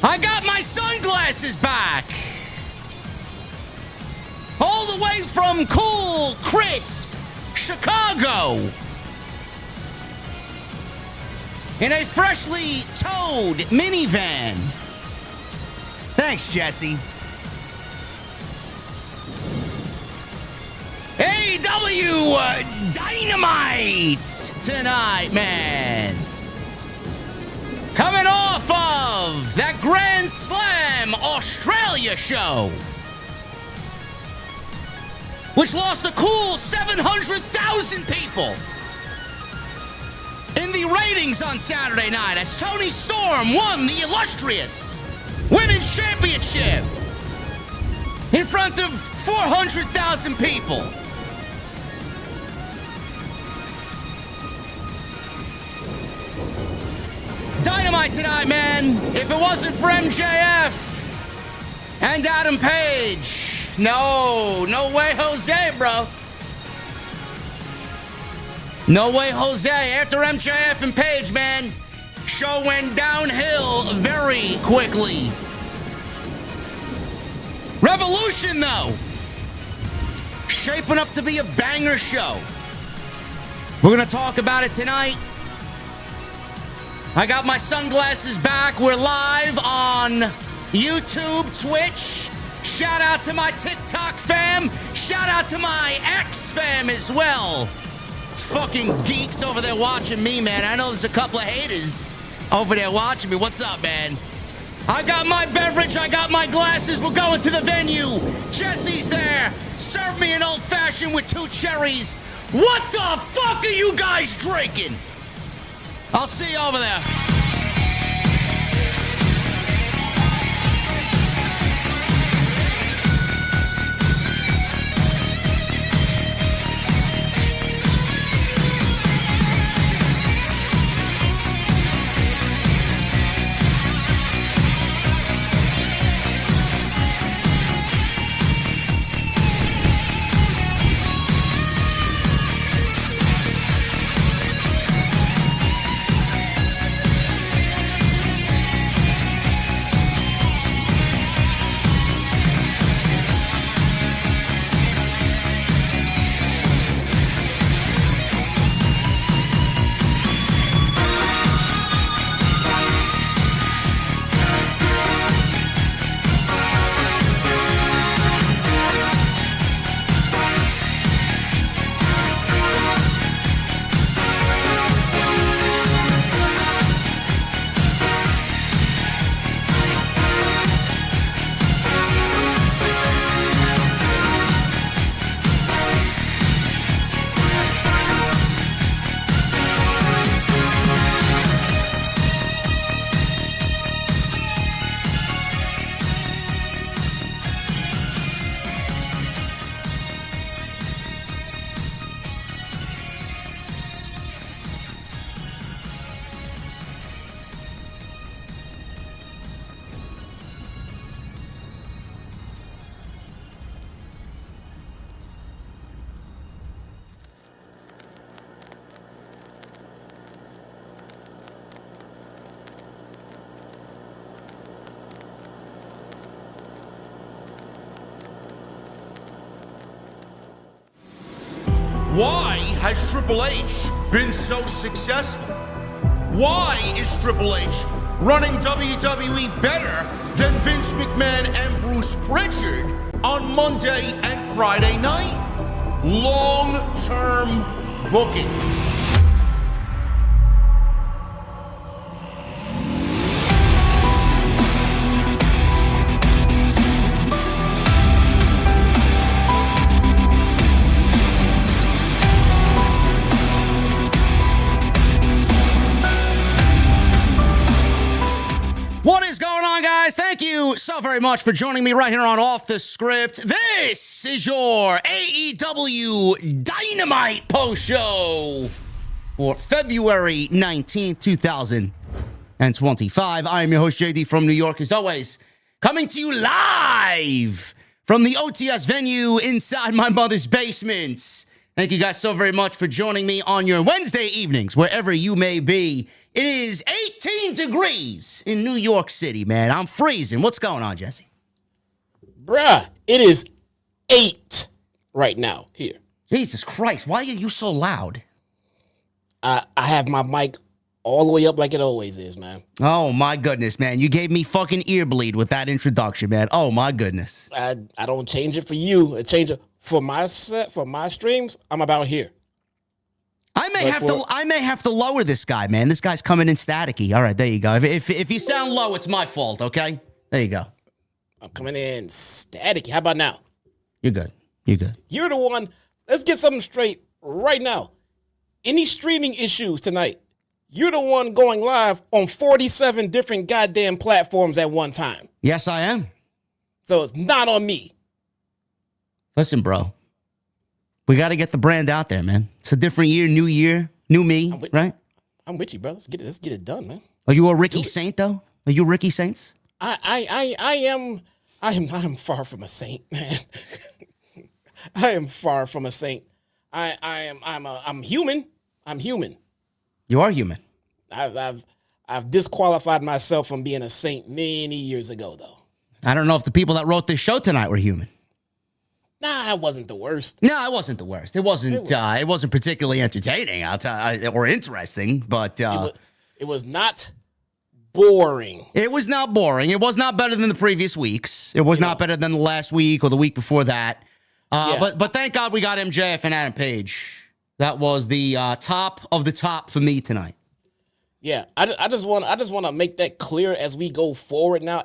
I got my sunglasses back. All the way from cool, crisp Chicago. In a freshly towed minivan. Thanks, Jesse. AEW Dynamite tonight, man. Coming off of that Grand Slam Australia show, which lost a cool 700,000 people in the ratings on Saturday night as Toni Storm won the illustrious Women's Championship in front of 400,000 people. Dynamite tonight, man. If it wasn't for MJF and Adam Page, no way, Jose, bro. No way, Jose. After MJF and Page, man, show went downhill very quickly. Revolution, though, shaping up to be a banger show. We're going to talk about it tonight. I got my sunglasses back. We're live on YouTube, Twitch. Shout out to my TikTok fam. Shout out to my X fam as well. Fucking geeks over there watching me, man. I know there's a couple of haters over there watching me. What's up, man? I got my beverage. I got my glasses. We're going to the venue. Jesse's there. Serve me an old fashioned with 2 cherries. What the fuck are you guys drinking? I'll see you over there. Why has Triple H been so successful? Why is Triple H running WWE better than Vince McMahon and Bruce Pritchard on Monday and Friday night? Long-term booking. What is going on, guys? Thank you so very much for joining me right here on Off the Script. This is your AEW Dynamite post show for February 19th, 2025. I am your host, JD from New York, as always, coming to you live from the OTS venue inside my mother's basement. Thank you guys so very much for joining me on your Wednesday evenings, wherever you may be It is 18 degrees in New York City, man. I'm freezing. What's going on, Jesse? Bruh, it is 8 right now here. Jesus Christ, why are you so loud? I have my mic all the way up like it always is, man. Oh, my goodness, man. You gave me fucking ear bleed with that introduction, man. Oh, my goodness. I don't change it for you. I change it for my set, for my streams. I'm about here. I may have to lower this guy, man. This guy's coming in staticky. All right, there you go. If you sound low, it's my fault, okay? There you go. I'm coming in staticky. How about now? You're good. You're good. You're the one. Let's get something straight right now. Any streaming issues tonight? You're the one going live on 47 different goddamn platforms at one time. Yes, I am. So it's not on me. Listen, bro. We got to get the brand out there, man. It's a different year, new me, right? I'm with you, bro. Let's get it done, man. Are you a Ricky Saint, though? Are you Ricky Saints? I am far from a saint, man. I am far from a saint. I'm human. I'm human. You are human. I've disqualified myself from being a saint many years ago, though. I don't know if the people that wrote this show tonight were human. Nah, it wasn't the worst. No, it wasn't the worst. It wasn't particularly entertaining, or interesting, but it was not boring. It was not boring. It was not better than the previous weeks. It was not better than the last week or the week before that. But thank God we got MJF and Adam Page. That was the top of the top for me tonight. Yeah, I just want to make that clear as we go forward now.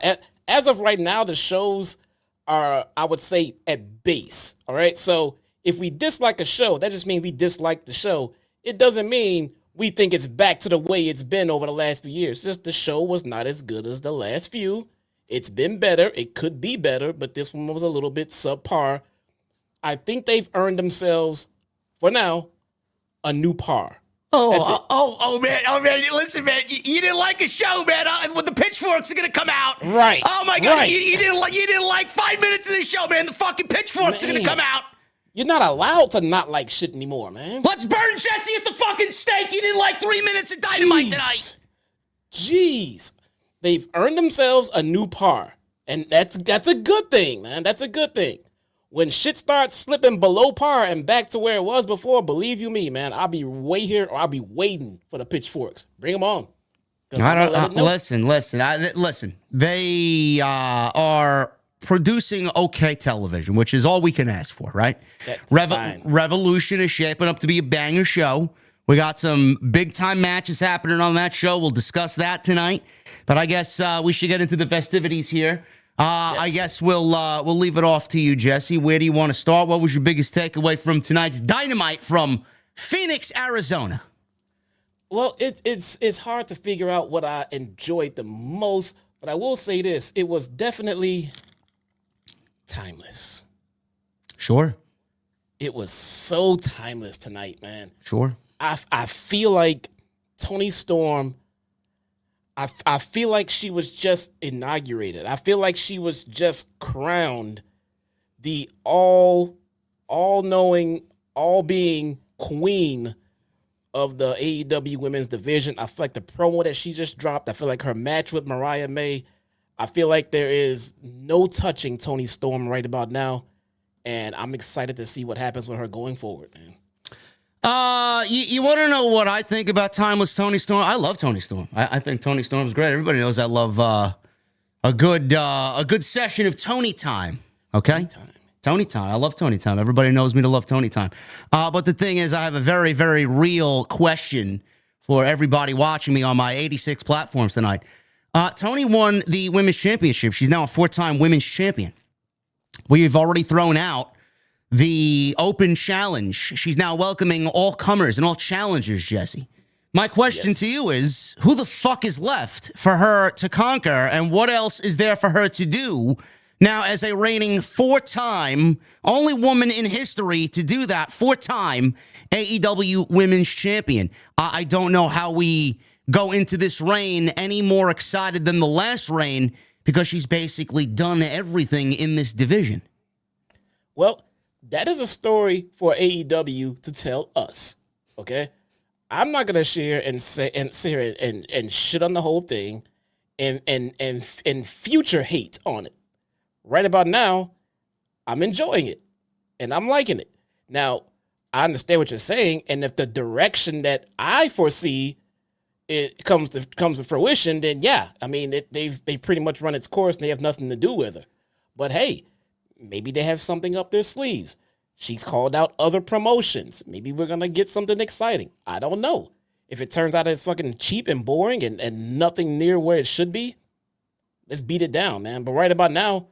As of right now, the shows are, I would say, at base. All right, so if we dislike a show, that just means we dislike the show. It doesn't mean we think it's back to the way it's been over the last few years. Just the show was not as good as the last few. It's been better. It could be better, but this one was a little bit subpar. I think they've earned themselves, for now, a new par. Oh, man. Listen, man, you didn't like a show, man. When the pitchforks are going to come out. Right. Oh, my God. Right. You didn't like 5 minutes of the show, man. The fucking pitchforks are going to come out. You're not allowed to not like shit anymore, man. Let's burn Jesse at the fucking stake. You didn't like 3 minutes of Dynamite tonight. Jeez. They've earned themselves a new par. And that's a good thing, man. That's a good thing. When shit starts slipping below par and back to where it was before, believe you me, man, I'll be way here or I'll be waiting for the pitchforks. Bring them on. Listen. They are producing okay television, which is all we can ask for, right? Revolution is shaping up to be a banger show. We got some big-time matches happening on that show. We'll discuss that tonight. But I guess we should get into the festivities here. Yes. I guess we'll leave it off to you, Jesse. Where do you want to start? What was your biggest takeaway from tonight's Dynamite from Phoenix, Arizona? Well, it's hard to figure out what I enjoyed the most, but I will say this. It was definitely timeless. Sure. It was so timeless tonight, man. Sure. I feel like Toni Storm, I feel like she was just inaugurated. I feel like she was just crowned the all-knowing, all-being queen of the AEW women's division. I feel like the promo that she just dropped, I feel like her match with Mariah May, I feel like there is no touching Toni Storm right about now, and I'm excited to see what happens with her going forward, man. You want to know what I think about timeless Toni Storm? I love Toni Storm. I think Toni Storm's great. Everybody knows I love a good session of Tony time. Okay, Tony time. I love Tony time. Everybody knows me to love Tony time. But the thing is, I have a very, very real question for everybody watching me on my 86 platforms tonight. Toni won the women's championship. She's now a 4-time women's champion. We've already thrown out the open challenge. She's now welcoming all comers and all challengers, Jesse. My question to you is, who the fuck is left for her to conquer, and what else is there for her to do now as a reigning 4-time, only woman in history to do that, 4-time AEW Women's Champion? I don't know how we go into this reign any more excited than the last reign, because she's basically done everything in this division. Well, that is a story for AEW to tell us, okay? I'm not gonna share and say and sit here and shit on the whole thing, and future hate on it. Right about now, I'm enjoying it, and I'm liking it. Now, I understand what you're saying, and if the direction that I foresee it comes to fruition, then yeah, I mean they've pretty much run its course, and they have nothing to do with her. But hey, maybe they have something up their sleeves. She's called out other promotions. Maybe we're gonna get something exciting. I don't know. If it turns out it's fucking cheap and boring and nothing near where it should be, let's beat it down, man. But right about now,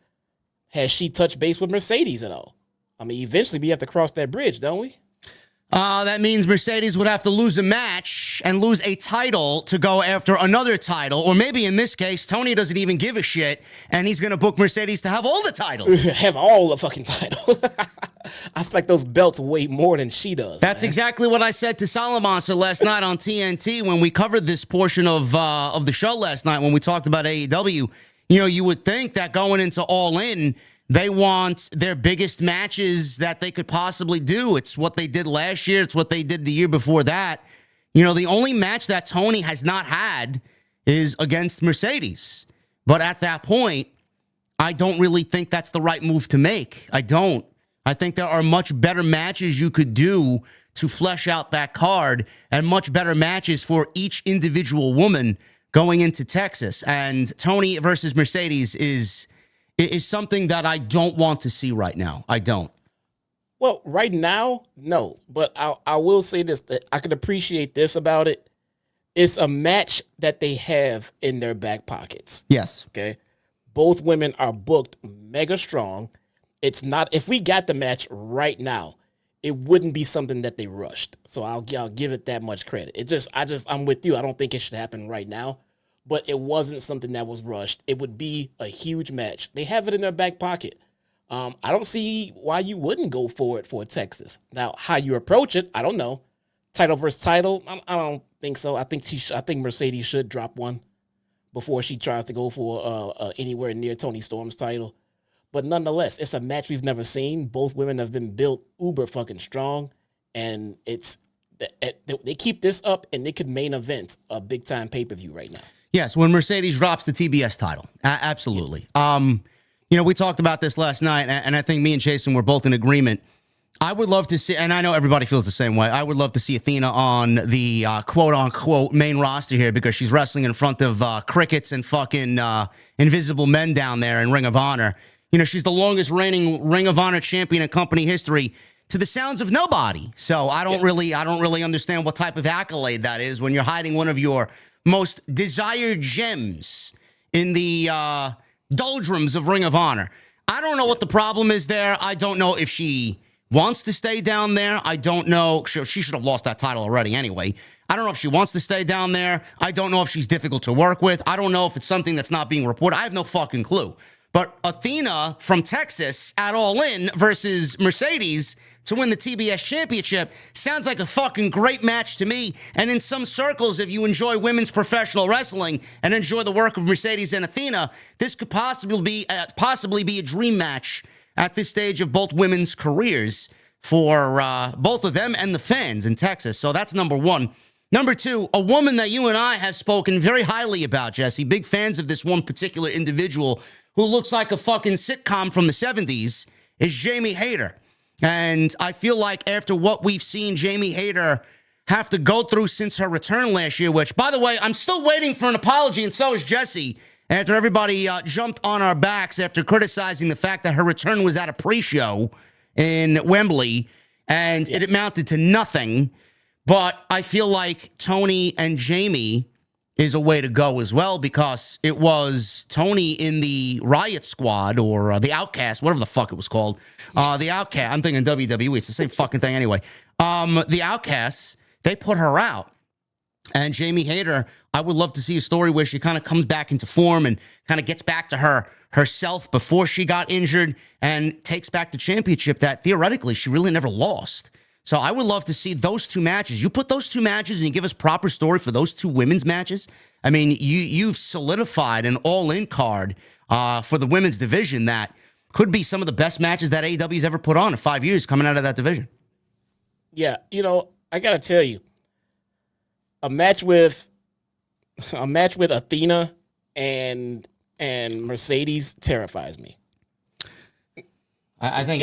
has she touched base with Mercedes at all? I mean, eventually we have to cross that bridge, don't we? That means Mercedes would have to lose a match and lose a title to go after another title. Or maybe in this case, Tony doesn't even give a shit, and he's going to book Mercedes to have all the titles. Have all the fucking titles. I feel like those belts weigh more than she does. That's exactly what I said to Salamonster last night on TNT when we covered this portion of the show last night when we talked about AEW. You know, you would think that going into All In, they want their biggest matches that they could possibly do. It's what they did last year. It's what they did the year before that. You know, the only match that Tony has not had is against Mercedes. But at that point, I don't really think that's the right move to make. I don't. I think there are much better matches you could do to flesh out that card and much better matches for each individual woman going into Texas. And Tony versus Mercedes is something that I don't want to see right now. I don't. Well, right now, no. But I will say this, that I can appreciate this about it. It's a match that they have in their back pockets. Yes. Okay. Both women are booked mega strong. It's not, if we got the match right now, it wouldn't be something that they rushed. So I'll give it that much credit. I'm with you. I don't think it should happen right now. But it wasn't something that was rushed. It would be a huge match. They have it in their back pocket. I don't see why you wouldn't go for it for Texas. Now, how you approach it, I don't know. Title versus title, I don't think so. I think Mercedes should drop one before she tries to go for anywhere near Toni Storm's title. But nonetheless, it's a match we've never seen. Both women have been built uber fucking strong, and they keep this up, and they could main event a big time pay-per-view right now. Yes, when Mercedes drops the TBS title. Absolutely. You know, we talked about this last night, and I think me and Jason were both in agreement. I would love to see, and I know everybody feels the same way, I would love to see Athena on the quote-unquote main roster here because she's wrestling in front of crickets and fucking invisible men down there in Ring of Honor. You know, she's the longest reigning Ring of Honor champion in company history to the sounds of nobody. So I don't really understand what type of accolade that is when you're hiding one of your most desired gems in the doldrums of Ring of Honor. I don't know what the problem is there. I don't know if she wants to stay down there. I don't know. She should have lost that title already anyway. I don't know if she wants to stay down there. I don't know if she's difficult to work with. I don't know if it's something that's not being reported. I have no fucking clue. But Athena from Texas at All In versus Mercedes to win the TBS championship sounds like a fucking great match to me. And in some circles, if you enjoy women's professional wrestling and enjoy the work of Mercedes and Athena, this could possibly be a dream match at this stage of both women's careers for both of them and the fans in Texas. So that's number one. Number two, a woman that you and I have spoken very highly about, Jesse. Big fans of this one particular individual who looks like a fucking sitcom from the 70s, is Jamie Hayter. And I feel like after what we've seen Jamie Hayter have to go through since her return last year, which, by the way, I'm still waiting for an apology, and so is Jesse, after everybody jumped on our backs after criticizing the fact that her return was at a pre-show in Wembley, and it amounted to nothing. But I feel like Tony and Jamie is a way to go as well, because it was Tony in the Riot Squad or the Outcast, whatever the fuck it was called. The Outcast, I'm thinking WWE, it's the same fucking thing anyway. The Outcasts, they put her out. And Jamie Hayter, I would love to see a story where she kind of comes back into form and kind of gets back to herself before she got injured and takes back the championship that theoretically she really never lost. So I would love to see those two matches. You put those two matches and you give us proper story for those two women's matches. I mean, you've solidified an all-in card for the women's division that could be some of the best matches that AEW's ever put on in 5 years coming out of that division. Yeah, you know, I got to tell you, a match with Athena and Mercedes terrifies me. I think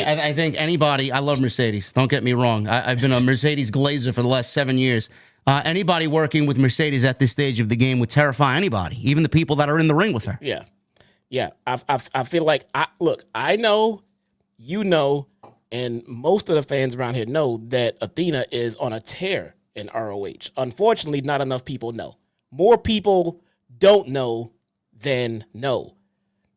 anybody. I love Mercedes. Don't get me wrong. I've been a Mercedes glazer for the last 7 years. Anybody working with Mercedes at this stage of the game would terrify anybody, even the people that are in the ring with her. Yeah. I feel like I know, you know, and most of the fans around here know that Athena is on a tear in ROH. Unfortunately, not enough people know. More people don't know than know.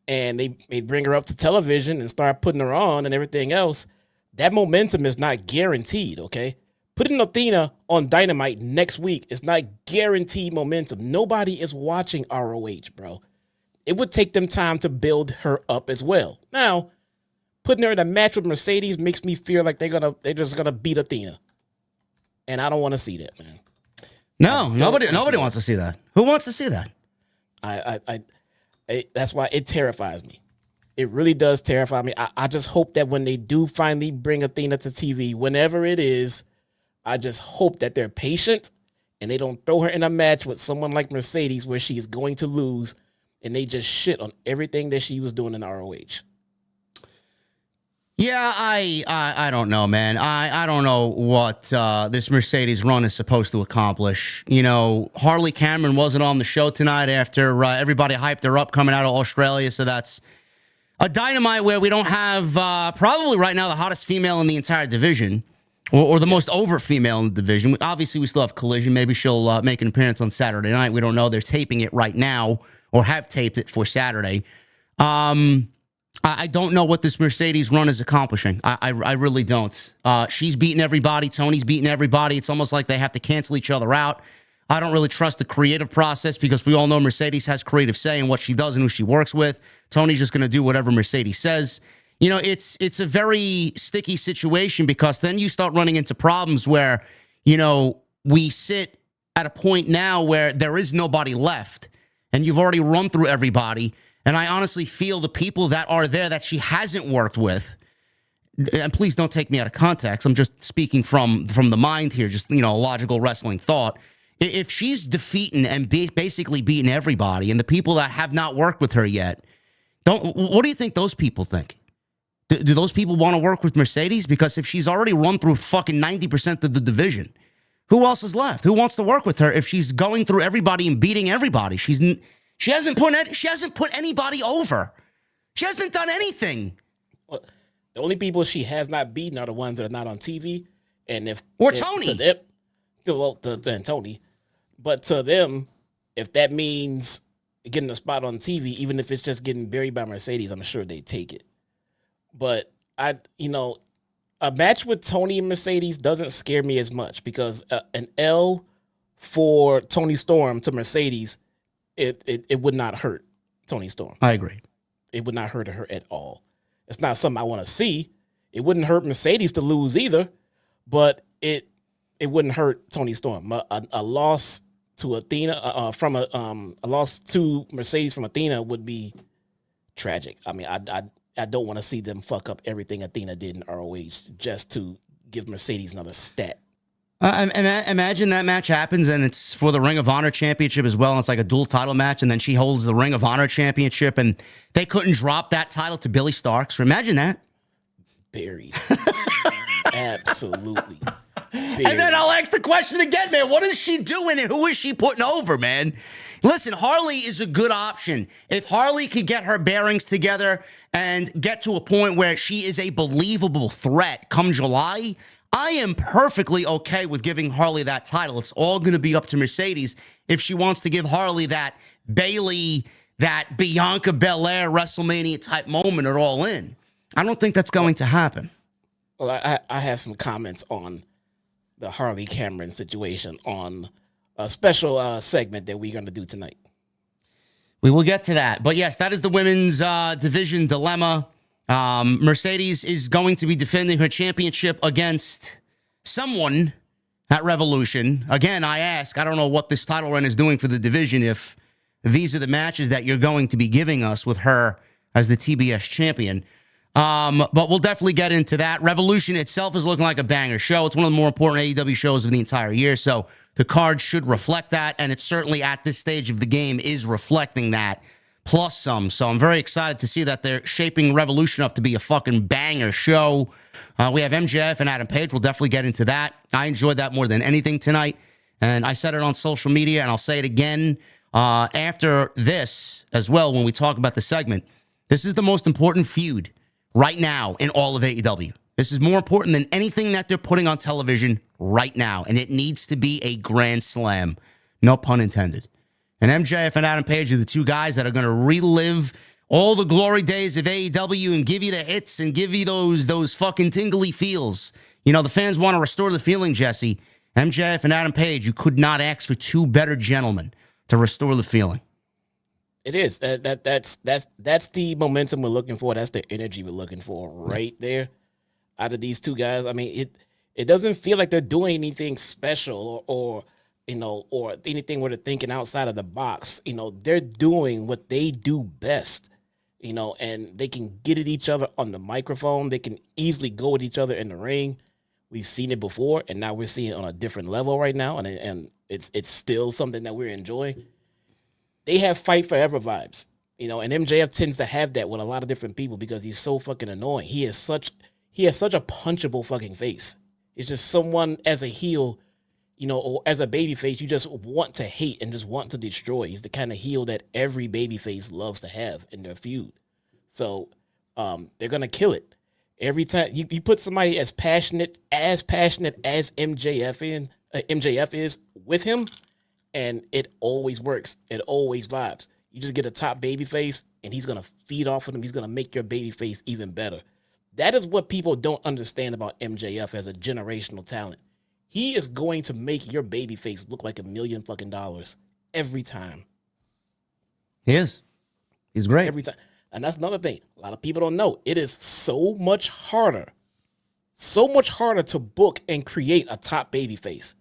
And they bring her up to television and start putting her on and everything else. That momentum is not guaranteed, okay? Putting Athena on Dynamite next week is not guaranteed momentum. Nobody is watching ROH, bro. It would take them time to build her up as well. Now, putting her in a match with Mercedes makes me feel like they're just gonna beat Athena. And I don't want to see that, man. No, nobody wants to see that. Who wants to see that? That's why it terrifies me. It really does terrify me. I just hope that when they do finally bring Athena to TV, whenever it is, I just hope that they're patient and they don't throw her in a match with someone like Mercedes where she's going to lose and they just shit on everything that she was doing in ROH. Yeah, I don't know, man. I don't know what this Mercedes run is supposed to accomplish. You know, Harley Cameron wasn't on the show tonight after everybody hyped her up coming out of Australia. So that's a Dynamite where we don't have probably right now the hottest female in the entire division or the most over female in the division. Obviously, we still have Collision. Maybe she'll make an appearance on Saturday night. We don't know. They're taping it right now or have taped it for Saturday. I don't know what this Mercedes run is accomplishing. I really don't. She's beating everybody. Tony's beating everybody. It's almost like they have to cancel each other out. I don't really trust the creative process because we all know Mercedes has creative say in what she does and who she works with. Tony's just going to do whatever Mercedes says. You know, it's a very sticky situation because then you start running into problems where, you know, we sit at a point now where there is nobody left and you've already run through everybody. And I honestly feel the people that are there that she hasn't worked with, and please don't take me out of context, I'm just speaking from the mind here, just, you know, a logical wrestling thought. If she's defeating and basically beating everybody and the people that have not worked with her yet, what do you think those people think? Do those people want to work with Mercedes? Because if she's already run through fucking 90% of the division, who else is left? Who wants to work with her if she's going through everybody and beating everybody? She hasn't put anybody over. She hasn't done anything. Well, the only people she has not beaten are the ones that are not on TV. And Tony. Then Tony. But to them, if that means getting a spot on TV, even if it's just getting buried by Mercedes, I'm sure they take it. But a match with Tony and Mercedes doesn't scare me as much because an L for Tony Storm to Mercedes, it would not hurt Tony Storm. I agree. It would not hurt her at all. It's not something I want to see. It wouldn't hurt Mercedes to lose either, but it wouldn't hurt Tony Storm. A loss to Athena a loss to Mercedes from Athena would be tragic. I mean, I don't want to see them fuck up everything Athena did in ROH just to give Mercedes another stat. Imagine that match happens and it's for the Ring of Honor Championship as well. And it's like a dual title match. And then she holds the Ring of Honor Championship and they couldn't drop that title to Billy Starks. Imagine that. Buried. Absolutely. Buried. And then I'll ask the question again, man. What is she doing and who is she putting over, man? Listen, Harley is a good option. If Harley could get her bearings together and get to a point where she is a believable threat come July, I am perfectly okay with giving Harley that title. It's all going to be up to Mercedes if she wants to give Harley that Bayley, that Bianca Belair WrestleMania type moment at All In. I don't think that's going to happen. Well, I have some comments on the Harley Cameron situation on a special segment that we're going to do tonight. We will get to that. But yes, that is the women's division dilemma. Mercedes is going to be defending her championship against someone at Revolution. Again, I don't know what this title run is doing for the division if these are the matches that you're going to be giving us with her as the TBS champion. But we'll definitely get into that. Revolution itself is looking like a banger show. It's one of the more important AEW shows of the entire year, so the card should reflect that, and it certainly at this stage of the game is reflecting that, plus some. So I'm very excited to see that they're shaping Revolution up to be a fucking banger show. We have MJF and Adam Page. We'll definitely get into that. I enjoyed that more than anything tonight, and I said it on social media, and I'll say it again after this as well when we talk about the segment. This is the most important feud right now in all of AEW. This is more important than anything that they're putting on television right now, and it needs to be a grand slam. No pun intended. And MJF and Adam Page are the two guys that are going to relive all the glory days of AEW and give you the hits and give you those fucking tingly feels. You know, the fans want to restore the feeling, Jesse. MJF and Adam Page, you could not ask for two better gentlemen to restore the feeling. It is. That's the momentum we're looking for. That's the energy we're looking for right there. Out of these two guys, I mean, it doesn't feel like they're doing anything special or anything where they're thinking outside of the box. You know, they're doing what they do best. You know, and they can get at each other on the microphone. They can easily go at each other in the ring. We've seen it before, and now we're seeing it on a different level right now, and it's still something that we're enjoying. They have fight forever vibes, you know, and MJF tends to have that with a lot of different people because he's so fucking annoying. He has such a punchable fucking face. It's just someone as a heel, you know, or as a babyface, you just want to hate and just want to destroy. He's the kind of heel that every babyface loves to have in their feud. So they're gonna kill it every time. You put somebody as passionate as MJF is with him, and it always works. It always vibes. You just get a top babyface, and he's gonna feed off of them. He's gonna make your babyface even better. That is what people don't understand about MJF as a generational talent. He is going to make your babyface look like $1 million fucking dollars every time. He is. He's great. Every time. And that's another thing. A lot of people don't know. It is so much harder to book and create a top babyface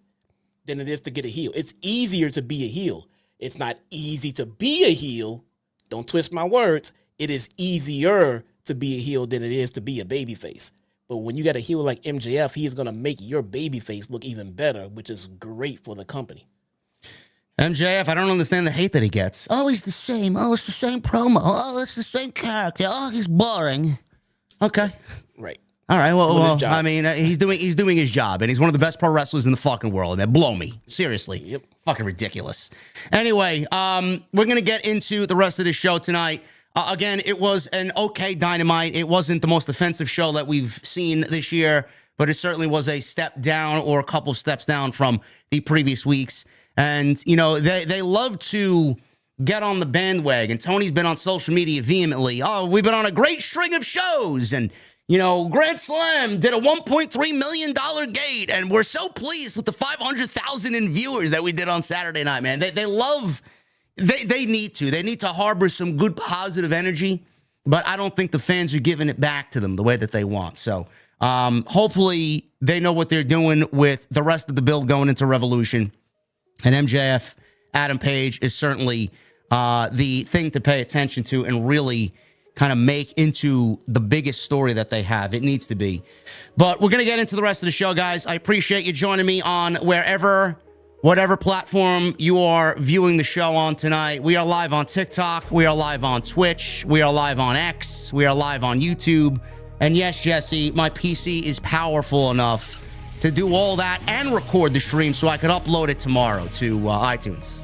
than it is to get a heel. It's easier to be a heel. It's not easy to be a heel. Don't twist my words. It is easier to be a heel than it is to be a babyface. But when you got a heel like MJF, he is going to make your babyface look even better, which is great for the company. MJF, I don't understand the hate that he gets. Oh, he's the same. Oh, it's the same promo. Oh, it's the same character. Oh, he's boring. Okay. Right. All right. Well, I mean, he's doing his job, and he's one of the best pro wrestlers in the fucking world. Man, blow me. Seriously. Yep. Fucking ridiculous. Anyway, we're going to get into the rest of the show tonight. Again, it was an okay Dynamite. It wasn't the most offensive show that we've seen this year, but it certainly was a step down or a couple of steps down from the previous weeks. And, you know, they love to get on the bandwagon. Tony's been on social media vehemently. Oh, we've been on a great string of shows. And, you know, Grand Slam did a $1.3 million gate. And we're so pleased with the 500,000 in viewers that we did on Saturday night, man. They love... They need to harbor some good positive energy, but I don't think the fans are giving it back to them the way that they want. So hopefully they know what they're doing with the rest of the build going into Revolution. And MJF, Adam Page is certainly the thing to pay attention to and really kind of make into the biggest story that they have. It needs to be. But we're going to get into the rest of the show, guys. I appreciate you joining me on whatever platform you are viewing the show on tonight. We are live on TikTok. We are live on Twitch. We are live on X. We are live on YouTube. And yes, Jesse, my PC is powerful enough to do all that and record the stream so I could upload it tomorrow to iTunes.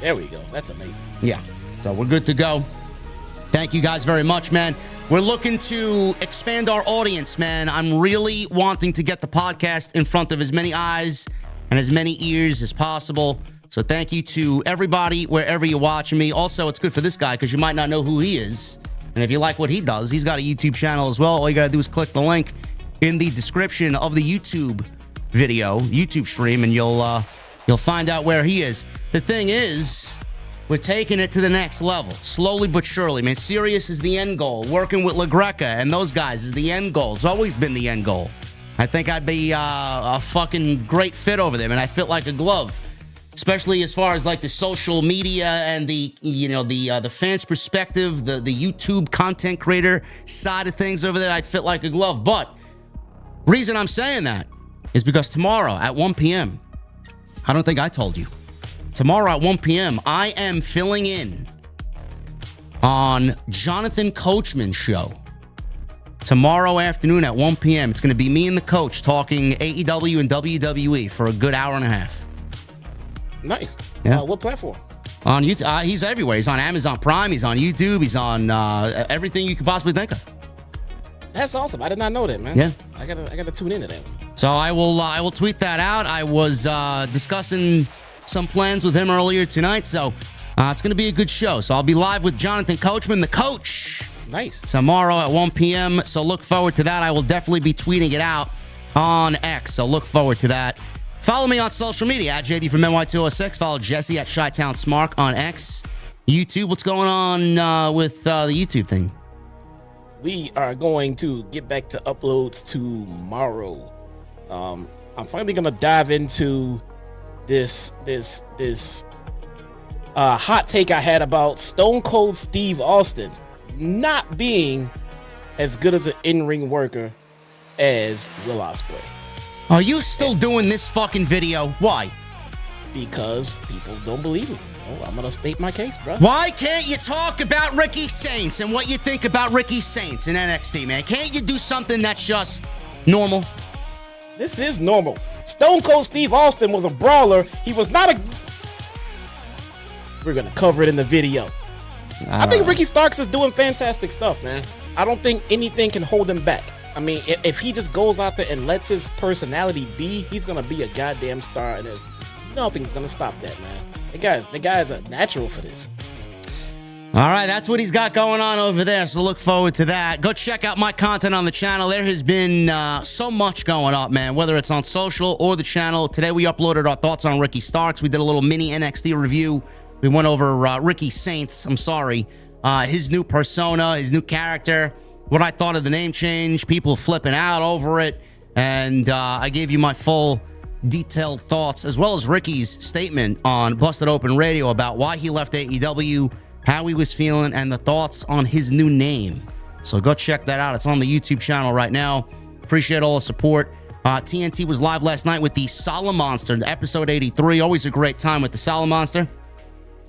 There we go. That's amazing. Yeah. So we're good to go. Thank you guys very much, man. We're looking to expand our audience, man. I'm really wanting to get the podcast in front of as many eyes and as many ears as possible. So thank you to everybody wherever you're watching me. Also, it's good for this guy because you might not know who he is. And if you like what he does, he's got a YouTube channel as well. All you got to do is click the link in the description of the YouTube video, YouTube stream, and you'll find out where he is. The thing is, we're taking it to the next level, slowly but surely. Man, Sirius is the end goal. Working with LaGreca and those guys is the end goal. It's always been the end goal. I think I'd be a fucking great fit over there, and I fit like a glove. especially as far as like the social media and the fans' perspective, the YouTube content creator side of things over there. I'd fit like a glove. But reason I'm saying that is because tomorrow at 1 p.m., I don't think I told you. Tomorrow at 1 p.m., I am filling in on Jonathan Coachman's show. Tomorrow afternoon at 1 p.m., it's going to be me and the coach talking AEW and WWE for a good hour and a half. Nice. Yeah. What platform? On YouTube. He's everywhere. He's on Amazon Prime. He's on YouTube. He's on everything you could possibly think of. That's awesome. I did not know that, man. Yeah. I gotta tune into that. So I will tweet that out. I was discussing some plans with him earlier tonight, so it's going to be a good show. So I'll be live with Jonathan Coachman, the coach. Nice. Tomorrow at 1 p.m. So look forward to that. I will definitely be tweeting it out on X. So look forward to that. Follow me on social media at JD from NY206. Follow Jesse at Chi-Town Smark on X. YouTube, what's going on with the YouTube thing? We are going to get back to uploads tomorrow. I'm finally gonna dive into this hot take I had about Stone Cold Steve Austin not being as good as an in-ring worker as Will Ospreay. Are you still doing this fucking video? Why? Because people don't believe me. Oh, I'm gonna state my case, bro. Why can't you talk about Ricky Saints and what you think about Ricky Saints in NXT, man? Can't you do something that's just normal? This is normal. Stone Cold Steve Austin was a brawler. He was not a... We're gonna cover it in the video. I think Ricky Starks is doing fantastic stuff, man. I don't think anything can hold him back. I mean, if he just goes out there and lets his personality be, he's gonna be a goddamn star, and there's nothing's gonna stop that, man. The guy's a natural for this. All right, that's what he's got going on over there, so look forward to that. Go check out my content on the channel. There has been so much going up, man, whether it's on social or the channel. Today we uploaded our thoughts on Ricky Starks. We did a little mini NXT review. We went over Ricky Saints, his new persona, his new character, what I thought of the name change, people flipping out over it, and I gave you my full detailed thoughts, as well as Ricky's statement on Busted Open Radio about why he left AEW, how he was feeling, and the thoughts on his new name. So go check that out. It's on the YouTube channel right now. Appreciate all the support. TNT was live last night with the Solomonster, episode 83. Always a great time with the Solomonster.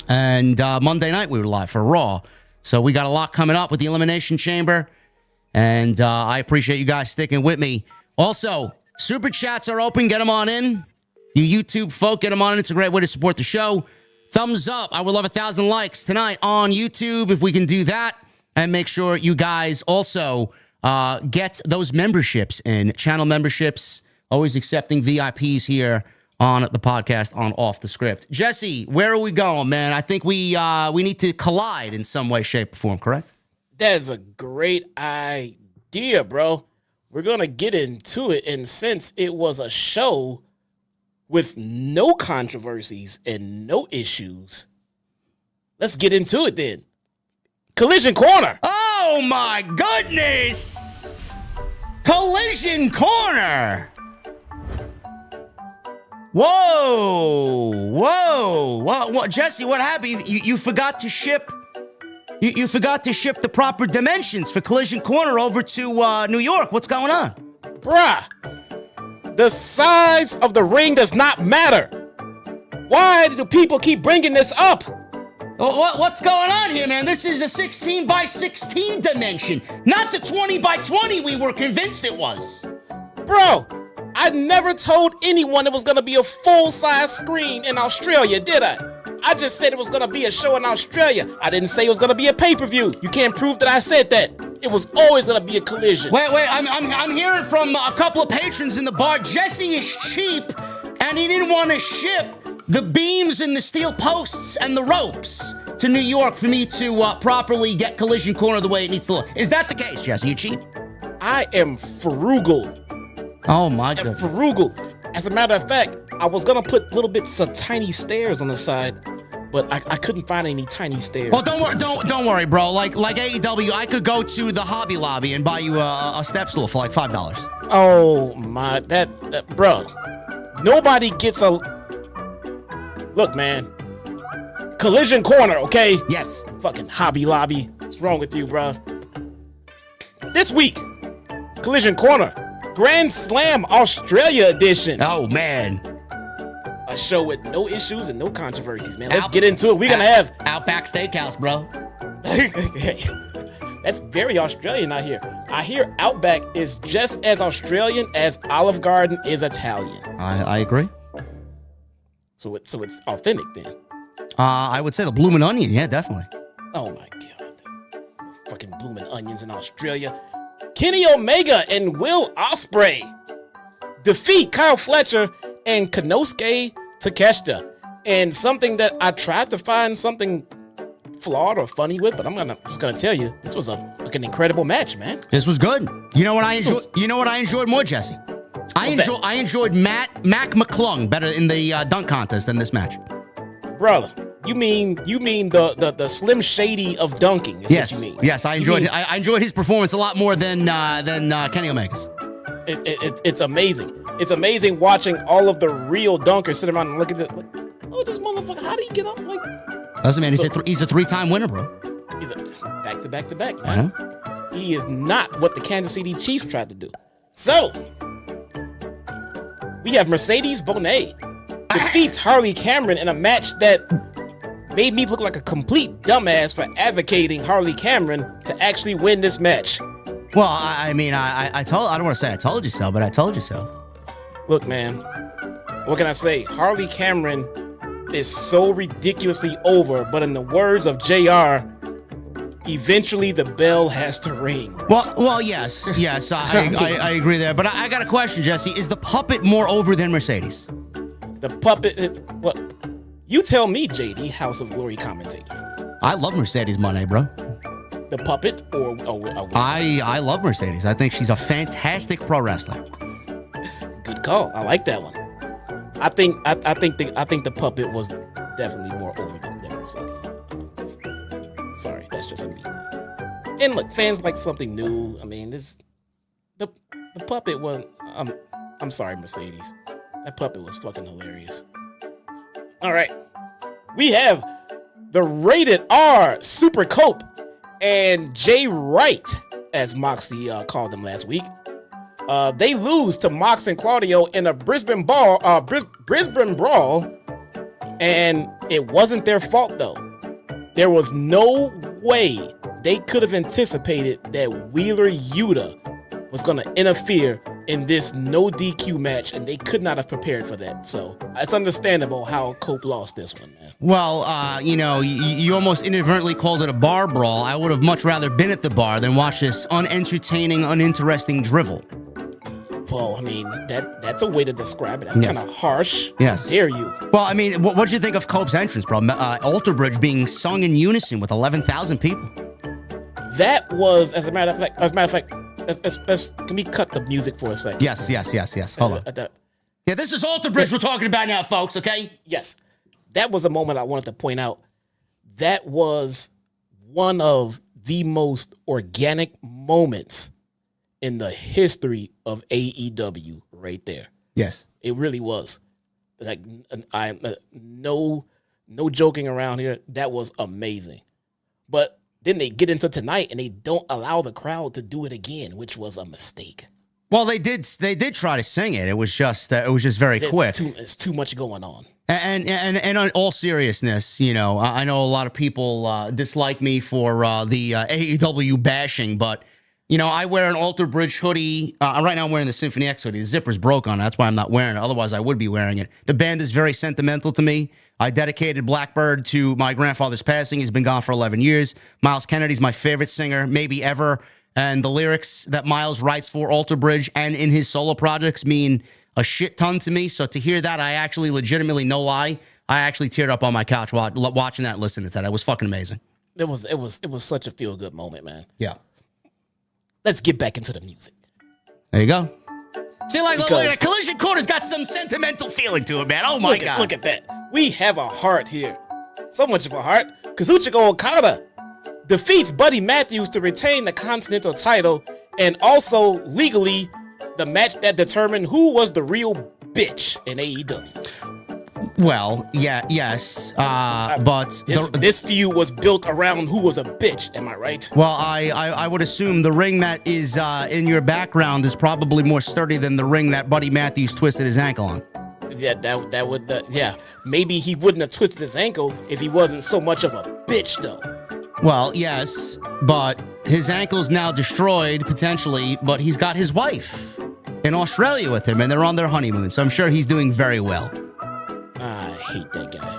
And Monday night we were live for Raw. So we got a lot coming up with the Elimination Chamber. And I appreciate you guys sticking with me. Also, Super Chats are open. Get them on in. You YouTube folk, get them on in. It's a great way to support the show. Thumbs up. I would love 1,000 likes tonight on YouTube if we can do that. And make sure you guys also get those memberships in. Channel memberships. Always accepting VIPs here on the podcast on Off the Script. Jesse, where are we going, man? I think we need to collide in some way, shape, or form, correct? That is a great idea, bro. We're going to get into it. And since it was a show with no controversies and no issues, let's get into it then. Collision Corner. Oh, my goodness. Collision Corner. Whoa. What, Jesse, what happened? You forgot to ship... You forgot to ship the proper dimensions for Collision Corner over to New York. What's going on? Bruh, the size of the ring does not matter. Why do people keep bringing this up? What's going on here, man? This is a 16 by 16 dimension, not the 20 by 20 we were convinced it was. Bro, I never told anyone it was going to be a full-size screen in Australia, did I? I just said it was going to be a show in Australia. I didn't say it was going to be a pay-per-view. You can't prove that I said that. It was always going to be a collision. Wait, I'm hearing from a couple of patrons in the bar. Jesse is cheap, and he didn't want to ship the beams and the steel posts and the ropes to New York for me to properly get Collision Corner the way it needs to look. Is that the case, Jesse? You cheap? I am frugal. Oh, my God. Frugal. As a matter of fact, I was going to put little bits of tiny stairs on the side, but I couldn't find any tiny stairs. Well, don't worry, bro. Like AEW, I could go to the Hobby Lobby and buy you a step stool for like $5. Oh, my, that bro. Nobody gets a... Look, man. Collision Corner, okay? Yes. Fucking Hobby Lobby. What's wrong with you, bro? This week, Collision Corner, Grand Slam Australia edition. Oh, man. A show with no issues and no controversies, man. Let's get into it. We're going to have... Outback Steakhouse, bro. Hey, that's very Australian out here. I hear Outback is just as Australian as Olive Garden is Italian. I agree. So it's authentic then. I would say the Bloomin' Onion. Yeah, definitely. Oh my God. Fucking blooming onions in Australia. Kenny Omega and Will Ospreay defeat Kyle Fletcher and Konosuke Takeshita. And something that I tried to find something flawed or funny with, but I'm just gonna tell you, this was an incredible match, man. This was good. You know what I enjoyed? You know what I enjoyed more, Jesse? I enjoyed Mac McClung better in the dunk contest than this match. Brother, you mean the Slim Shady of dunking? Is Yes, what you mean? yes, I enjoyed his performance a lot more than Kenny Omega's. It's amazing. It's amazing watching all of the real dunkers sit around and look at it like, oh, this motherfucker, how did he get up? Like, listen, man, he's a three-time winner, bro. He's back to back to back, man. He is not what the Kansas City Chiefs tried to do. So we have Mercedes Bonet defeats Harley Cameron in a match that made me look like a complete dumbass for advocating Harley Cameron to actually win this match. Well, I mean, I don't want to say I told you so, but I told you so. Look, man, what can I say? Harley Cameron is so ridiculously over, but in the words of JR, eventually the bell has to ring. Well, yes, I agree there. But I got a question, Jesse. Is the puppet more over than Mercedes? The puppet, what? You tell me, JD, House of Glory commentator. I love Mercedes Moné, bro. The puppet, or I love Mercedes. I think she's a fantastic pro wrestler. Good call. I like that one. I think the puppet was definitely more over than Mercedes. Sorry, that's just me. And look, fans like something new. I mean, the puppet was. I'm sorry, Mercedes. That puppet was fucking hilarious. All right, we have the Rated R Super Cope and Jay Wright, as Moxley called them last week. They lose to Mox and Claudio in a Brisbane brawl, and it wasn't their fault though. There was no way they could have anticipated that Wheeler Yuta was going to interfere in this no DQ match, and they could not have prepared for that. So it's understandable how Cope lost this one, man. Well, you almost inadvertently called it a bar brawl. I would have much rather been at the bar than watch this unentertaining, uninteresting drivel. Well, I mean, that's a way to describe it. That's kind of harsh. Yes. How dare you? Well, I mean, what'd you think of Cope's entrance, bro? Alter Bridge being sung in unison with 11,000 people. That was, as a matter of fact, can we cut the music for a second? Yes. Hold on. Yeah, this is Alter Bridge we're talking about now, folks, okay? Yes. That was a moment I wanted to point out. That was one of the most organic moments in the history of AEW right there. Yes. It really was. Like, no joking around here. That was amazing. But then they get into tonight and they don't allow the crowd to do it again, which was a mistake. Well, they did try to sing it. It was just very quick. It's too much going on. And on all seriousness, I know a lot of people dislike me for the AEW bashing, but I wear an Alter Bridge hoodie. Right now I'm wearing the Symphony X hoodie. The zipper's broke on it. That's why I'm not wearing it. Otherwise, I would be wearing it. The band is very sentimental to me. I dedicated Blackbird to my grandfather's passing. He's been gone for 11 years. Miles Kennedy's my favorite singer, maybe ever. And the lyrics that Miles writes for Alter Bridge and in his solo projects mean a shit ton to me. So to hear that, I actually legitimately, no lie, I actually teared up on my couch watching that, listening to that. It was fucking amazing. It was such a feel good moment, man. Yeah. Let's get back into the music. There you go. See, look at Collision Corner's got some sentimental feeling to it, man. Oh my God. Look at that. We have a heart here. So much of a heart. Kazuchika Okada defeats Buddy Matthews to retain the Continental title, and also legally the match that determined who was the real bitch in AEW. Well, yeah, yes, but This feud was built around who was a bitch. Am I right? well, I would assume the ring that is in your background is probably more sturdy than the ring that Buddy Matthews twisted his ankle on. Yeah, that would. Yeah, maybe he wouldn't have twisted his ankle if he wasn't so much of a bitch, though. Well, yes, but his ankle's now destroyed potentially, but he's got his wife in Australia with him, and they're on their honeymoon, so I'm sure he's doing very well. I hate that guy.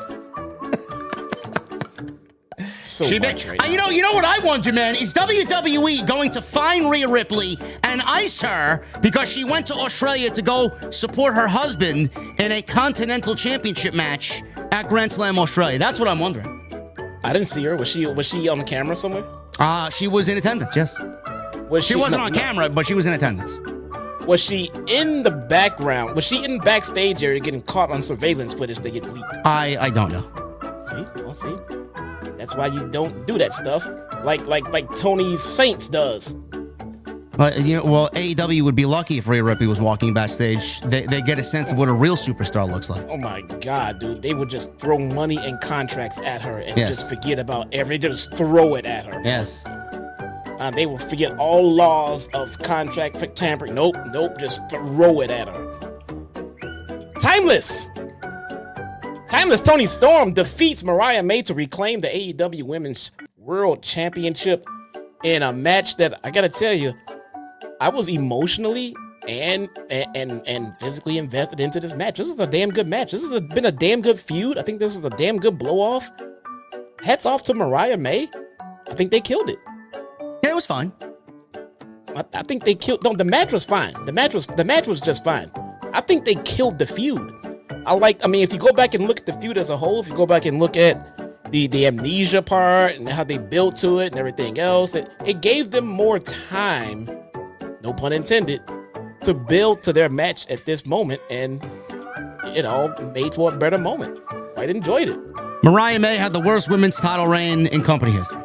So You much right now. you know what I wonder, man? Is WWE going to fine Rhea Ripley and ice her because she went to Australia to go support her husband in a Continental Championship match at Grand Slam Australia? That's what I'm wondering. I didn't see her. Was she on the camera somewhere? She was in attendance, yes. She wasn't on camera, but she was in attendance. Was she in the background? Was she in the backstage area getting caught on surveillance footage that gets leaked? I don't know. See? I'll see. That's why you don't do that stuff like Tony Saints does. But AEW would be lucky if Rhea Ripley was walking backstage. They get a sense of what a real superstar looks like. Oh my God, dude. They would just throw money and contracts at her and just forget about everything. Just throw it at her. Yes. They will forget all laws of contract for tampering. Nope. Just throw it at her. Timeless Tony Storm defeats Mariah May to reclaim the AEW Women's World Championship in a match that I gotta tell you, I was emotionally and physically invested into this match. This is a damn good match. This has been a damn good feud. I think this is a damn good blow off. Hats off to Mariah May. I think they killed it. Yeah, it was fine. I think they killed. No, the match was fine. The match was just fine. I think they killed the feud. If you go back and look at the feud as a whole, if you go back and look at the amnesia part and how they built to it and everything else, it gave them more time, no pun intended, to build to their match at this moment, and it all made for a better moment. I enjoyed it. Mariah May had the worst women's title reign in company history.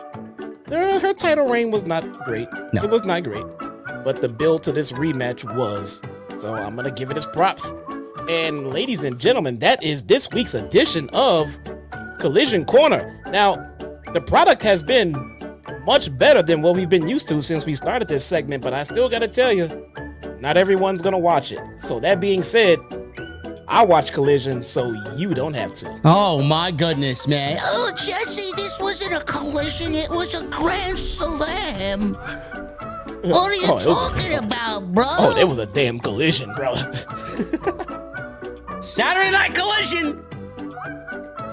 Her title reign was not great. No. It was not great. But the build to this rematch was. So I'm going to give it its props. And ladies and gentlemen, that is this week's edition of Collision Corner. Now, the product has been much better than what we've been used to since we started this segment, but I still got to tell you, not everyone's going to watch it. So that being said, I watch Collision, so you don't have to. Oh, my goodness, man. Oh, Jesse, this wasn't a collision. It was a grand slam. What are you talking about, bro? Oh, it was a damn collision, brother. Saturday Night Collision.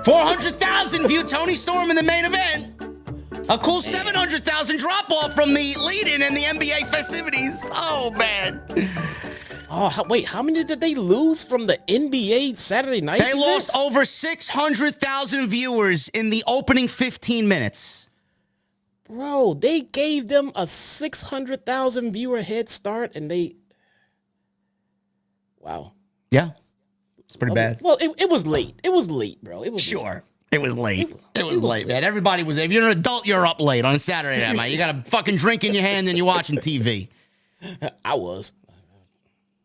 400,000 viewed Tony Storm in the main event. A cool 700,000 drop-off from the lead-in and the NBA festivities. Oh, man. Oh, wait, how many did they lose from the NBA Saturday night? They lost over 600,000 viewers in the opening 15 minutes. Bro, they gave them a 600,000 viewer head start, and they... Wow. Yeah. It's pretty bad. Well, it was late. It was late, bro. It was Sure. late. It was late. It was late, man. Everybody was there. If you're an adult, you're up late on a Saturday night, man. You got a fucking drink in your hand and you're watching TV. I was.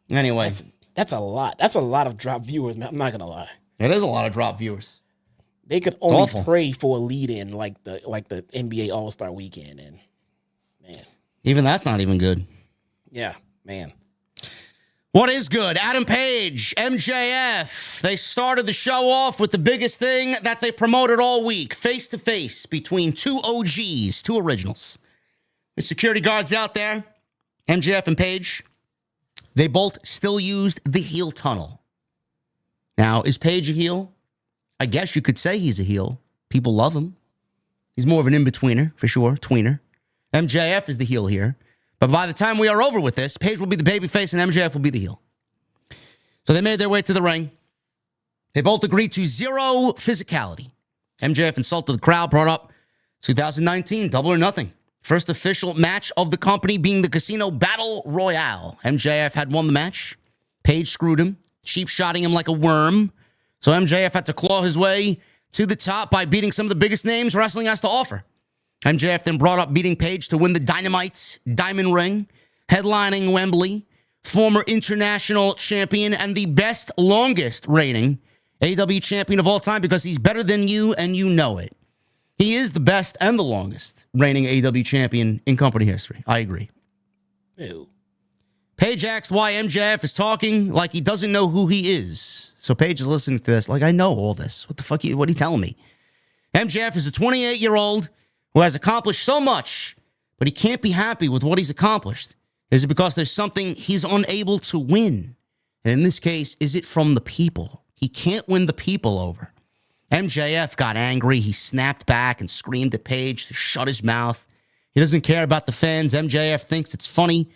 Anyway. That's a lot. That's a lot of drop viewers, man. I'm not gonna lie. It is a lot of drop viewers. They could only pray for a lead-in like the NBA All-Star Weekend, and man, even that's not even good. Yeah, man. What is good? Adam Page, MJF. They started the show off with the biggest thing that they promoted all week, face-to-face between two OGs, two originals. The security guards out there, MJF and Page, they both still used the heel tunnel. Now, is Page a heel? I guess you could say he's a heel. People love him. He's more of an in-betweener, for sure, tweener. MJF is the heel here. But by the time we are over with this, Page will be the babyface and MJF will be the heel. So they made their way to the ring. They both agreed to zero physicality. MJF insulted the crowd, brought up 2019, Double or Nothing. First official match of the company being the Casino Battle Royale. MJF had won the match. Page screwed him, cheap-shotting him like a worm. So MJF had to claw his way to the top by beating some of the biggest names wrestling has to offer. MJF then brought up beating Page to win the Dynamite Diamond Ring, headlining Wembley, former international champion and the best longest reigning AEW champion of all time because he's better than you and you know it. He is the best and the longest reigning AEW champion in company history. I agree. Ew. Paige asks why MJF is talking like he doesn't know who he is. So Paige is listening to this like, I know all this. What the fuck? What are you telling me? MJF is a 28-year-old who has accomplished so much, but he can't be happy with what he's accomplished. Is it because there's something he's unable to win? And in this case, is it from the people? He can't win the people over. MJF got angry. He snapped back and screamed at Paige to shut his mouth. He doesn't care about the fans. MJF thinks it's funny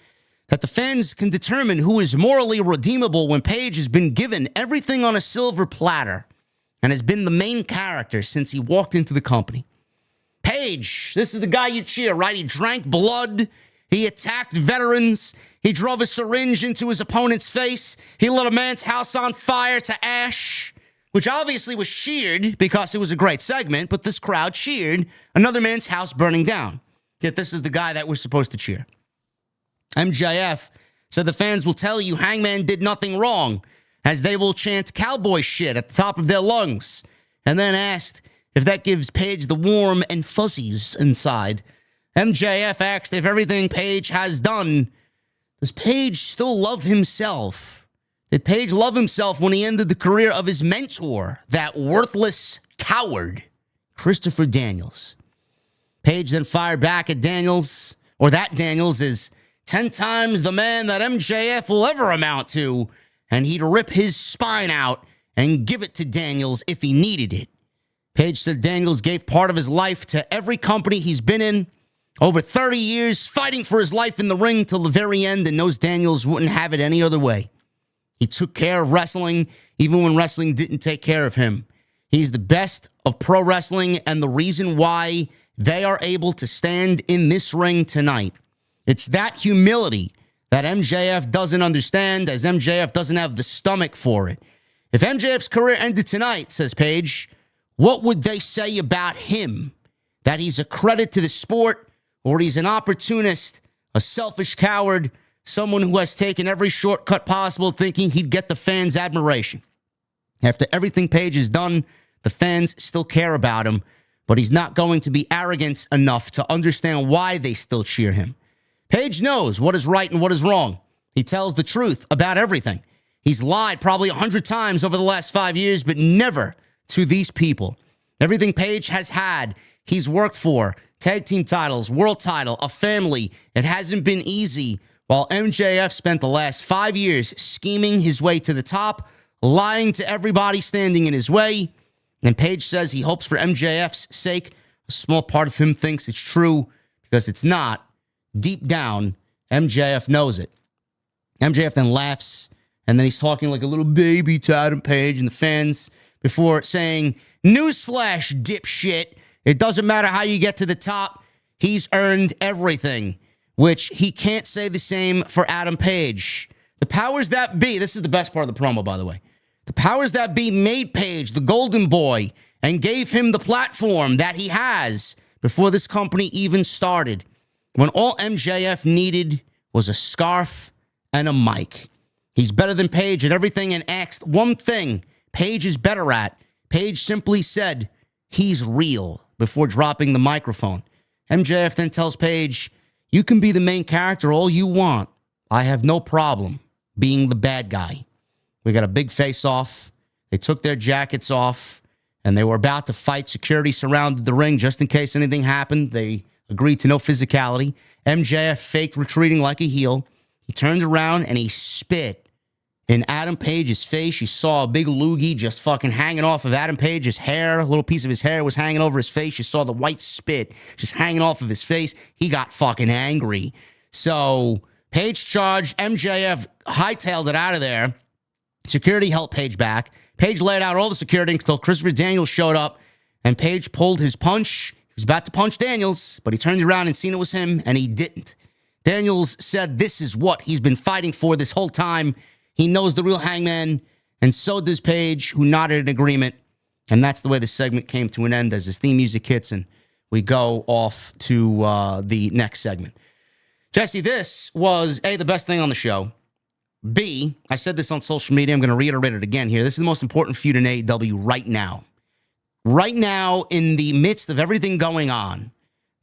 that the fans can determine who is morally redeemable when Paige has been given everything on a silver platter and has been the main character since he walked into the company. Paige, this is the guy you cheer, right? He drank blood. He attacked veterans. He drove a syringe into his opponent's face. He lit a man's house on fire to ash, which obviously was cheered because it was a great segment, but this crowd cheered another man's house burning down. Yet this is the guy that we're supposed to cheer. MJF said the fans will tell you Hangman did nothing wrong, as they will chant cowboy shit at the top of their lungs, and then asked if that gives Paige the warm and fuzzies inside. MJF asked if everything Paige has done, does Paige still love himself? Did Paige love himself when he ended the career of his mentor, that worthless coward, Christopher Daniels? Paige then fired back at Daniels, or that Daniels is 10 times the man that MJF will ever amount to, and he'd rip his spine out and give it to Daniels if he needed it. Paige said Daniels gave part of his life to every company he's been in, over 30 years fighting for his life in the ring till the very end, and knows Daniels wouldn't have it any other way. He took care of wrestling even when wrestling didn't take care of him. He's the best of pro wrestling and the reason why they are able to stand in this ring tonight. It's that humility that MJF doesn't understand, as MJF doesn't have the stomach for it. If MJF's career ended tonight, says Paige, what would they say about him? That he's a credit to the sport, or he's an opportunist, a selfish coward, someone who has taken every shortcut possible thinking he'd get the fans' admiration. After everything Paige has done, the fans still care about him, but he's not going to be arrogant enough to understand why they still cheer him. Paige knows what is right and what is wrong. He tells the truth about everything. He's lied probably 100 times over the last 5 years, but never to these people. Everything Paige has had, he's worked for. Tag team titles, world title, a family. It hasn't been easy, while MJF spent the last 5 years scheming his way to the top, lying to everybody standing in his way. And Paige says he hopes for MJF's sake. A small part of him thinks it's true because it's not. Deep down, MJF knows it. MJF then laughs, and then he's talking like a little baby to Adam Page and the fans before saying, newsflash, dipshit. It doesn't matter how you get to the top. He's earned everything, which he can't say the same for Adam Page. The powers that be, this is the best part of the promo, by the way. The powers that be made Page the golden boy and gave him the platform that he has before this company even started, when all MJF needed was a scarf and a mic. He's better than Page at everything and asked one thing Page is better at. Page simply said, he's real, before dropping the microphone. MJF then tells Page, you can be the main character all you want. I have no problem being the bad guy. We got a big face-off. They took their jackets off, and they were about to fight. Security surrounded the ring just in case anything happened. They agreed to no physicality. MJF faked retreating like a heel. He turned around, and he spit in Adam Page's face. You saw a big loogie just fucking hanging off of Adam Page's hair. A little piece of his hair was hanging over his face. You saw the white spit just hanging off of his face. He got fucking angry. So Page charged. MJF hightailed it out of there. Security held Page back. Page laid out all the security until Christopher Daniels showed up, and Page pulled his punch. He was about to punch Daniels, but he turned around and seen it was him, and he didn't. Daniels said this is what he's been fighting for this whole time. He knows the real Hangman, and so does Page, who nodded in agreement. And that's the way the segment came to an end as his theme music hits, and we go off to the next segment. Jesse, this was, the best thing on the show. B, I said this on social media. I'm going to reiterate it again here. This is the most important feud in AEW right now. Right now, in the midst of everything going on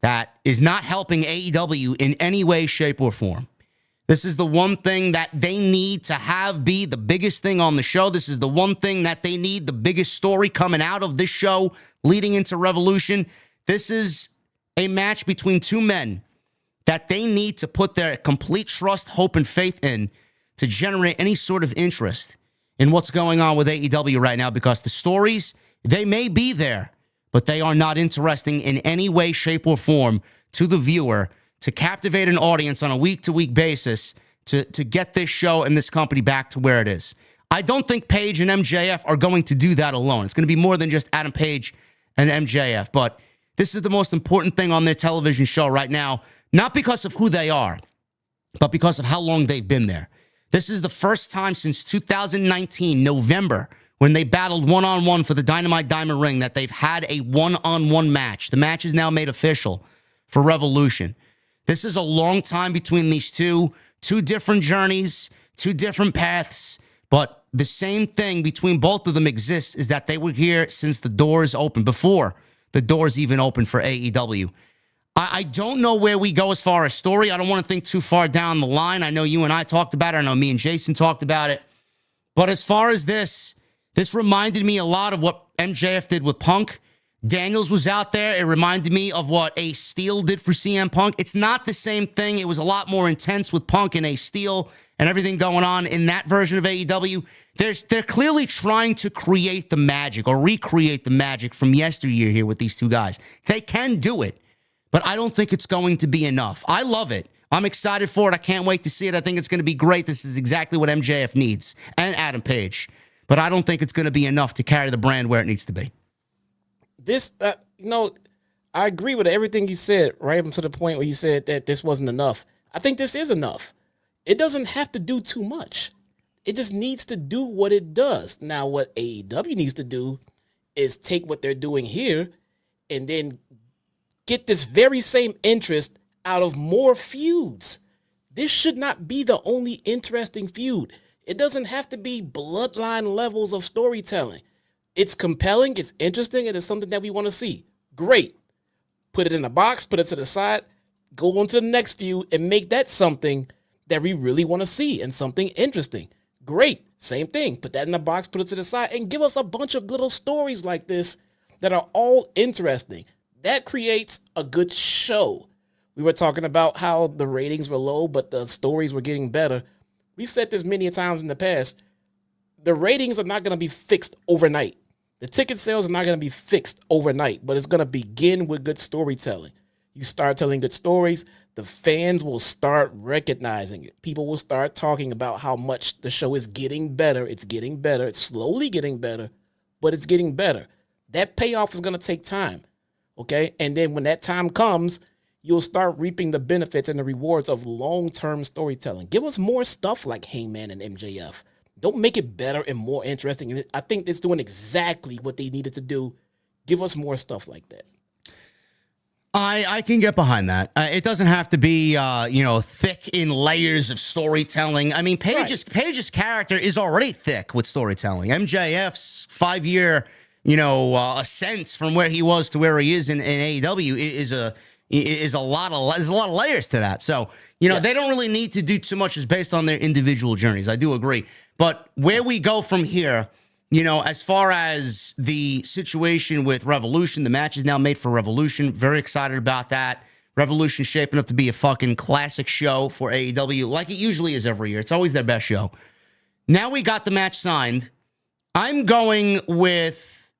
that is not helping AEW in any way, shape, or form. This is the one thing that they need to have be the biggest thing on the show. This is the one thing that they need, the biggest story coming out of this show leading into Revolution. This is a match between two men that they need to put their complete trust, hope, and faith in to generate any sort of interest in what's going on with AEW right now, because the stories, they may be there, but they are not interesting in any way, shape, or form to the viewer to captivate an audience on a week-to-week basis to get this show and this company back to where it is. I don't think Page and MJF are going to do that alone. It's going to be more than just Adam Page and MJF, but this is the most important thing on their television show right now, not because of who they are, but because of how long they've been there. This is the first time since 2019, November, when they battled one-on-one for the Dynamite Diamond Ring, that they've had a one-on-one match. The match is now made official for Revolution. This is a long time between these two different journeys, two different paths, but the same thing between both of them exists, is that they were here since the doors opened, before the doors even opened for AEW. I don't know where we go as far as story. I don't want to think too far down the line. I know you and I talked about it. I know me and Jason talked about it. But as far as this reminded me a lot of what MJF did with Punk. Daniels was out there. It reminded me of what a Steel did for CM Punk. It's not the same thing. It was a lot more intense with Punk and a Steel and everything going on in that version of AEW. They're clearly trying to create the magic or recreate the magic from yesteryear here with these two guys. They can do it, but I don't think it's going to be enough. I love it. I'm excited for it. I can't wait to see it. I think it's going to be great. This is exactly what MJF needs, and Adam Page. But I don't think it's going to be enough to carry the brand where it needs to be. This, I agree with everything you said, right up to the point where you said that this wasn't enough. I think this is enough. It doesn't have to do too much. It just needs to do what it does. Now, what AEW needs to do is take what they're doing here and then get this very same interest out of more feuds. This should not be the only interesting feud. It doesn't have to be bloodline levels of storytelling. It's compelling, it's interesting, and it's something that we want to see. Great. Put it in a box, put it to the side, go on to the next feud, and make that something that we really want to see and something interesting. Great. Same thing. Put that in the box, put it to the side, and give us a bunch of little stories like this that are all interesting. That creates a good show. We were talking about how the ratings were low, but the stories were getting better. We've said this many times in the past. The ratings are not going to be fixed overnight. The ticket sales are not going to be fixed overnight, but it's going to begin with good storytelling. You start telling good stories, the fans will start recognizing it. People will start talking about how much the show is getting better. It's getting better. It's slowly getting better, but it's getting better. That payoff is going to take time, okay? And then when that time comes, you'll start reaping the benefits and the rewards of long-term storytelling. Give us more stuff like Hangman and MJF. Don't make it better and more interesting. I think it's doing exactly what they needed to do. Give us more stuff like that. I can get behind that. It doesn't have to be, thick in layers of storytelling. I mean, Page's character is already thick with storytelling. MJF's 5-year, ascent from where he was to where he is in AEW is a lot of layers to that. So, They don't really need to do too much is based on their individual journeys. I do agree. But where we go from here, as far as the situation with Revolution, the match is now made for Revolution. Very excited about that. Revolution shaping up to be a fucking classic show for AEW, like it usually is every year. It's always their best show. Now we got the match signed. I'm going with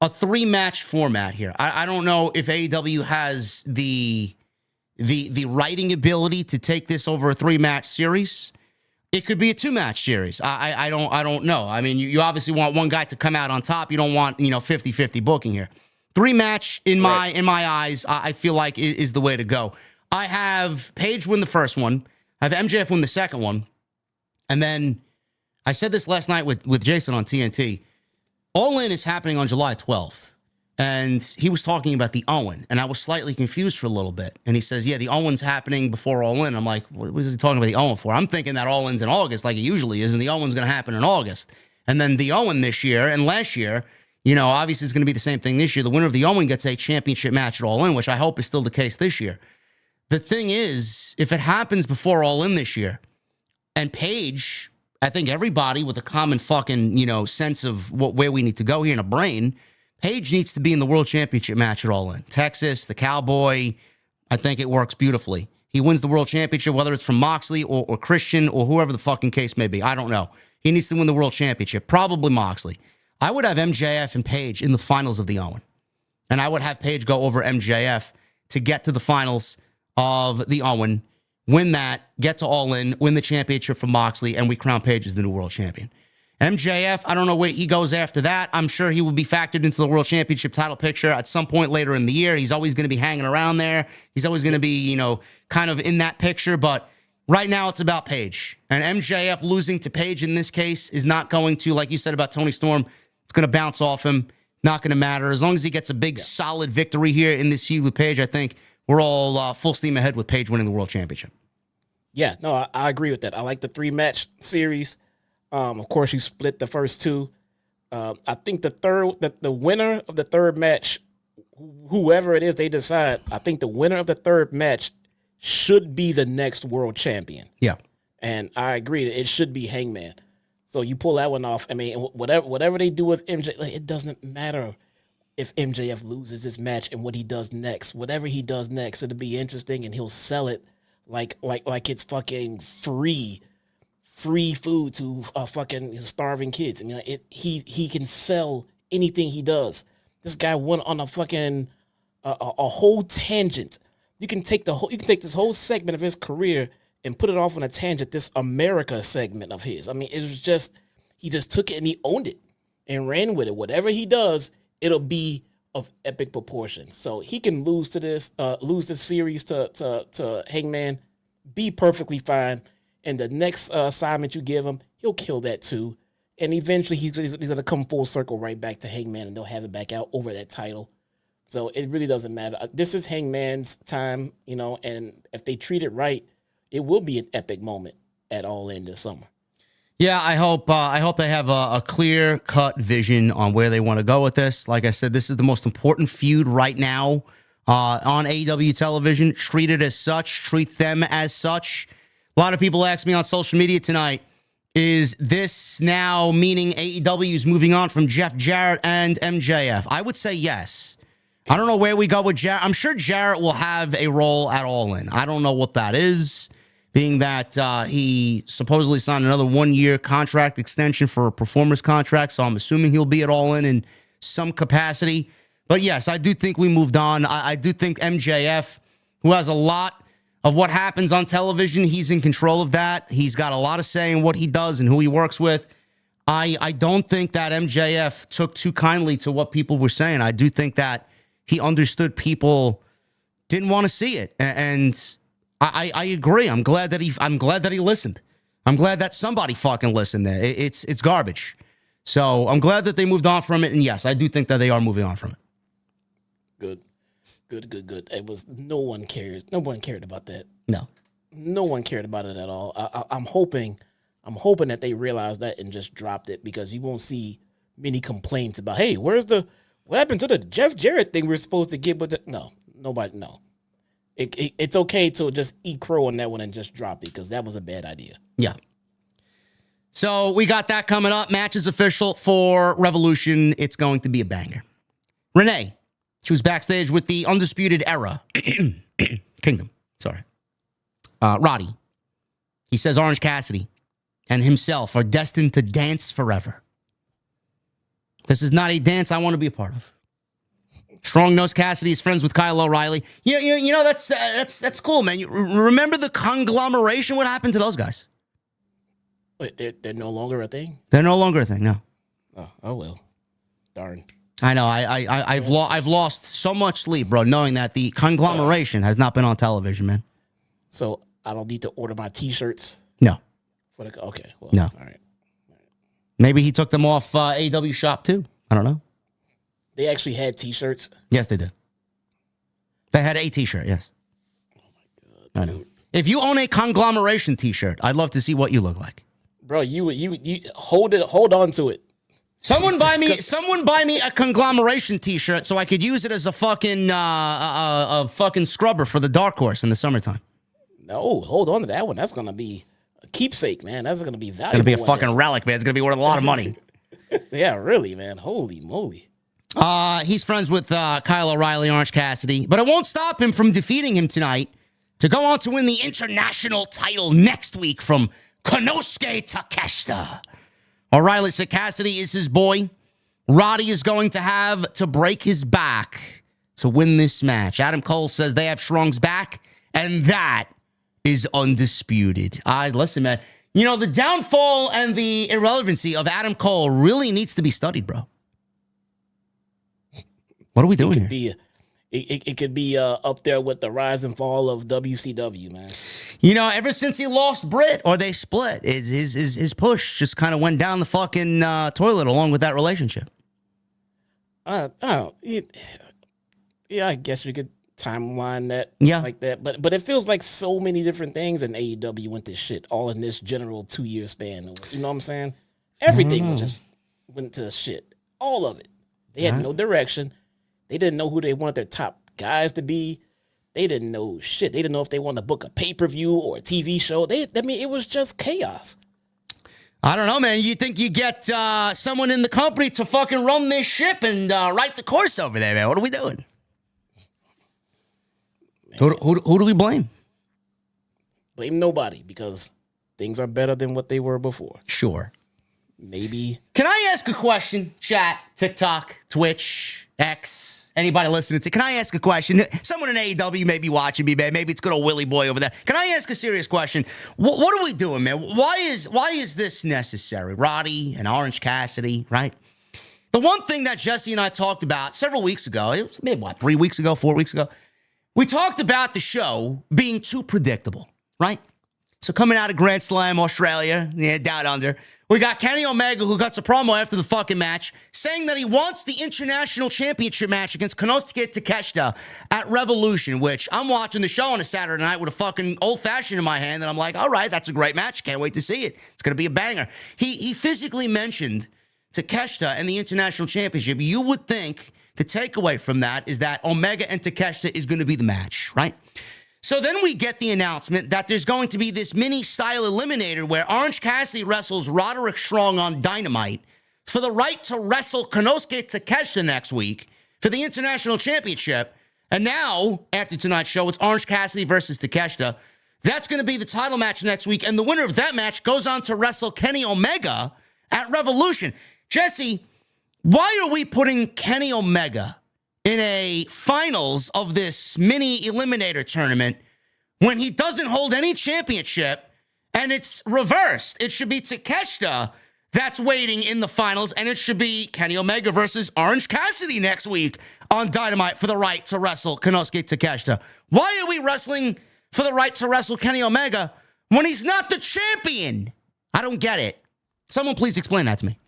a 3-match format here. I don't know if AEW has the writing ability to take this over a 3-match series. It could be a 2-match series. I don't know. I mean, you obviously want one guy to come out on top. You don't want 50-50 booking here. 3-match in my eyes, I feel like is the way to go. I have Page win the first one. I have MJF win the second one, and then I said this last night with Jason on TNT. All In is happening on July 12th. And he was talking about the Owen, and I was slightly confused for a little bit. And he says, yeah, the Owen's happening before All In. I'm like, what was he talking about the Owen for? I'm thinking that All In's in August like it usually is, and the Owen's going to happen in August. And then the Owen this year and last year, obviously it's going to be the same thing this year. The winner of the Owen gets a championship match at All In, which I hope is still the case this year. The thing is, if it happens before All In this year, and Paige, I think everybody with a common fucking, sense of where we need to go here in a brain, Paige needs to be in the World Championship match at All In. Texas, the Cowboy, I think it works beautifully. He wins the World Championship, whether it's from Moxley or Christian or whoever the fucking case may be. I don't know. He needs to win the World Championship. Probably Moxley. I would have MJF and Paige in the finals of the Owen. And I would have Paige go over MJF to get to the finals of the Owen, win that, get to All In, win the championship from Moxley, and we crown Paige as the new world champion. MJF, I don't know where he goes after that. I'm sure he will be factored into the World Championship title picture at some point later in the year. He's always going to be hanging around there. He's always going to be, kind of in that picture. But right now it's about Paige. And MJF losing to Paige in this case is not going to, like you said about Tony Storm, it's going to bounce off him. Not going to matter. As long as he gets a big, solid victory here in this feud with Paige, I think we're all full steam ahead with Paige winning the World Championship. Yeah, no, I agree with that. I like the 3-match series. Of course, you split the first two. I think the winner of the third match, whoever it is they decide, I think the winner of the third match should be the next world champion. Yeah. And I agree that it should be Hangman. So you pull that one off. I mean, whatever they do with MJ, it doesn't matter if MJF loses this match and what he does next. Whatever he does next, it'll be interesting, and he'll sell it like it's fucking free food to fucking starving kids. I mean, he can sell anything he does. This guy went on a fucking a whole tangent. You can take this whole segment of his career and put it off on a tangent. This America segment of his. I mean, it was just he just took it and he owned it and ran with it. Whatever he does, it'll be of epic proportions. So he can lose this series to Hangman, be perfectly fine. And the next assignment you give him, he'll kill that too. And eventually he's going to come full circle right back to Hangman, and they'll have it back out over that title. So it really doesn't matter. This is Hangman's time, and if they treat it right, it will be an epic moment at All In this summer. Yeah, I hope they have a clear-cut vision on where they want to go with this. Like I said, this is the most important feud right now on AEW television. Treat it as such. Treat them as such. A lot of people ask me on social media tonight, is this now meaning AEW is moving on from Jeff Jarrett and MJF? I would say yes. I don't know where we go with Jarrett. I'm sure Jarrett will have a role at All In. I don't know what that is, being that he supposedly signed another 1-year contract extension for a performance contract, so I'm assuming he'll be at All In some capacity. But yes, I do think we moved on. I do think MJF, who has a lot of what happens on television, he's in control of that. He's got a lot of say in what he does and who he works with. I don't think that MJF took too kindly to what people were saying. I do think that he understood people didn't want to see it. And I agree. I'm glad that he listened. I'm glad that somebody fucking listened there. It's garbage. So I'm glad that they moved on from it. And yes, I do think that they are moving on from it. Good. It was no one cared. No one cared about that. No one cared about it at all. I'm hoping that they realized that and just dropped it, because you won't see many complaints about, hey, what happened to the Jeff Jarrett thing we're supposed to get with it? No, nobody. No, it's okay to just eat crow on that one and just drop it, because that was a bad idea. Yeah. So we got that coming up. Match is official for Revolution. It's going to be a banger. Renee. She was backstage with the Undisputed Era. Kingdom. Sorry. Roddy. He says Orange Cassidy and himself are destined to dance forever. This is not a dance I want to be a part of. Strong knows Cassidy is friends with Kyle O'Reilly. That's cool, man. You remember the conglomeration? What happened to those guys? Wait, they're no longer a thing? They're no longer a thing, no. Oh well. Darn. I know. I've lost so much sleep, bro, knowing that the conglomeration has not been on television, man. So I don't need to order my T-shirts? No. Okay. Well, no. All right. Maybe he took them off AEW Shop too. I don't know. They actually had T-shirts. Yes, they did. They had a T-shirt. Yes. Oh my God! I know. If you own a conglomeration T-shirt, I'd love to see what you look like, bro. You hold on to it. Someone buy me a conglomeration T-shirt so I could use it as a fucking scrubber for the Dark Horse in the summertime. No, hold on to that one. That's gonna be a keepsake, man. That's gonna be valuable. It's gonna be a fucking relic, man. It's gonna be worth a lot of money. Yeah, really, man. Holy moly. He's friends with Kyle O'Reilly, Orange Cassidy, but it won't stop him from defeating him tonight to go on to win the international title next week from Konosuke Takeshita. O'Reilly said Cassidy is his boy. Roddy is going to have to break his back to win this match. Adam Cole says they have Strong's back, and that is undisputed. Listen, man. You know, the downfall and the irrelevancy of Adam Cole really needs to be studied, bro. What are we doing here? It could be up there with the rise and fall of WCW, man. You know, ever since he lost Britt or they split, his push just kind of went down the fucking toilet along with that relationship. Yeah, I guess you could timeline that like that. But it feels like so many different things in AEW went to shit all in this general 2-year span. You know what I'm saying? Everything just went to shit. All of it. They had no direction. They didn't know who they wanted their top guys to be. They didn't know shit. They didn't know if they wanted to book a pay-per-view or a TV show. It was just chaos. I don't know, man. You think you get someone in the company to fucking run this ship and write the course over there, man? What are we doing? Who do we blame? Blame nobody, because things are better than what they were before. Sure. Maybe. Can I ask a question? Chat, TikTok, Twitch, X, anybody listening to? Can I ask a question? Someone in AEW may be watching me, man. Maybe it's good old Willie Boy over there. Can I ask a serious question? What are we doing, man? Why is this necessary? Roddy and Orange Cassidy, right? The one thing that Jesse and I talked about several weeks ago, it was maybe 3 weeks ago, 4 weeks ago, we talked about the show being too predictable, right? So coming out of Grand Slam, Australia, down under, we got Kenny Omega, who got a promo after the fucking match, saying that he wants the international championship match against Konosuke Takeshita at Revolution, which I'm watching the show on a Saturday night with a fucking old-fashioned in my hand, and I'm like, all right, that's a great match. Can't wait to see it. It's going to be a banger. He physically mentioned Takeshita and the international championship. You would think the takeaway from that is that Omega and Takeshita is going to be the match, right? So then we get the announcement that there's going to be this mini-style eliminator where Orange Cassidy wrestles Roderick Strong on Dynamite for the right to wrestle Konosuke Takeshita next week for the International Championship. And now, after tonight's show, it's Orange Cassidy versus Takeshita. That's going to be the title match next week, and the winner of that match goes on to wrestle Kenny Omega at Revolution. Jesse, why are we putting Kenny Omega in a finals of this mini eliminator tournament when he doesn't hold any championship, and it's reversed? It should be Takeshita that's waiting in the finals, and it should be Kenny Omega versus Orange Cassidy next week on Dynamite for the right to wrestle Konosuke Takeshita. Why are we wrestling for the right to wrestle Kenny Omega when he's not the champion? I don't get it. Someone please explain that to me.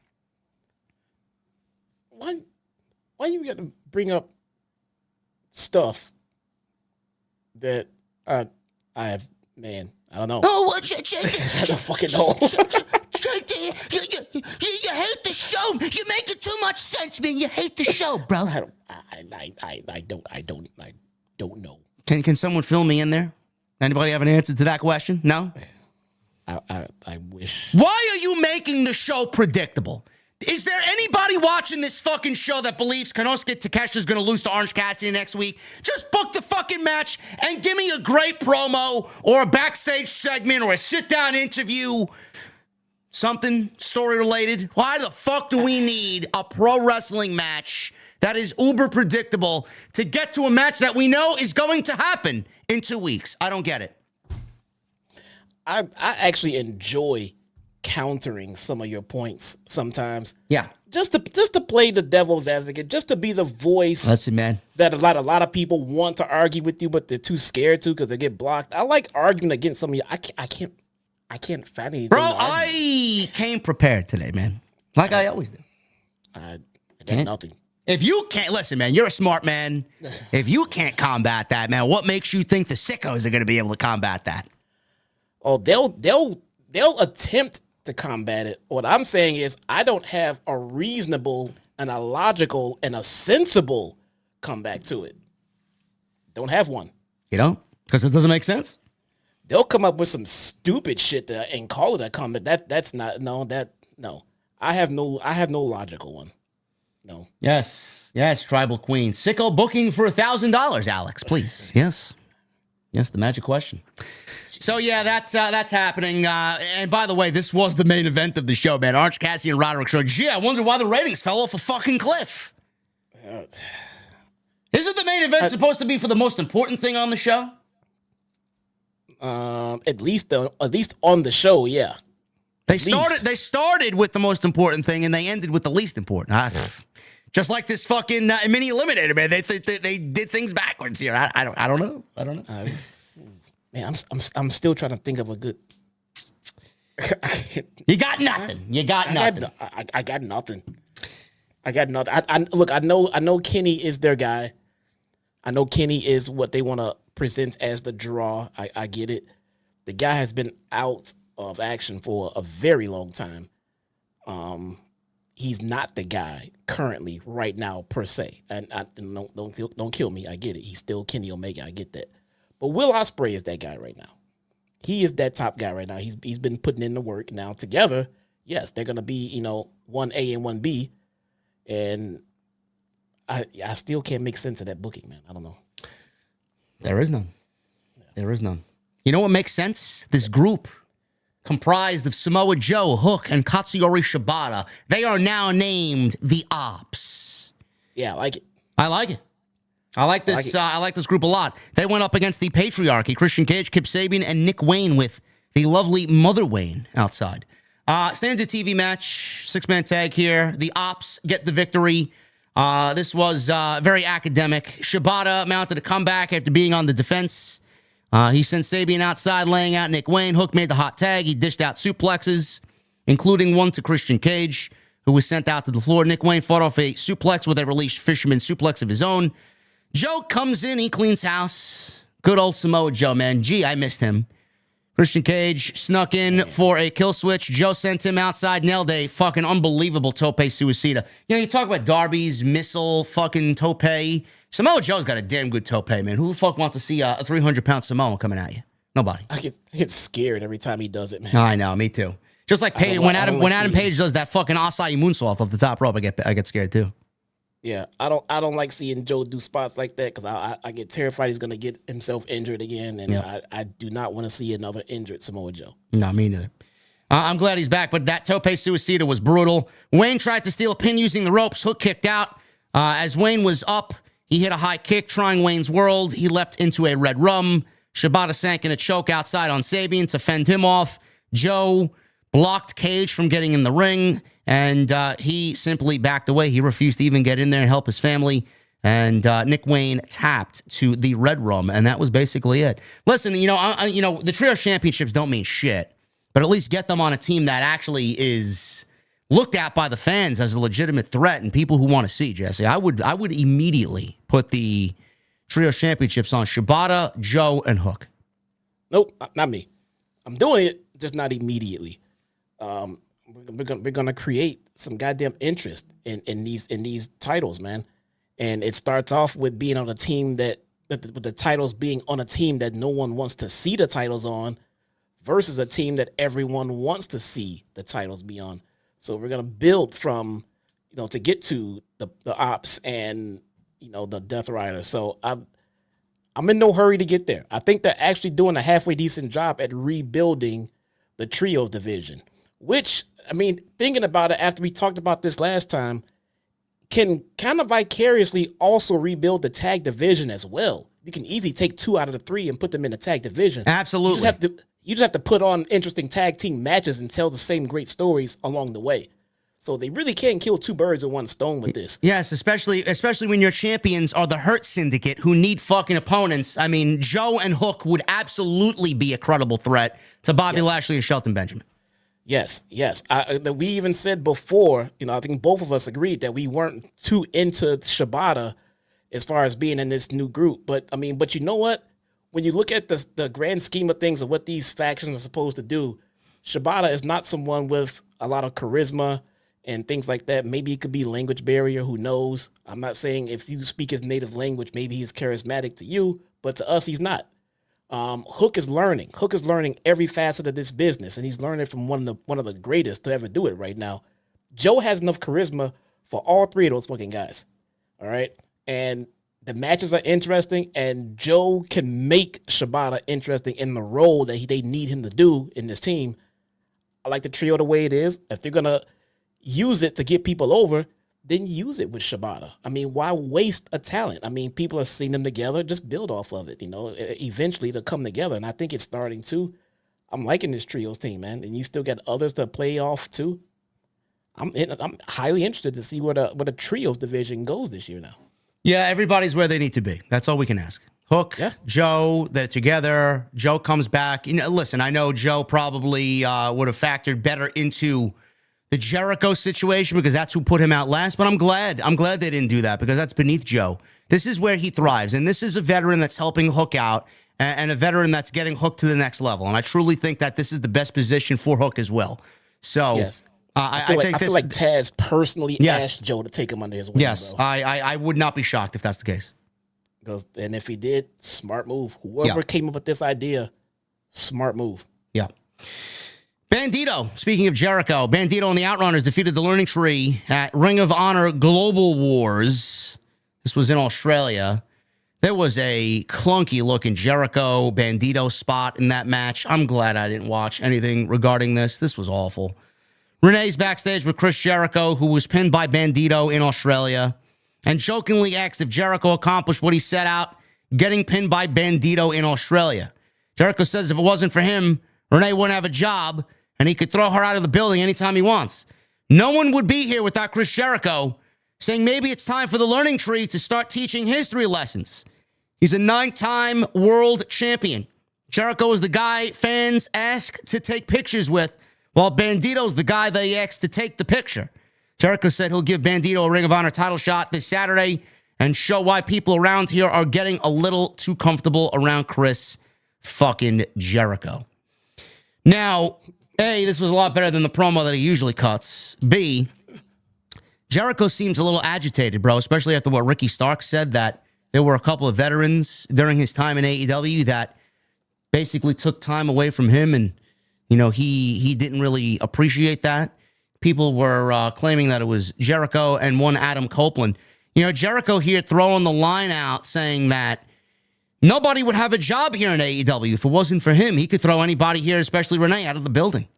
Why you got to bring up stuff that I have, man, I don't know. Oh, I don't fucking know. You hate the show. You make it too much sense, man. You hate the show, bro. I don't know. Can someone fill me in there? Anybody have an answer to that question? No? I wish. Why are you making the show predictable? Is there anybody watching this fucking show that believes Konosuke Takeshita is going to lose to Orange Cassidy next week? Just book the fucking match and give me a great promo or a backstage segment or a sit-down interview. Something story-related. Why the fuck do we need a pro wrestling match that is uber predictable to get to a match that we know is going to happen in 2 weeks? I don't get it. I actually enjoy countering some of your points sometimes. Yeah. Just to play the devil's advocate, just to be the voice. Listen, man. That a lot of people want to argue with you, but they're too scared to because they get blocked. I like arguing against some of you. I can't find anything. Bro, I came prepared today, man. Like I always do. I got nothing. If you can't, listen, man, you're a smart man. If you can't combat that, man, what makes you think the sickos are going to be able to combat that? Oh, they'll attempt to combat it. What I'm saying is I don't have a reasonable and a logical and a sensible comeback to it. Don't have one. You know? Because it doesn't make sense? They'll come up with some stupid shit and call it a comeback. That's not no. I have no logical one. No. Yes, Tribal Queen. Sicko booking for $1,000, Alex, please. Yes, the magic question. So yeah, that's happening. And by the way, this was the main event of the show, man. Orange Cassidy and Roderick showed. Gee, I wonder why the ratings fell off a fucking cliff. Isn't the main event supposed to be for the most important thing on the show? At least on the show, yeah. They started with the most important thing and they ended with the least important. Just like this fucking mini eliminator, man. They did things backwards here. I don't know. Man, I'm still trying to think of a good. You got nothing. I got nothing. Look, I know Kenny is their guy. I know Kenny is what they want to present as the draw. I get it. The guy has been out of action for a very long time. He's not the guy currently right now per se. And don't kill me. I get it. He's still Kenny Omega. I get that. But Will Ospreay is that guy right now. He is that top guy right now. He's been putting in the work. Now together, yes, they're gonna be 1A and 1B, and I still can't make sense of that booking, man. I don't know. There is none. There is none. You know what makes sense? This group comprised of Samoa Joe, Hook, and Katsuyori Shibata. They are now named the Ops. Yeah, I like it. I like it. I like this. I like this group a lot. They went up against the Patriarchy: Christian Cage, Kip Sabian, and Nick Wayne with the lovely Mother Wayne outside. Standard TV match, 6-man tag here. The Ops get the victory. This was very academic. Shibata mounted a comeback after being on the defense. He sent Sabian outside, laying out Nick Wayne. Hook made the hot tag. He dished out suplexes, including one to Christian Cage, who was sent out to the floor. Nick Wayne fought off a suplex with a released fisherman suplex of his own. Joe comes in, he cleans house. Good old Samoa Joe, man. Gee, I missed him. Christian Cage snuck in for a kill switch. Joe sent him outside, nailed a fucking unbelievable tope suicida. You talk about Darby's missile fucking tope. Samoa Joe's got a damn good tope, man. Who the fuck wants to see a 300-pound Samoan coming at you? Nobody. I get scared every time he does it, man. I know, me too. Just like when Adam Page does that fucking acai moonsault off the top rope, I get scared too. Yeah, I don't like seeing Joe do spots like that because I get terrified he's going to get himself injured again, and I do not want to see another injured Samoa Joe. No, me neither. I'm glad he's back, but that tope suicida was brutal. Wayne tried to steal a pin using the ropes. Hook kicked out. As Wayne was up, he hit a high kick, trying Wayne's world. He leapt into a red rum. Shibata sank in a choke outside on Sabian to fend him off. Joe blocked Cage from getting in the ring, and he simply backed away. He refused to even get in there and help his family. And Nick Wayne tapped to the red rum, and that was basically it. Listen, the trio championships don't mean shit, but at least get them on a team that actually is looked at by the fans as a legitimate threat and people who want to see, Jesse. I would immediately put the trio championships on Shibata, Joe, and Hook. Nope, not me. I'm doing it, just not immediately. We're gonna create some goddamn interest in these titles, man. And it starts off with being on a team with the titles being on a team that no one wants to see the titles on, versus a team that everyone wants to see the titles be on. So we're gonna build from, to get to the Ops and the Death Rider. So I'm in no hurry to get there. I think they're actually doing a halfway decent job at rebuilding the trios division, which, thinking about it after we talked about this last time, can kind of vicariously also rebuild the tag division as well. You can easily take 2 out of the 3 and put them in the tag division. Absolutely. You just have to put on interesting tag team matches and tell the same great stories along the way. So they really can kill 2 birds with 1 stone with this. Yes, especially when your champions are the Hurt Syndicate who need fucking opponents. Joe and Hook would absolutely be a credible threat to Bobby Lashley and Shelton Benjamin. Yes. We even said before, I think both of us agreed that we weren't too into Shibata as far as being in this new group. But you know what? When you look at the grand scheme of things of what these factions are supposed to do, Shibata is not someone with a lot of charisma and things like that. Maybe it could be language barrier. Who knows? I'm not saying if you speak his native language, maybe he's charismatic to you, but to us, he's not. Hook is learning. Hook is learning every facet of this business, and he's learning from one of the greatest to ever do it right now. Joe has enough charisma for all three of those fucking guys. All right, and the matches are interesting, and Joe can make Shibata interesting in the role that they need him to do in this team. I like the trio the way it is. If they're gonna use it to get people over, then use it with Shibata. Why waste a talent? People have seen them together. Just build off of it. Eventually they'll come together, and I think it's starting to. I'm liking this trios team, man, and you still got others to play off too. I'm highly interested to see where the trios division goes this year now. Yeah, everybody's where they need to be. That's all we can ask. Hook, yeah. Joe, they're together. Joe comes back. Listen, I know Joe probably would have factored better into the Jericho situation because that's who put him out last. But I'm glad they didn't do that because that's beneath Joe. This is where he thrives. And this is a veteran that's helping Hook out and a veteran that's getting Hook to the next level. And I truly think that this is the best position for Hook as well. So yes. I feel like Taz personally asked Joe to take him under his wing. Yes, I would not be shocked if that's the case. And if he did, smart move. Whoever came up with this idea, smart move. Yeah. Bandito, speaking of Jericho, Bandito and the Outrunners defeated the Learning Tree at Ring of Honor Global Wars. This was in Australia. There was a clunky-looking Jericho Bandito spot in that match. I'm glad I didn't watch anything regarding this. This was awful. Renee's backstage with Chris Jericho, who was pinned by Bandito in Australia, and jokingly asked if Jericho accomplished what he set out, getting pinned by Bandito in Australia. Jericho says if it wasn't for him, Renee wouldn't have a job, and he could throw her out of the building anytime he wants. No one would be here without Chris Jericho, saying maybe it's time for the Learning Tree to start teaching history lessons. He's a 9-time world champion. Jericho is the guy fans ask to take pictures with, while Bandito's the guy they ask to take the picture. Jericho said he'll give Bandito a Ring of Honor title shot this Saturday and show why people around here are getting a little too comfortable around Chris fucking Jericho. Now, A, this was a lot better than the promo that he usually cuts. B, Jericho seems a little agitated, bro, especially after what Ricky Starks said, that there were a couple of veterans during his time in AEW that basically took time away from him, and, he didn't really appreciate that. People were claiming that it was Jericho and one Adam Copeland. Jericho here throwing the line out saying that nobody would have a job here in AEW if it wasn't for him. He could throw anybody here, especially Renee, out of the building.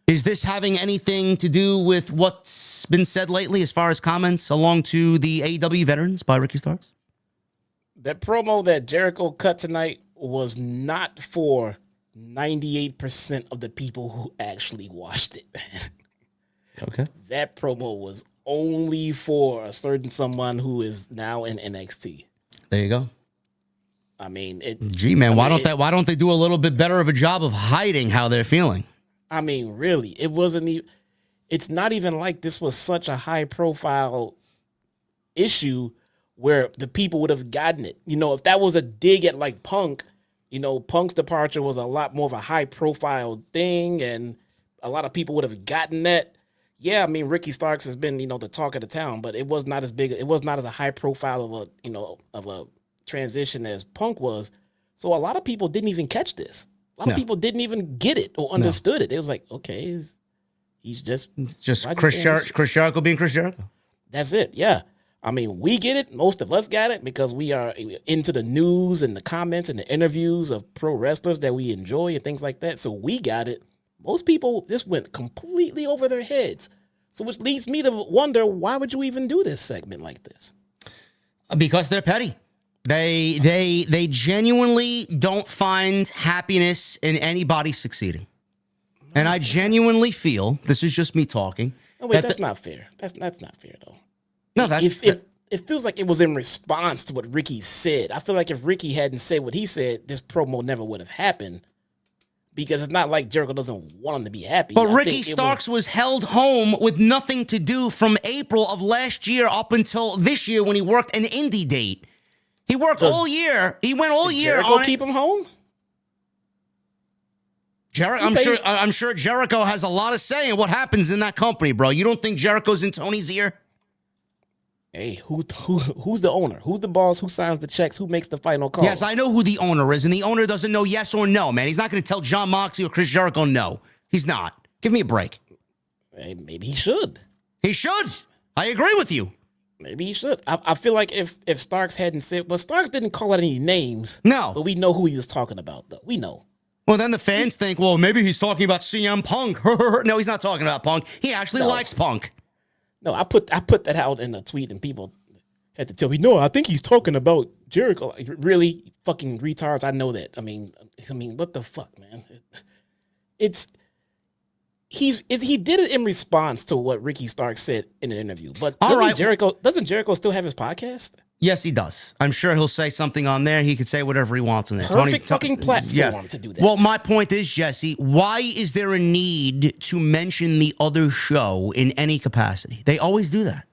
Is this having anything to do with what's been said lately as far as comments along to the AEW veterans by Ricky Starks? That promo that Jericho cut tonight was not for 98% of the people who actually watched it, man. Okay. That promo was only for a certain someone who is now in NXT. There you go. Why don't they do a little bit better of a job of hiding how they're feeling? Really, it wasn't even. It's not even like this was such a high profile issue where the people would have gotten it. If that was a dig at like Punk, Punk's departure was a lot more of a high profile thing, and a lot of people would have gotten that. Yeah, Ricky Starks has been, the talk of the town, but it was not as big. It was not as a high profile of a transition as Punk was. So a lot of people didn't even catch this. A lot of people didn't even get it or understood it. It was like, okay, he's just Chris Jericho being Chris Jericho. That's it. Yeah. We get it. Most of us got it because we are into the news and the comments and the interviews of pro wrestlers that we enjoy and things like that. So we got it. Most people, this went completely over their heads. So which leads me to wonder, why would you even do this segment like this? Because they're petty. They genuinely don't find happiness in anybody succeeding. And I genuinely feel, this is just me talking. No, wait, that's not fair. That's not fair, though. No, it feels like it was in response to what Ricky said. I feel like if Ricky hadn't said what he said, this promo never would have happened. because it's not like Jericho doesn't want him to be happy. But I Ricky think Starks was held home with nothing to do from April of last year up until this year when he worked an indie date. He worked all year. He went all year Jericho on keep him home? I'm sure Jericho has a lot of say in what happens in that company, bro. You don't think Jericho's in Tony's ear? Hey, who's the owner? Who's the boss? Who signs the checks? Who makes the final call? Yes, I know who the owner is, and the owner doesn't know yes or no, man. He's not going to tell John Moxley or Chris Jericho no. He's not. Give me a break. Hey, maybe he should. He should. I agree with you. Maybe he should. I feel like if Starks hadn't said, but Starks didn't call out any names. No. But we know who he was talking about, though. We know. Well, then the fans think, well, maybe he's talking about CM Punk. No, he's not talking about Punk. He actually likes Punk. No, I put that out in a tweet, and people had to tell me, no, I think he's talking about Jericho. Like, really, fucking retards. I know that. I mean, what the fuck, man? He did it in response to what Ricky Starks said in an interview. But doesn't Jericho still have his podcast? Yes, he does. I'm sure he'll say something on there. He could say whatever he wants on there. Perfect fucking platform to do that. Well, my point is, Jesse, why is there a need to mention the other show in any capacity? They always do that.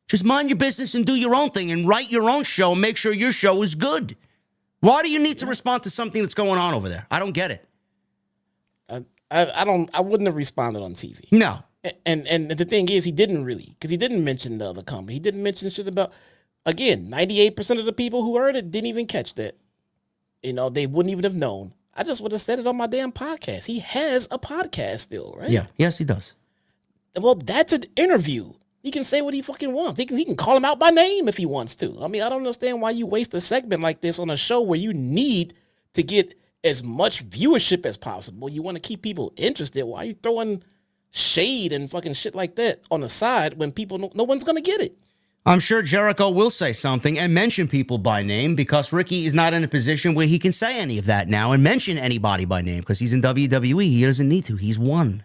Just mind your business and do your own thing and write your own show and make sure your show is good. Why do you need to respond to something that's going on over there? I don't get it. I wouldn't have responded on TV. No. And the thing is, he didn't mention the other company. He didn't mention shit about, again, 98% of the people who heard it didn't even catch that. You know, they wouldn't even have known. I just would have said it on my damn podcast. He has a podcast still, right? Yeah. Yes, he does. Well, that's an interview. He can say what he fucking wants. He can call him out by name if he wants to. I mean, I don't understand why you waste a segment like this on a show where you need to get as much viewership as possible. You want to keep people interested. Why are you throwing shade and fucking shit like that on the side when people no one's going to get it? I'm sure Jericho will say something and mention people by name because Ricky is not in a position where he can say any of that now and mention anybody by name because he's in WWE. He doesn't need to. He's won.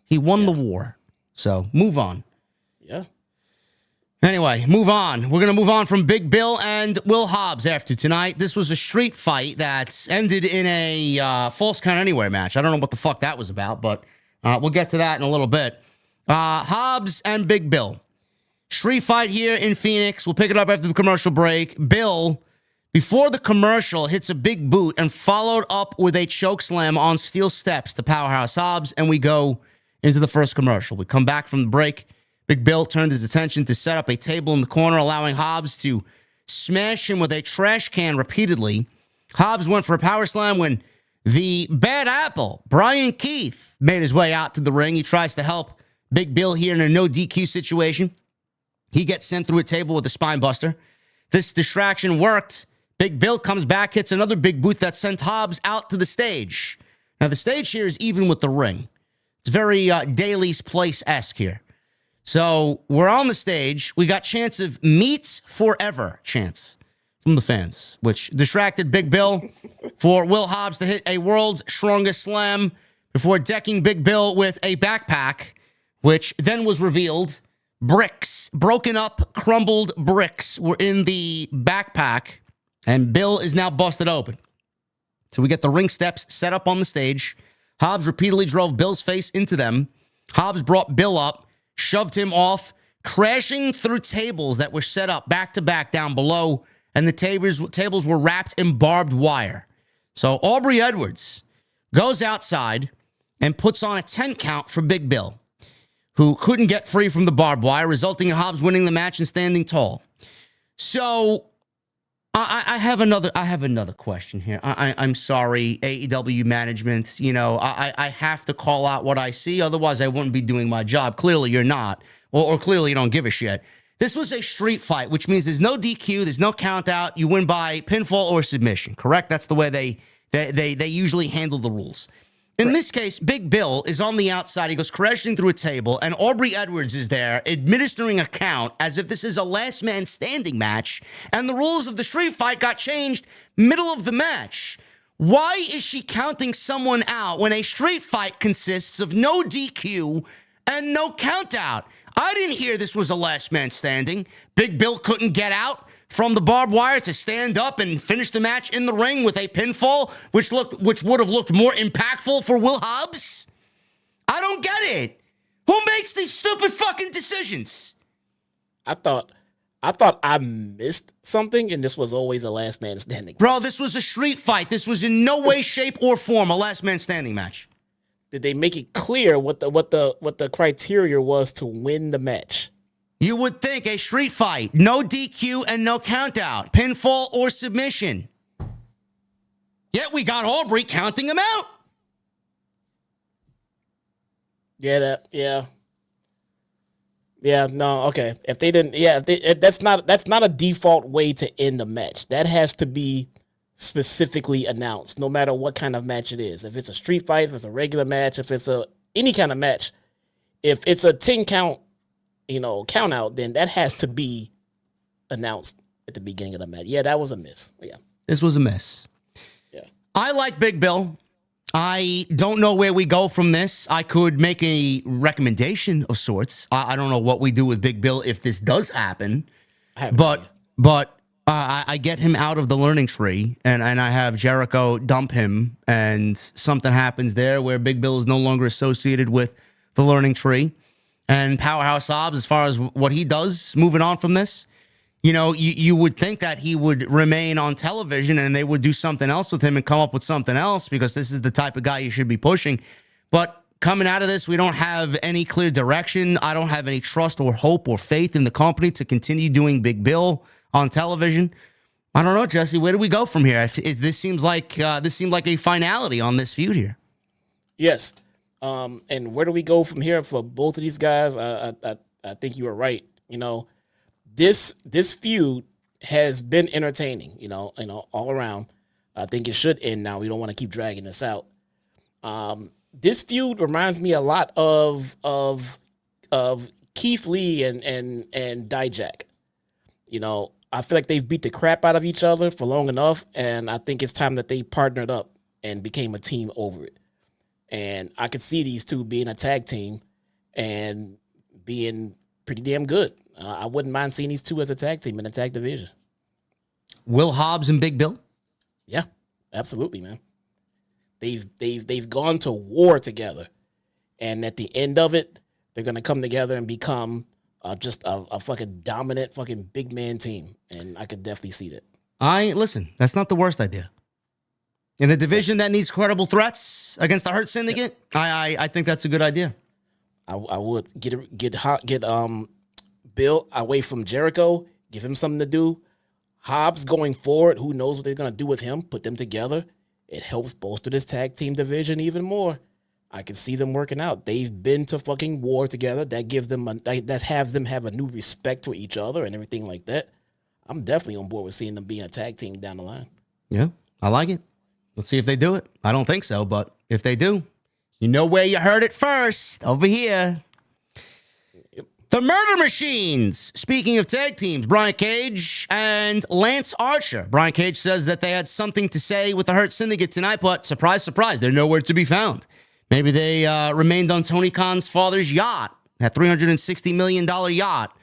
He won the war. So move on. Yeah. Anyway, move on. We're going to move on from Big Bill and Will Hobbs after tonight. This was a street fight that ended in a false count anywhere match. I don't know what the fuck that was about, but we'll get to that in a little bit. Hobbs and Big Bill. Street fight here in Phoenix. We'll pick it up after the commercial break. Bill, before the commercial, hits a big boot and followed up with a choke slam on steel steps to Powerhouse Hobbs, and we go into the first commercial. We come back from the break. Big Bill turned his attention to set up a table in the corner, allowing Hobbs to smash him with a trash can repeatedly. Hobbs went for a power slam when the bad apple, Brian Keith, made his way out to the ring. He tries to help Big Bill here in a no DQ situation. He gets sent through a table with a spine buster. This distraction worked. Big Bill comes back, hits another big boot that sent Hobbs out to the stage. Now, the stage here is even with the ring. It's very Daly's Place-esque here. So we're on the stage. We got chants of Meets Forever chants from the fans, which distracted Big Bill for Will Hobbs to hit a world's strongest slam before decking Big Bill with a backpack, which then was revealed. Bricks, broken up, crumbled bricks were in the backpack, and Bill is now busted open. So we get the ring steps set up on the stage. Hobbs repeatedly drove Bill's face into them. Hobbs brought Bill up, shoved him off, crashing through tables that were set up back to back down below, and the tables were wrapped in barbed wire. So Aubrey Edwards goes outside and puts on a 10 count for Big Bill, who couldn't get free from the barbed wire, resulting in Hobbs winning the match and standing tall. So I have another question here. I'm sorry, AEW management. You know, I have to call out what I see. Otherwise, I wouldn't be doing my job. Clearly, you're not. Or clearly, you don't give a shit. This was a street fight, which means there's no DQ, there's no count out. You win by pinfall or submission, correct? That's the way they usually handle the rules. In this case, Big Bill is on the outside. He goes crashing through a table, and Aubrey Edwards is there administering a count as if this is a last man standing match, and the rules of the street fight got changed middle of the match. Why is she counting someone out when a street fight consists of no DQ and no count out? I didn't hear this was a last man standing. Big Bill couldn't get out from the barbed wire to stand up and finish the match in the ring with a pinfall, which would have looked more impactful for Will Hobbs? I don't get it. Who makes these stupid fucking decisions? I thought I missed something, and this was always a last man standing. Bro, this was a street fight. This was in no way, shape, or form a last man standing match. Did they make it clear what the criteria was to win the match? You would think a street fight, no DQ and no countout, pinfall or submission. Yet we got Aubrey counting him out. Yeah, no, okay. If they didn't, that's not a default way to end the match. That has to be specifically announced, no matter what kind of match it is. If it's a street fight, if it's a regular match, if it's any kind of match, if it's a 10 count, count out, then that has to be announced at the beginning of the match. Yeah, that was a miss. Yeah, this was a miss. Yeah, I like Big Bill. I don't know where we go from this. I could make a recommendation of sorts. I don't know what we do with Big Bill if this does happen, but I get him out of the learning tree, and I have Jericho dump him, and something happens there where Big Bill is no longer associated with the learning tree, and Powerhouse Hobbs, as far as what he does, moving on from this. You would think that he would remain on television and they would do something else with him and come up with something else, because this is the type of guy you should be pushing. But coming out of this, we don't have any clear direction. I don't have any trust or hope or faith in the company to continue doing Big Bill on television. I don't know, Jesse. Where do we go from here? If this seemed like a finality on this feud here. Yes. And where do we go from here for both of these guys? I think you were right. This feud has been entertaining, all around. I think it should end now. We don't want to keep dragging this out. This feud reminds me a lot of Keith Lee and Dijak. I feel like they've beat the crap out of each other for long enough, and I think it's time that they partnered up and became a team over it. And I could see these two being a tag team and being pretty damn good. I wouldn't mind seeing these two as a tag team in the tag division. Will Hobbs and Big Bill? Yeah, absolutely, man. They've gone to war together, and at the end of it, they're gonna come together and become just a fucking dominant fucking big man team, and I could definitely see that. Listen, that's not the worst idea. In a division that needs credible threats against the Hurt Syndicate, I think that's a good idea. I would get Bill away from Jericho, give him something to do. Hobbs going forward, who knows what they're gonna do with him? Put them together. It helps bolster this tag team division even more. I can see them working out. They've been to fucking war together. That gives them that has them have a new respect for each other and everything like that. I'm definitely on board with seeing them being a tag team down the line. Yeah, I like it. Let's see if they do it. I don't think so, but if they do, you know where you heard it first, over here. Yep. The Murder Machines. Speaking of tag teams, Brian Cage and Lance Archer. Brian Cage says that they had something to say with the Hurt Syndicate tonight, but surprise, surprise, they're nowhere to be found. Maybe they remained on Tony Khan's father's yacht, that $360 million yacht.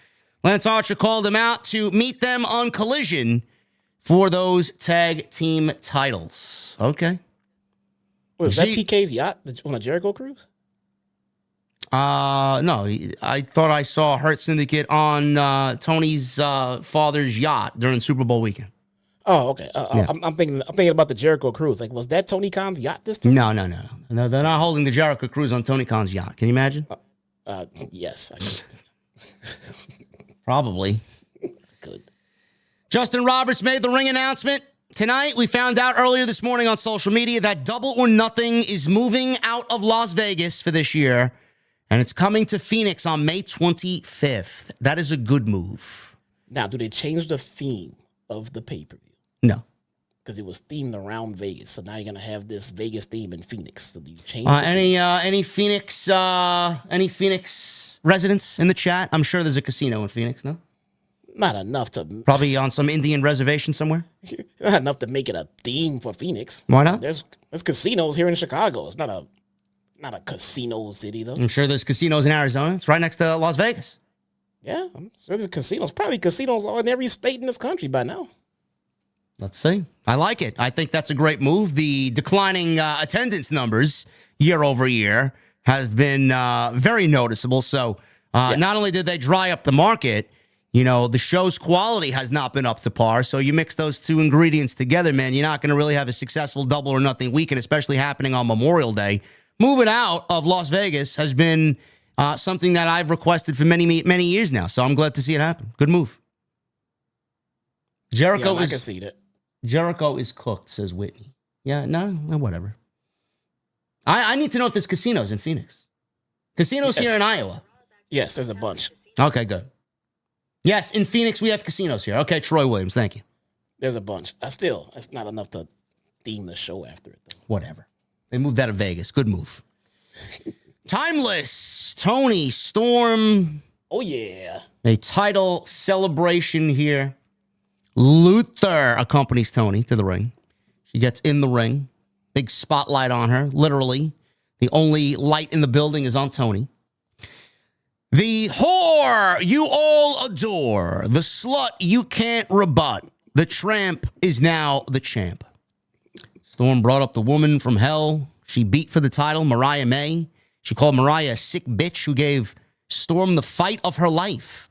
Lance Archer called them out to meet them on Collision for those tag team titles. Okay. Wait, was that TK's yacht on a Jericho cruise? No, I thought I saw Hurt Syndicate on Tony's father's yacht during Super Bowl weekend. Oh, okay. Yeah. I'm thinking about the Jericho cruise. Like, was that Tony Khan's yacht this time? No. They're not holding the Jericho cruise on Tony Khan's yacht. Can you imagine? Yes. I could. Probably. Good. Justin Roberts made the ring announcement tonight. We found out earlier this morning on social media that Double or Nothing is moving out of Las Vegas for this year, and it's coming to Phoenix on May 25th. That is a good move. Now, do they change the theme of the pay-per-view? No. Because it was themed around Vegas, so now you're gonna have this Vegas theme in Phoenix. So do you change any Phoenix residents in the chat? I'm sure there's a casino in Phoenix, no? Not enough to Probably on some Indian reservation somewhere. not enough to make it a theme for Phoenix. Why not? There's casinos here in Chicago. It's not a casino city though. I'm sure there's casinos in Arizona. It's right next to Las Vegas. Yeah, I'm sure there's casinos. Probably casinos in every state in this country by now. Let's see. I like it. I think that's a great move. The declining attendance numbers year over year have been very noticeable. So not only did they dry up the market, the show's quality has not been up to par. So you mix those two ingredients together, man, you're not going to really have a successful double or nothing weekend, especially happening on Memorial Day. Moving out of Las Vegas has been something that I've requested for many, many years now. So I'm glad to see it happen. Good move. I can see that. Jericho is cooked, says Whitney. Yeah, no, whatever. I need to know if there's casinos in Phoenix. Casinos here in Iowa. Yes, there's a bunch. Okay, good. Yes, in Phoenix we have casinos here. Okay, Troy Williams, thank you. There's a bunch. That's not enough to theme the show after it, though. Whatever. They moved out of Vegas. Good move. Timeless. Tony Storm. Oh, yeah. A title celebration here. Luther accompanies Tony to the ring. She gets in the ring. Big spotlight on her. Literally. The only light in the building is on Tony. The whore you all adore. The slut you can't rebut. The tramp is now the champ. Storm brought up the woman from hell. She beat for the title, Mariah May. She called Mariah a sick bitch who gave Storm the fight of her life.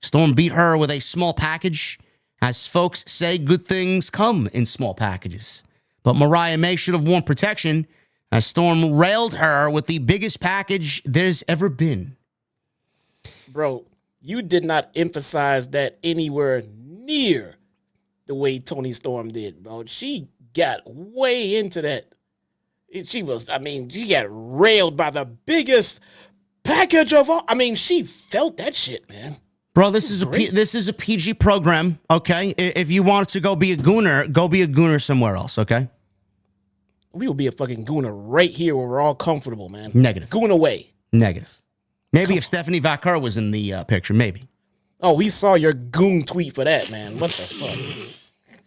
Storm beat her with a small package. As folks say, good things come in small packages. But Mariah May should have worn protection as Storm railed her with the biggest package there's ever been. Bro, you did not emphasize that anywhere near the way Tony Storm did, bro. She got way into that. She got railed by the biggest package of all. She felt that shit, man. Bro, this is a PG program, okay? If you want to go be a gooner somewhere else, okay? We will be a fucking gooner right here where we're all comfortable, man. Negative. Goon away. Negative. Maybe if Stephanie Vaquer was in the picture, maybe. Oh, we saw your goon tweet for that, man. What the fuck?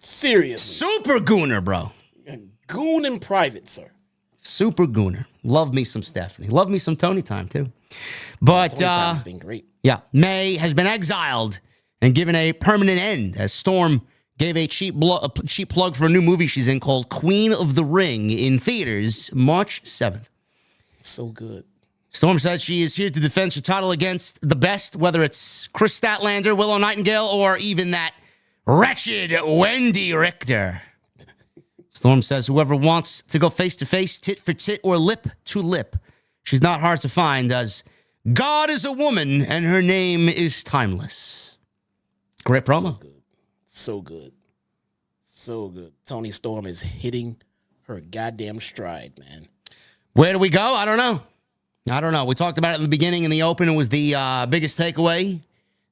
Seriously. Super gooner, bro. Goon in private, sir. Super gooner. Love me some Stephanie. Love me some Tony time, too. But, Tony time's been great. Yeah, May has been exiled and given a permanent end as Storm gave a cheap plug for a new movie she's in called Queen of the Ring in theaters March 7th. So good. Storm says she is here to defend her title against the best, whether it's Chris Statlander, Willow Nightingale, or even that wretched Wendy Richter. Storm says whoever wants to go face-to-face, tit for tit, or lip to lip, she's not hard to find as God is a woman and her name is timeless. Great promo. So good. So good. Tony Storm is hitting her goddamn stride, man. Where do we go? I don't know. We talked about it in the beginning. In the open, it was the biggest takeaway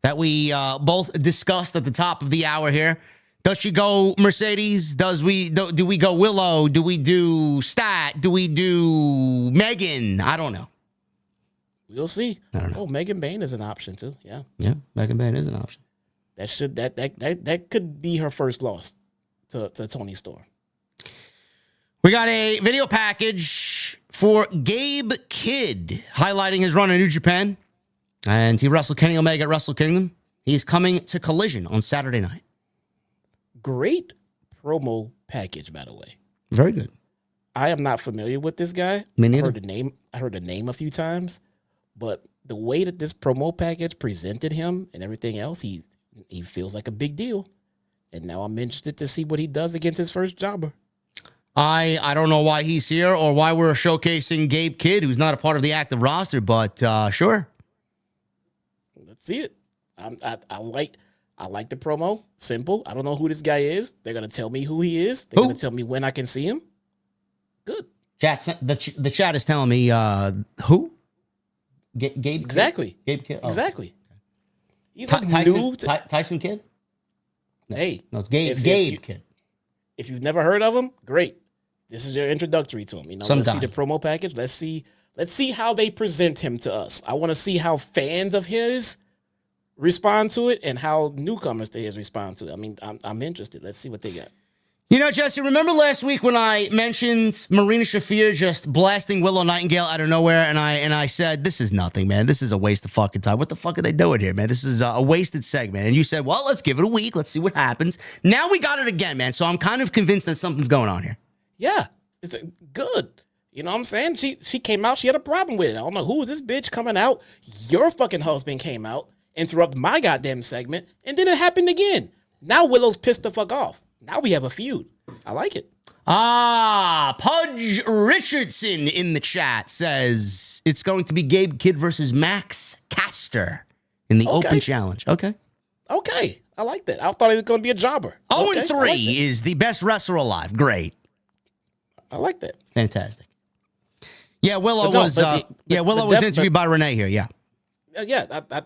that we both discussed at the top of the hour here. Does she go Mercedes? Do we go Willow? Do we do Stat? Do we do Megan? I don't know. We'll see. I don't know. Oh, Megan Bain is an option too. Yeah. Yeah, Megan Bain is an option. That could be her first loss to Tony Storm. We got a video package for Gabe Kidd highlighting his run in New Japan. And he wrestled Kenny Omega at Wrestle Kingdom. He's coming to Collision on Saturday night. Great promo package, by the way. Very good. I am not familiar with this guy. Me neither. I heard the name a few times, but the way that this promo package presented him and everything else, he feels like a big deal. And now I'm interested to see what he does against his first jobber. I don't know why he's here or why we're showcasing Gabe Kidd, who's not a part of the active roster, but sure. Let's see it. I like the promo. Simple. I don't know who this guy is. They're gonna tell me who he is. They're gonna tell me when I can see him. Good. The chat is telling me who? Gabe Kidd? Exactly. Gabe Kidd. Oh. Exactly. He's Tyson Kidd? No. Hey, no, it's Gabe Kidd. If you've never heard of him, great. This is your introductory to him. Let's see the promo package. Let's see how they present him to us. I want to see how fans of his respond to it and how newcomers to his respond to it. I'm interested. Let's see what they got. You know, Jesse, remember last week when I mentioned Marina Shafir just blasting Willow Nightingale out of nowhere, and I said, this is nothing, man. This is a waste of fucking time. What the fuck are they doing here, man? This is a wasted segment. And you said, well, let's give it a week. Let's see what happens. Now we got it again, man. So I'm kind of convinced that something's going on here. Yeah, it's good. You know what I'm saying? She came out. She had a problem with it. I don't know who is this bitch coming out. Your fucking husband came out, interrupted my goddamn segment, and then it happened again. Now Willow's pissed the fuck off. Now we have a feud. I like it. Pudge Richardson in the chat says it's going to be Gabe Kidd versus Max Caster in the Open Challenge. Okay. I like that. I thought he was going to be a jobber. 0-3 is the best wrestler alive. Great. I like that. Fantastic. Yeah, Willow was interviewed by Renee here. Yeah. Yeah, I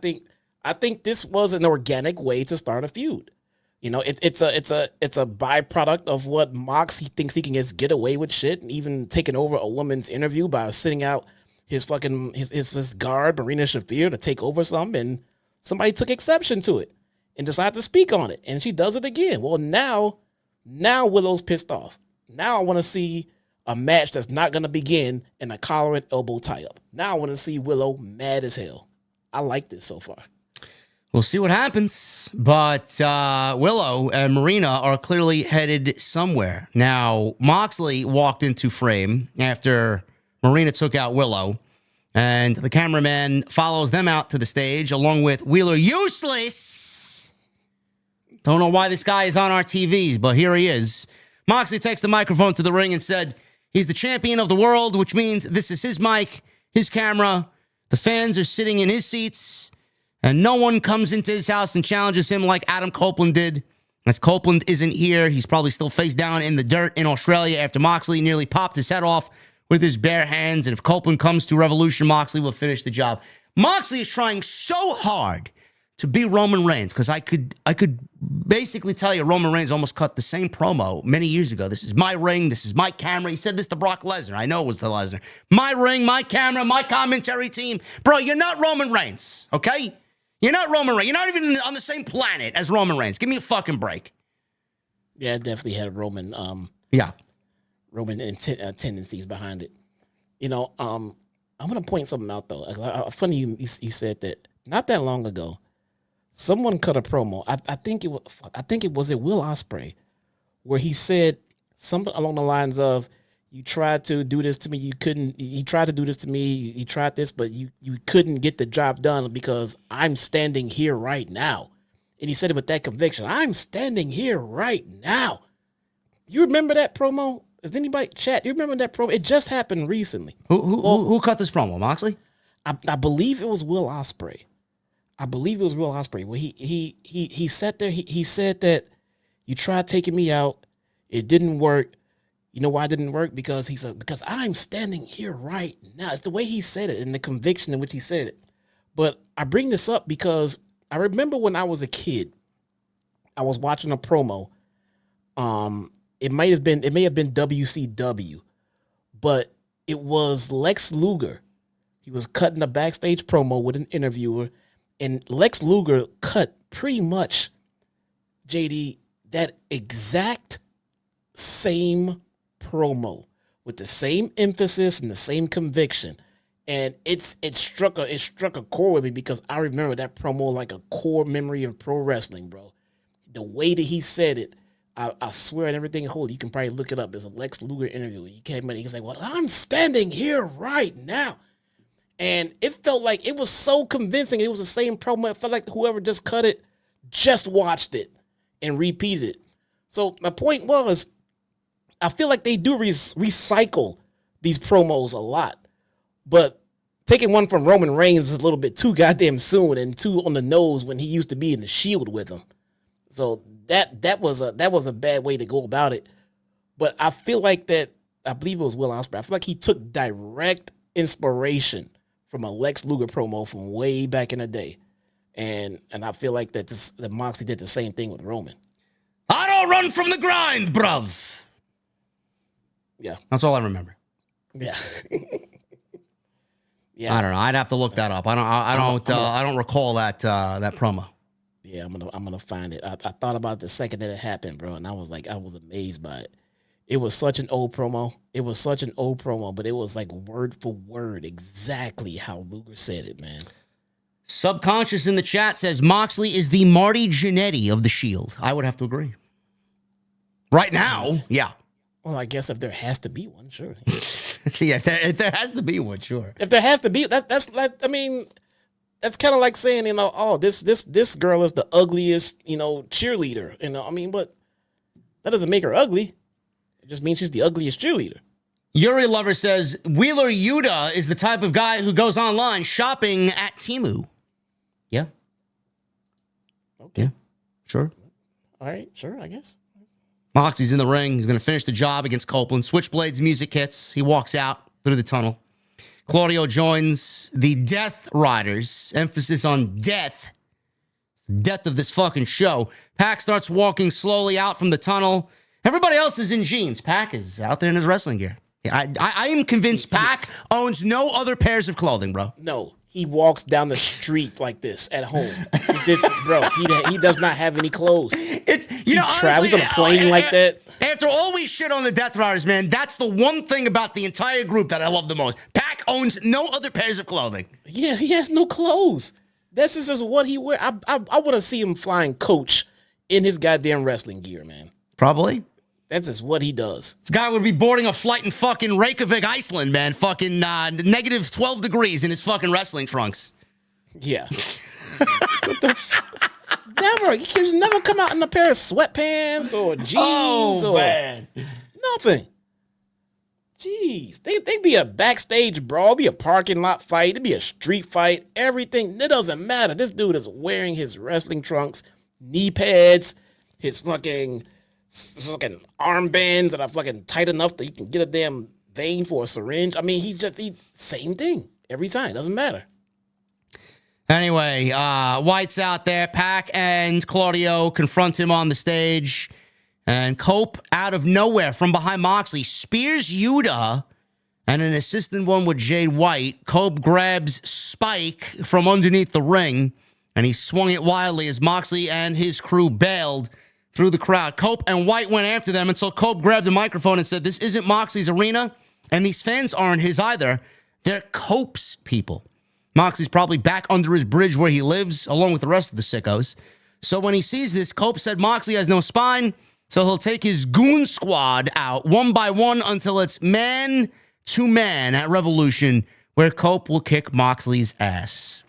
think this was an organic way to start a feud. You know, it's a byproduct of what Mox, he thinks he can just get away with shit, and even taking over a woman's interview by sitting out his fucking his guard, Marina Shafir, to take over something, and somebody took exception to it and decided to speak on it, and she does it again. Well, now Willow's pissed off. Now I want to see a match that's not going to begin in a collar and elbow tie-up. Now I want to see Willow mad as hell. I like this so far. We'll see what happens, but Willow and Marina are clearly headed somewhere. Now, Moxley walked into frame after Marina took out Willow, and the cameraman follows them out to the stage along with Wheeler Useless. Don't know why this guy is on our TVs, but here he is. Moxley takes the microphone to the ring and said he's the champion of the world, which means this is his mic, his camera. The fans are sitting in his seats. And no one comes into his house and challenges him like Adam Copeland did. As Copeland isn't here, he's probably still face down in the dirt in Australia after Moxley nearly popped his head off with his bare hands. And if Copeland comes to Revolution, Moxley will finish the job. Moxley is trying so hard to be Roman Reigns, because I could basically tell you Roman Reigns almost cut the same promo many years ago. This is my ring. This is my camera. He said this to Brock Lesnar. I know it was to Lesnar. My ring, my camera, my commentary team. Bro, you're not Roman Reigns, okay? You're not Roman Reigns. You're not even on the same planet as Roman Reigns. Give me a fucking break. Yeah, it definitely had Roman tendencies behind it. You know, I'm going to point something out, though. Funny you said that not that long ago, someone cut a promo. I think it was Will Ospreay, where he said something along the lines of, you tried to do this to me. You couldn't. You tried to do this to me. You tried this, but you couldn't get the job done because I'm standing here right now. And he said it with that conviction. I'm standing here right now. You remember that promo? Does anybody chat? You remember that promo? It just happened recently. Who cut this promo? Moxley? I believe it was Will Ospreay. Where he sat there. He said that you tried taking me out. It didn't work. You know why it didn't work? Because he said, because I'm standing here right now. It's the way he said it and the conviction in which he said it. But I bring this up because I remember when I was a kid, I was watching a promo. It may have been WCW, but it was Lex Luger. He was cutting a backstage promo with an interviewer, and Lex Luger cut pretty much, JD, that exact same promo with the same emphasis and the same conviction, and it struck a chord with me because I remember that promo like a core memory of pro wrestling, bro. The way that he said it, I swear on everything holy, you can probably look it up. There's a Lex Luger interview. He came in, he's like, "Well, I'm standing here right now," and it felt like it was so convincing. It was the same promo. It felt like whoever just cut it just watched it and repeated it. So my point was, I feel like they do recycle these promos a lot, but taking one from Roman Reigns is a little bit too goddamn soon and too on the nose when he used to be in the Shield with him. So that was a bad way to go about it. But I feel like that, I believe it was Will Ospreay. I feel like he took direct inspiration from a Lex Luger promo from way back in the day, and I feel like that Moxley did the same thing with Roman. I don't run from the grind, bruv. Yeah, that's all I remember. Yeah, yeah. I don't know. I'd have to look that up. I don't recall that promo. Yeah, I'm gonna find it. I thought about it the second that it happened, bro, and I was amazed by it. It was such an old promo. But it was like word for word exactly how Luger said it, man. Subconscious in the chat says Moxley is the Marty Jannetty of the Shield. I would have to agree. Right now, yeah. Well, I guess if there has to be one, sure. Yeah, there has to be one, sure. If there has to be, that's like, I mean, that's kind of like saying, oh, this girl is the ugliest, cheerleader, I mean, but that doesn't make her ugly. It just means she's the ugliest cheerleader. Yuri Lover says Wheeler Yuta is the type of guy who goes online shopping at Temu. Yeah. Okay. Yeah. Sure. All right. Sure. I guess. Moxie's in the ring. He's going to finish the job against Copeland. Switchblades music hits. He walks out through the tunnel. Claudio joins the Death Riders. Emphasis on death. It's the death of this fucking show. Pac starts walking slowly out from the tunnel. Everybody else is in jeans. Pac is out there in his wrestling gear. I am convinced Pac owns no other pairs of clothing, bro. No, he walks down the street like this at home. He does not have any clothes. It's he travels on a plane like that. After all we shit on the Death Riders, man, that's the one thing about the entire group that I love the most. Pac owns no other pairs of clothing. Yeah, he has no clothes. This is just what he wears. I want to see him flying coach in his goddamn wrestling gear, man. Probably. That's just what he does. This guy would be boarding a flight in fucking Reykjavik, Iceland, man. Fucking negative 12 degrees in his fucking wrestling trunks. Yeah. What the Never. He can never come out in a pair of sweatpants or jeans or man. Nothing. Jeez. They be a backstage brawl, be a parking lot fight, it'd be a street fight, everything. It doesn't matter. This dude is wearing his wrestling trunks, knee pads, his fucking armbands that are fucking tight enough that you can get a damn vein for a syringe. I mean, he same thing every time. Doesn't matter. Anyway, White's out there. Pac and Claudio confront him on the stage. And Cope, out of nowhere, from behind Moxley, spears Yuta and an assistant one with Jay White. Cope grabs Spike from underneath the ring, and he swung it wildly as Moxley and his crew bailed through the crowd. Cope and White went after them until Cope grabbed the microphone and said, "This isn't Moxley's arena, and these fans aren't his either. They're Cope's people." Moxley's probably back under his bridge where he lives, along with the rest of the sickos. So when he sees this, Cope said Moxley has no spine, so he'll take his goon squad out one by one until it's man to man at Revolution, where Cope will kick Moxley's ass.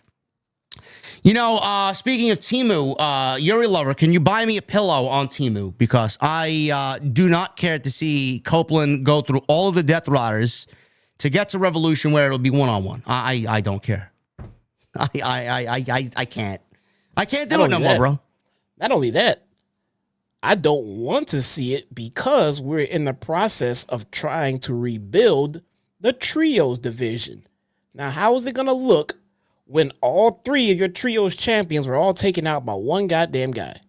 Speaking of Temu, Yuri Lover, can you buy me a pillow on Temu? Because I do not care to see Copeland go through all of the Death Riders to get to Revolution where it'll be one-on-one. I don't care. I can't. I can't do it no more, bro. Not only that, I don't want to see it because we're in the process of trying to rebuild the trios division. Now, how is it going to look when all three of your trios champions were all taken out by one goddamn guy?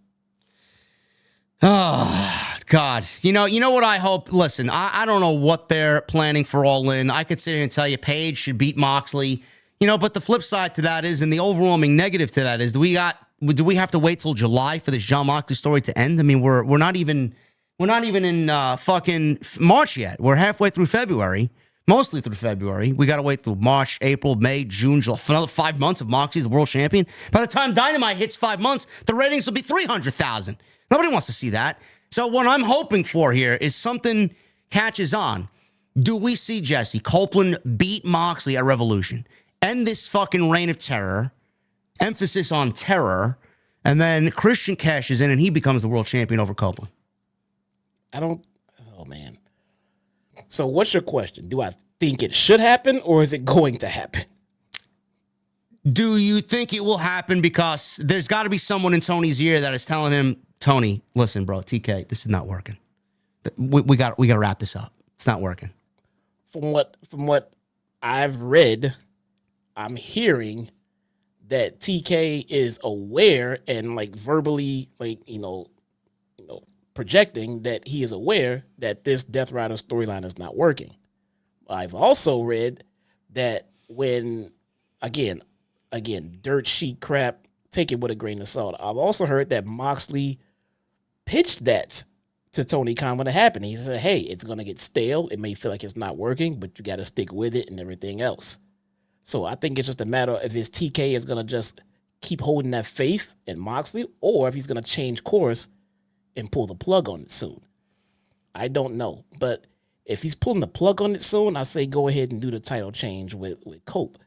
Oh, God. You know what I hope? Listen, I don't know what they're planning for All In. I could sit here and tell you Paige should beat Moxley. But the flip side to that is, and the overwhelming negative to that is, do we have to wait till July for this Jon Moxley story to end? I mean, we're not even in fucking March yet. We're halfway through February. Mostly through February. We got to wait through March, April, May, June, July, for another 5 months of Moxley's the world champion. By the time Dynamite hits 5 months, the ratings will be 300,000. Nobody wants to see that. So what I'm hoping for here is something catches on. Do we see Jesse Copeland beat Moxley at Revolution? End this fucking reign of terror. Emphasis on terror. And then Christian cashes in and he becomes the world champion over Copeland. Oh, man. So what's your question? Do I think it should happen or is it going to happen? Do you think it will happen? Because there's got to be someone in Tony's ear that is telling him, Tony, listen, bro, TK, this is not working. We got to wrap this up. It's not working. From what I've read, I'm hearing that TK is aware and verbally projecting that he is aware that this Death Rider storyline is not working. I've also read that when, again, dirt sheet crap take it with a grain of salt. I've also heard that Moxley pitched that to Tony Khan when it happened. He said, hey, it's going to get stale. It may feel like it's not working, but you got to stick with it and everything else. So I think it's just a matter of if his TK is going to just keep holding that faith in Moxley or if he's going to change course and pull the plug on it soon. I don't know. But if he's pulling the plug on it soon, I say go ahead and do the title change with Cope.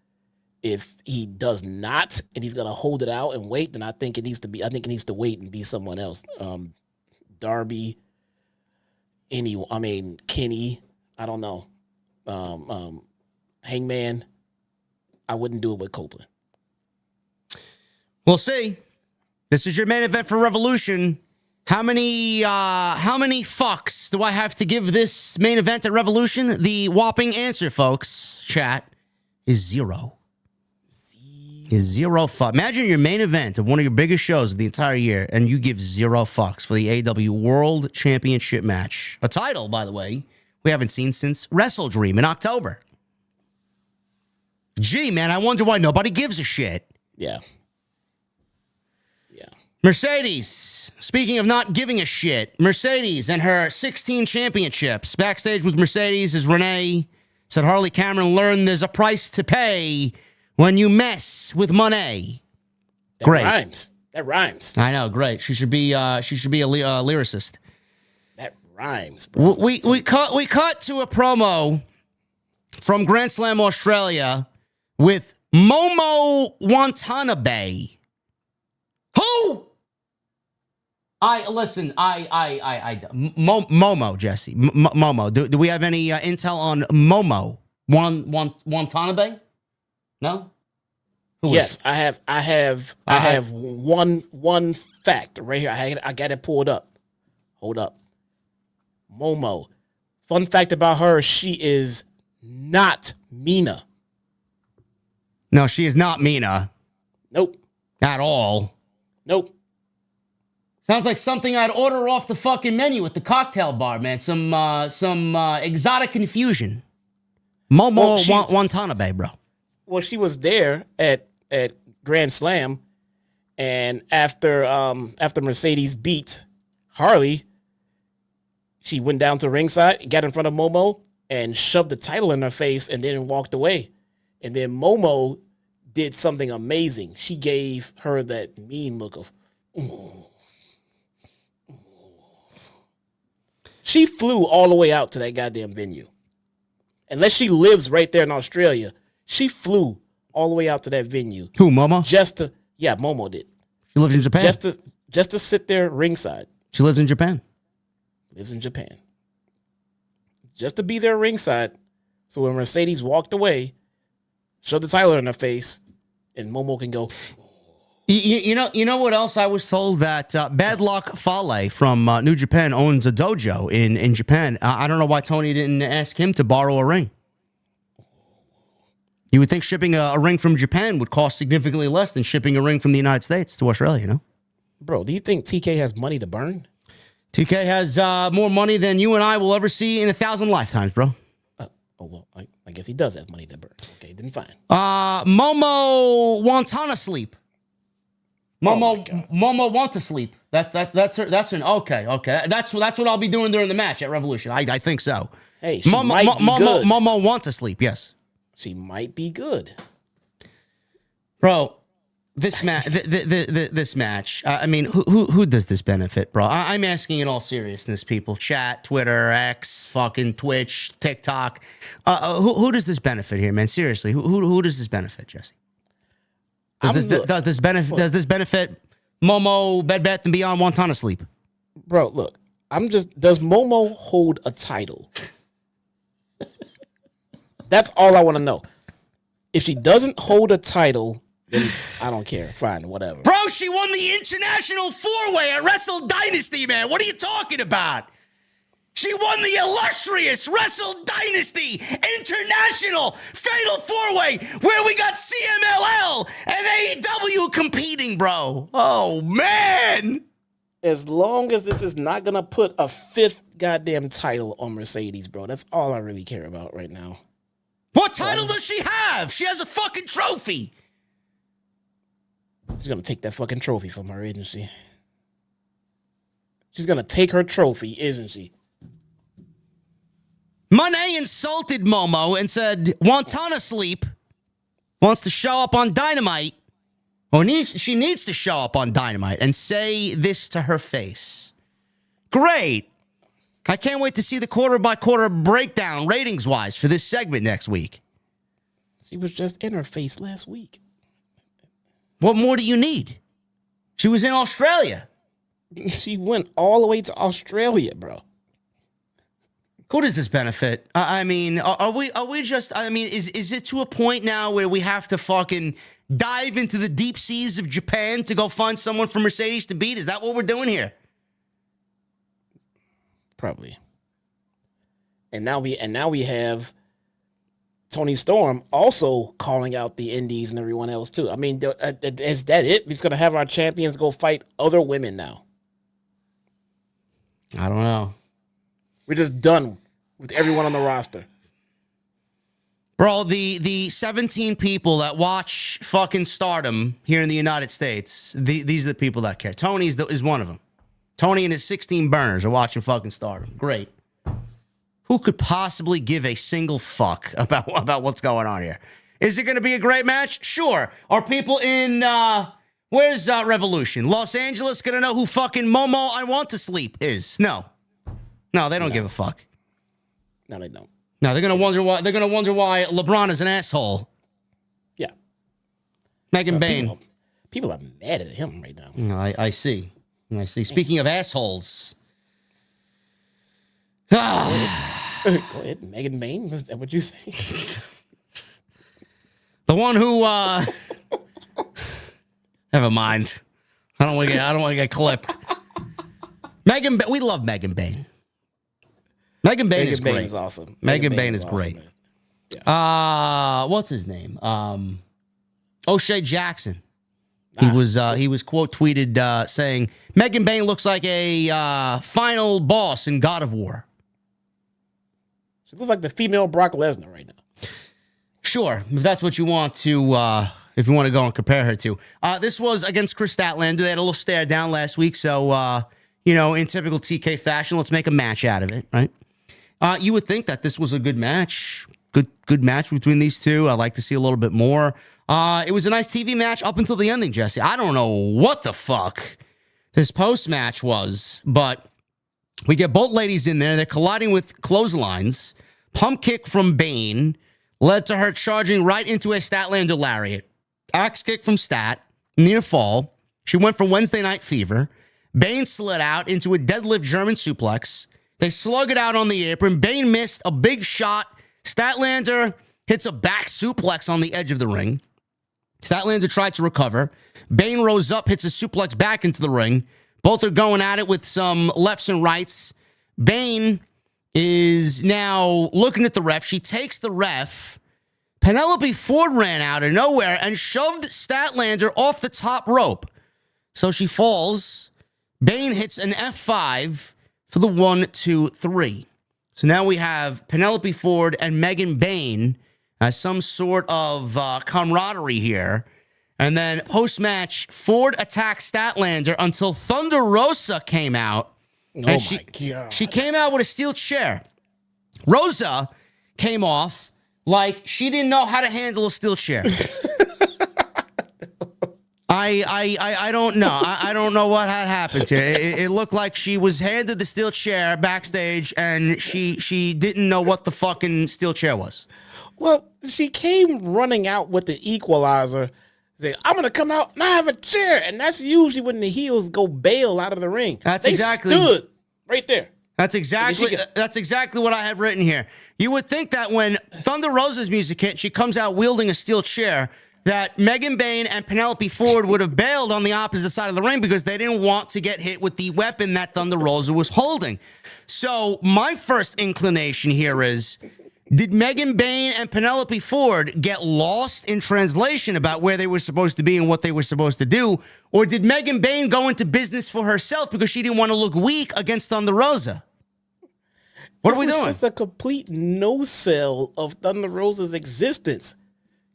If he does not and he's going to hold it out and wait, then I think it needs to wait and be someone else. Darby, Kenny, I don't know. Hangman, I wouldn't do it with Copeland. We'll see. This is your main event for Revolution. How many fucks do I have to give this main event at Revolution? The whopping answer, folks, chat, is zero. Is zero fuck. Imagine your main event of one of your biggest shows of the entire year, and you give zero fucks for the AEW World Championship match. A title, by the way, we haven't seen since Wrestle Dream in October. Gee, man, I wonder why nobody gives a shit. Yeah. Mercedes, speaking of not giving a shit, Mercedes and her 16 championships. Backstage with Mercedes is Renee. Said Harley Cameron learned there's a price to pay when you mess with money. Great. That rhymes. I know, great. She should be a lyricist. That rhymes, bro. We cut to a promo from Grand Slam Australia with Momo Watanabe. Who? Momo, Jesse. Momo. Do we have any intel on Momo? Watanabe? No? Yes, I have one fact right here. I got it pulled up. Hold up. Momo. Fun fact about her, she is not Mina. No, she is not Mina. Nope. At all. Nope. Sounds like something I'd order off the fucking menu at the cocktail bar, man. Some exotic infusion. Momo Watanabe, bro. Well, she was there at Grand Slam, and after Mercedes beat Harley, she went down to ringside, got in front of Momo, and shoved the title in her face, and then walked away. And then Momo did something amazing. She gave her that mean look of, ooh. She flew all the way out to that goddamn venue. Unless she lives right there in Australia, she flew all the way out to that venue. Who, Momo? Momo did. She lives in Japan. Just to sit there ringside. She lives in Japan. Lives in Japan. Just to be there ringside. So when Mercedes walked away, shoved the title in her face, and Momo can go. You know what else I was told? That Bad Luck Fale from New Japan owns a dojo in Japan. I don't know why Tony didn't ask him to borrow a ring. You would think shipping a ring from Japan would cost significantly less than shipping a ring from the United States to Australia, you know? Bro, do you think TK has money to burn? TK has more money than you and I will ever see in 1,000 lifetimes, bro. I guess he does have money to burn. Okay, then fine. Momo Wantana sleep. Momo want to sleep. That's her. That's an okay. That's what I'll be doing during the match at Revolution. I think so. Hey, she might be good. Momo want to sleep. Yes, she might be good, bro. This match. This match. I mean, who does this benefit, bro? I'm asking in all seriousness, people. Chat, Twitter, X, fucking Twitch, TikTok. Who does this benefit here, man? Seriously, who does this benefit, Jesse? Does this benefit Momo, Bed Bath & Beyond, Wantana sleep? Bro, look, does Momo hold a title? That's all I want to know. If she doesn't hold a title, then I don't care. Fine, whatever. Bro, she won the International 4-Way at Wrestle Dynasty, man. What are you talking about? She won the illustrious Wrestle Dynasty International Fatal 4-Way, where we got CMLL and AEW competing, bro. Oh, man. As long as this is not going to put a fifth goddamn title on Mercedes, bro. That's all I really care about right now. What title does she have? She has a fucking trophy. She's gonna take that fucking trophy from her, isn't she? She's gonna take her trophy, isn't she? Monet insulted Momo and said, Wantana Sleep wants to show up on Dynamite, or she needs to show up on Dynamite and say this to her face. Great. I can't wait to see the quarter-by-quarter breakdown ratings-wise for this segment next week. She was just in her face last week. What more do you need? She was in Australia. She went all the way to Australia, bro. Who does this benefit? I mean, are we just, I mean, is it to a point now where we have to fucking dive into the deep seas of Japan to go find someone for Mercedes to beat? Is that what we're doing here? Probably. And now we have Tony Storm also calling out the indies and everyone else too. I mean, is that it? We're going to have our champions go fight other women now. I don't know. We're just done with everyone on the roster. Bro, the 17 people that watch fucking Stardom here in the United States, these are the people that care. Tony is one of them. Tony and his 16 burners are watching fucking Stardom. Great. Who could possibly give a single fuck about what's going on here? Is it going to be a great match? Sure. Are people in, where's Revolution? Los Angeles going to know who fucking Momo I Want to Sleep is? No. No, they don't give a fuck. No, they don't. No, they're going to wonder why LeBron is an asshole. Yeah. Megan Bain. People are mad at him right now. No, I see. I see. Speaking of assholes. Go ahead, Megan Bain. Was that what you say? The one who never mind. I don't want to get clipped. We love Megan Bain. Megan Bain is great. Is awesome. Megan Bain is great. Yeah. What's his name? O'Shea Jackson. He was quote tweeted saying Megan Bain looks like a final boss in God of War. She looks like the female Brock Lesnar right now. Sure, if that's what you want to, if you want to go and compare her to. This was against Chris Statlander. They had a little stare down last week, so in typical TK fashion, let's make a match out of it, right? You would think that this was a good match, good match between these two. I'd like to see a little bit more. It was a nice TV match up until the ending, Jesse. I don't know what the fuck this post-match was, but we get both ladies in there. They're colliding with clotheslines. Pump kick from Bane led to her charging right into a Statlander lariat. Axe kick from Stat, near fall. She went for Wednesday Night Fever. Bane slid out into a deadlift German suplex. They slug it out on the apron. Bane missed a big shot. Statlander hits a back suplex on the edge of the ring. Statlander tried to recover. Bane rose up, hits a suplex back into the ring. Both are going at it with some lefts and rights. Bane is now looking at the ref. She takes the ref. Penelope Ford ran out of nowhere and shoved Statlander off the top rope. So she falls. Bane hits an F5 for the 1, 2, 3. So now we have Penelope Ford and Megan Bain as some sort of camaraderie here. And then post-match, Ford attacked Statlander until Thunder Rosa came out. Oh, my God. She came out with a steel chair. Rosa came off like she didn't know how to handle a steel chair. I don't know. I don't know what had happened here. It looked like she was handed the steel chair backstage, and she didn't know what the fucking steel chair was. Well, she came running out with the equalizer. Say, I'm going to come out and I have a chair. And that's usually when the heels go bail out of the ring. They stood right there. That's exactly what I have written here. You would think that when Thunder Rosa's music hit, she comes out wielding a steel chair, that Megan Bain and Penelope Ford would have bailed on the opposite side of the ring because they didn't want to get hit with the weapon that Thunder Rosa was holding. So my first inclination here is, did Megan Bain and Penelope Ford get lost in translation about where they were supposed to be and what they were supposed to do? Or did Megan Bain go into business for herself because she didn't want to look weak against Thunder Rosa? What are we doing? It's just a complete no-sell of Thunder Rosa's existence.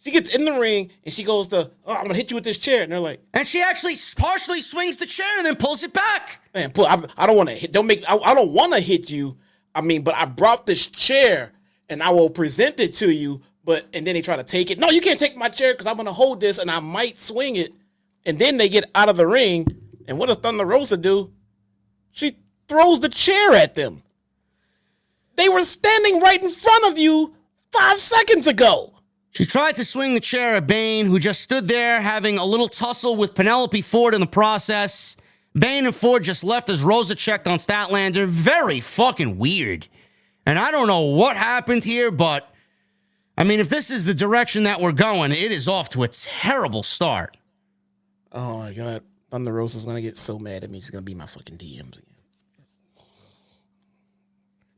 She gets in the ring and she goes to, I'm gonna hit you with this chair, and they're like, And she actually partially swings the chair and then pulls it back. man, I don't want to hit. I don't want to hit you. I mean, but I brought this chair and I will present it to you. And then they try to take it. No, you can't take my chair because I'm gonna hold this and I might swing it. And then they get out of the ring. And what does Thunder Rosa do? She throws the chair at them. They were standing right in front of you 5 seconds ago. She tried to swing the chair at Bane, who just stood there having a little tussle with Penelope Ford in the process. Bane and Ford just left as Rosa checked on Statlander. Very fucking weird. And I don't know what happened here, but I mean, if this is the direction that we're going, it is off to a terrible start. Oh my God. Thunder Rosa's going to get so mad at me. She's going to be my fucking DMs again.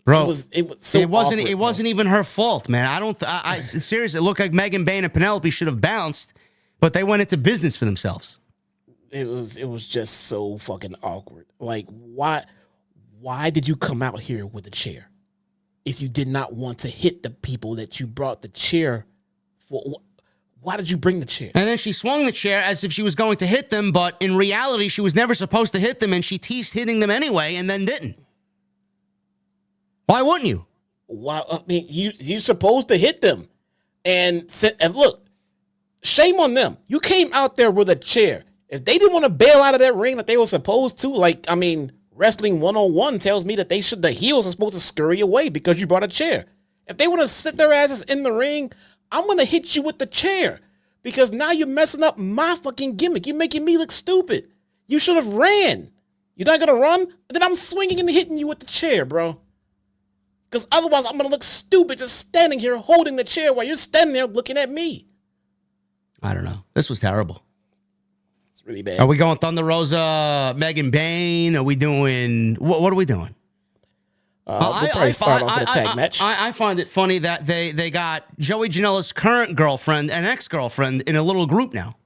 Bro, it wasn't even her fault, man. I seriously, it looked like Megan Bane and Penelope should have bounced, but they went into business for themselves. It was just so fucking awkward. Like, why did you come out here with a chair if you did not want to hit the people that you brought the chair for? Why did you bring the chair? And then she swung the chair as if she was going to hit them, but in reality, she was never supposed to hit them, and she teased hitting them anyway, and then didn't. Why wouldn't you? Why? I mean, you're supposed to hit them, and look, shame on them. You came out there with a chair. If they didn't want to bail out of that ring like they were supposed to, like, I mean, Wrestling 101 tells me that the heels are supposed to scurry away because you brought a chair. If they want to sit their asses in the ring, I'm going to hit you with the chair because now you're messing up my fucking gimmick. You're making me look stupid. You should have ran. You're not going to run? Then I'm swinging and hitting you with the chair, bro. Because otherwise I'm going to look stupid just standing here holding the chair while you're standing there looking at me. I don't know. This was terrible. It's really bad. Are we going Thunder Rosa, Megan Bane? Are we doing... What are we doing? We'll probably start off with a tag match. I find it funny that they got Joey Janela's current girlfriend and ex-girlfriend in a little group now.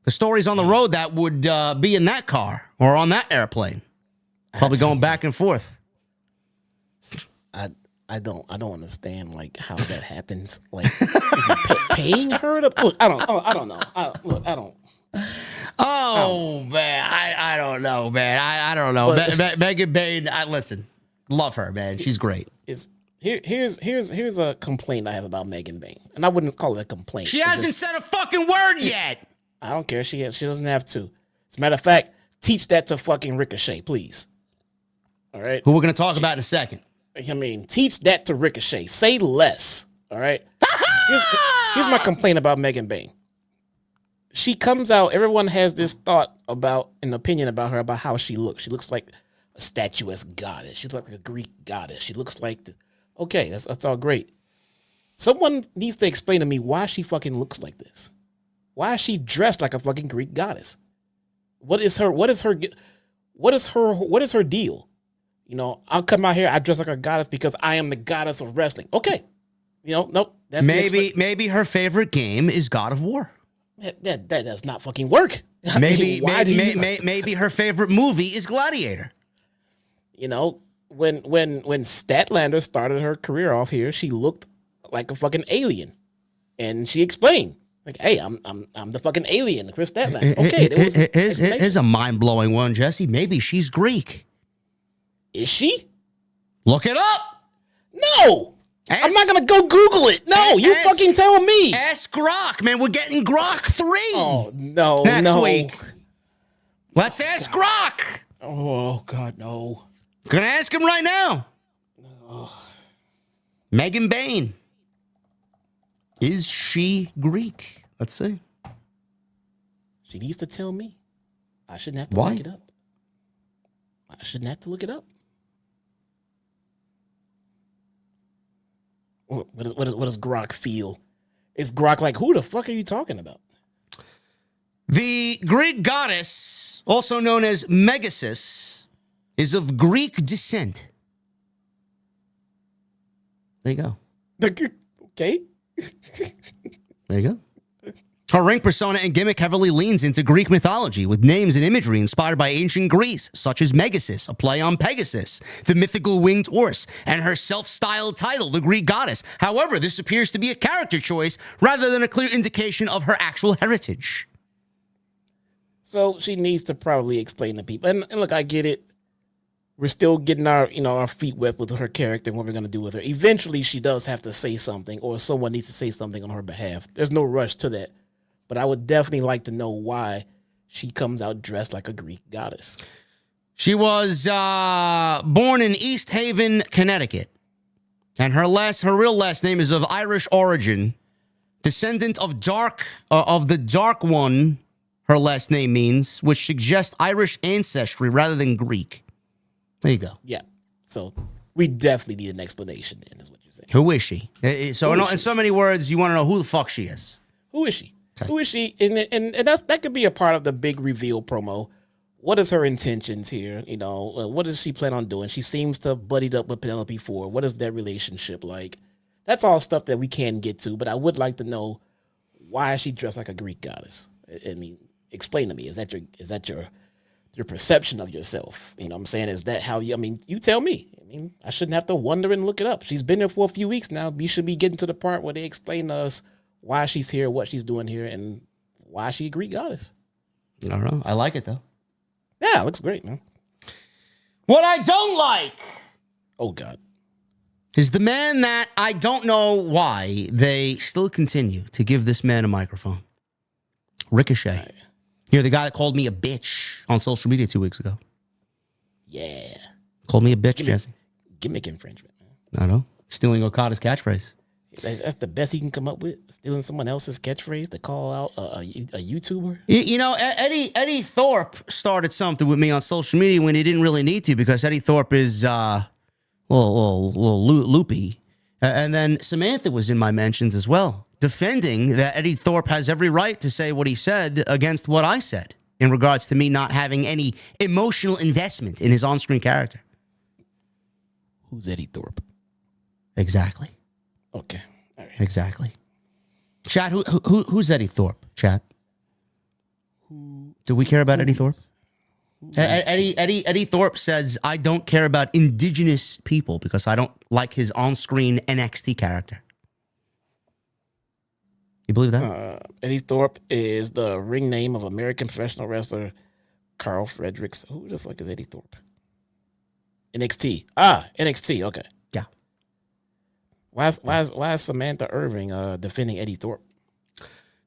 The stories on the road that would be in that car or on that airplane. Probably going back and forth. I don't understand like how that happens. Like, is he paying her to? Look, I don't know. Man, I don't know, man. I don't know. Megan Bane, listen, love her, man. She's great. Here's a complaint I have about Megan Bane, and I wouldn't call it a complaint. She hasn't said a fucking word yet. I don't care. She doesn't have to. As a matter of fact, teach that to fucking Ricochet, please. All right. Who we're gonna talk about in a second. I mean, teach that to Ricochet. Say less. All right. Here's my complaint about Megan Bane. She comes out. Everyone has this thought about, an opinion about her, about how she looks. She looks like a statuesque goddess. She looks like a Greek goddess. She looks like, okay, that's all great. Someone needs to explain to me why she fucking looks like this. Why is she dressed like a fucking Greek goddess? What is her deal? You know, I'll come out here, I dress like a goddess because I am the goddess of wrestling. Okay. You know, nope. That's maybe her favorite game is God of War. That does not fucking work. Maybe her favorite movie is Gladiator. You know, when Statlander started her career off here, she looked like a fucking alien. And she explained, like, hey, I'm the fucking alien, Chris Statlander. Okay, here's a mind-blowing one, Jesse. Maybe she's Greek. Is she? Look it up. No. I'm not going to go Google it. No, you fucking tell me. Ask Grok, man. We're getting Grok 3. Oh, no. Next week. Let's ask Grok. Oh, God, no. Gonna ask him right now. Megan Bane. Is she Greek? Let's see. She needs to tell me. I shouldn't have to Why? look it up. I shouldn't have to look it up. What does Grok feel? Is Grok like, who the fuck are you talking about? The Greek goddess, also known as Megasis, is of Greek descent. There you go. Okay. There you go. Her ring persona and gimmick heavily leans into Greek mythology with names and imagery inspired by ancient Greece, such as Megasis, a play on Pegasus, the mythical winged horse, and her self-styled title, the Greek goddess. However, this appears to be a character choice rather than a clear indication of her actual heritage. So she needs to probably explain to people. And look, I get it. We're still getting our feet wet with her character and what we're going to do with her. Eventually, she does have to say something, or someone needs to say something on her behalf. There's no rush to that. But I would definitely like to know why she comes out dressed like a Greek goddess. She was born in East Haven, Connecticut. And her real last name is of Irish origin. Descendant of the Dark One, her last name means, which suggests Irish ancestry rather than Greek. There you go. Yeah. So we definitely need an explanation then, is what you're saying. Who is she? So in so many words, you want to know who the fuck she is. Who is she? Okay. Who is she? And that could be a part of the big reveal promo. What is her intentions here? What does she plan on doing? She seems to have buddied up with Penelope Ford. What is their relationship like? That's all stuff that we can get to, but I would like to know, why is she dressed like a Greek goddess? I mean, explain to me. Is that your perception of yourself? You know what I'm saying? Is that how you tell me. I mean, I shouldn't have to wonder and look it up. She's been there for a few weeks now. We should be getting to the part where they explain to us why she's here, what she's doing here, and why she's a Greek goddess. I don't know. I like it, though. Yeah, it looks great, man. What I don't like, oh, God, is the man that I don't know why they still continue to give this man a microphone. Ricochet. Right. You're the guy that called me a bitch on social media 2 weeks ago. Yeah. Called me a bitch, Jesse. Gimmick infringement, man. I know. Stealing Okada's catchphrase. That's the best he can come up with, stealing someone else's catchphrase to call out a YouTuber. Eddie Thorpe started something with me on social media when he didn't really need to, because Eddie Thorpe is a little loopy. And then Samantha was in my mentions as well, defending that Eddie Thorpe has every right to say what he said against what I said in regards to me not having any emotional investment in his on-screen character. Who's Eddie Thorpe? Exactly. Okay. All right. Exactly. Chat, who's Eddie Thorpe, chat? Do we care about Eddie Thorpe? Eddie Thorpe says, I don't care about indigenous people because I don't like his on-screen NXT character. You believe that? Eddie Thorpe is the ring name of American professional wrestler Carl Fredericks. Who the fuck is Eddie Thorpe? NXT. NXT. Okay. Yeah. Why is Samantha Irving defending Eddie Thorpe?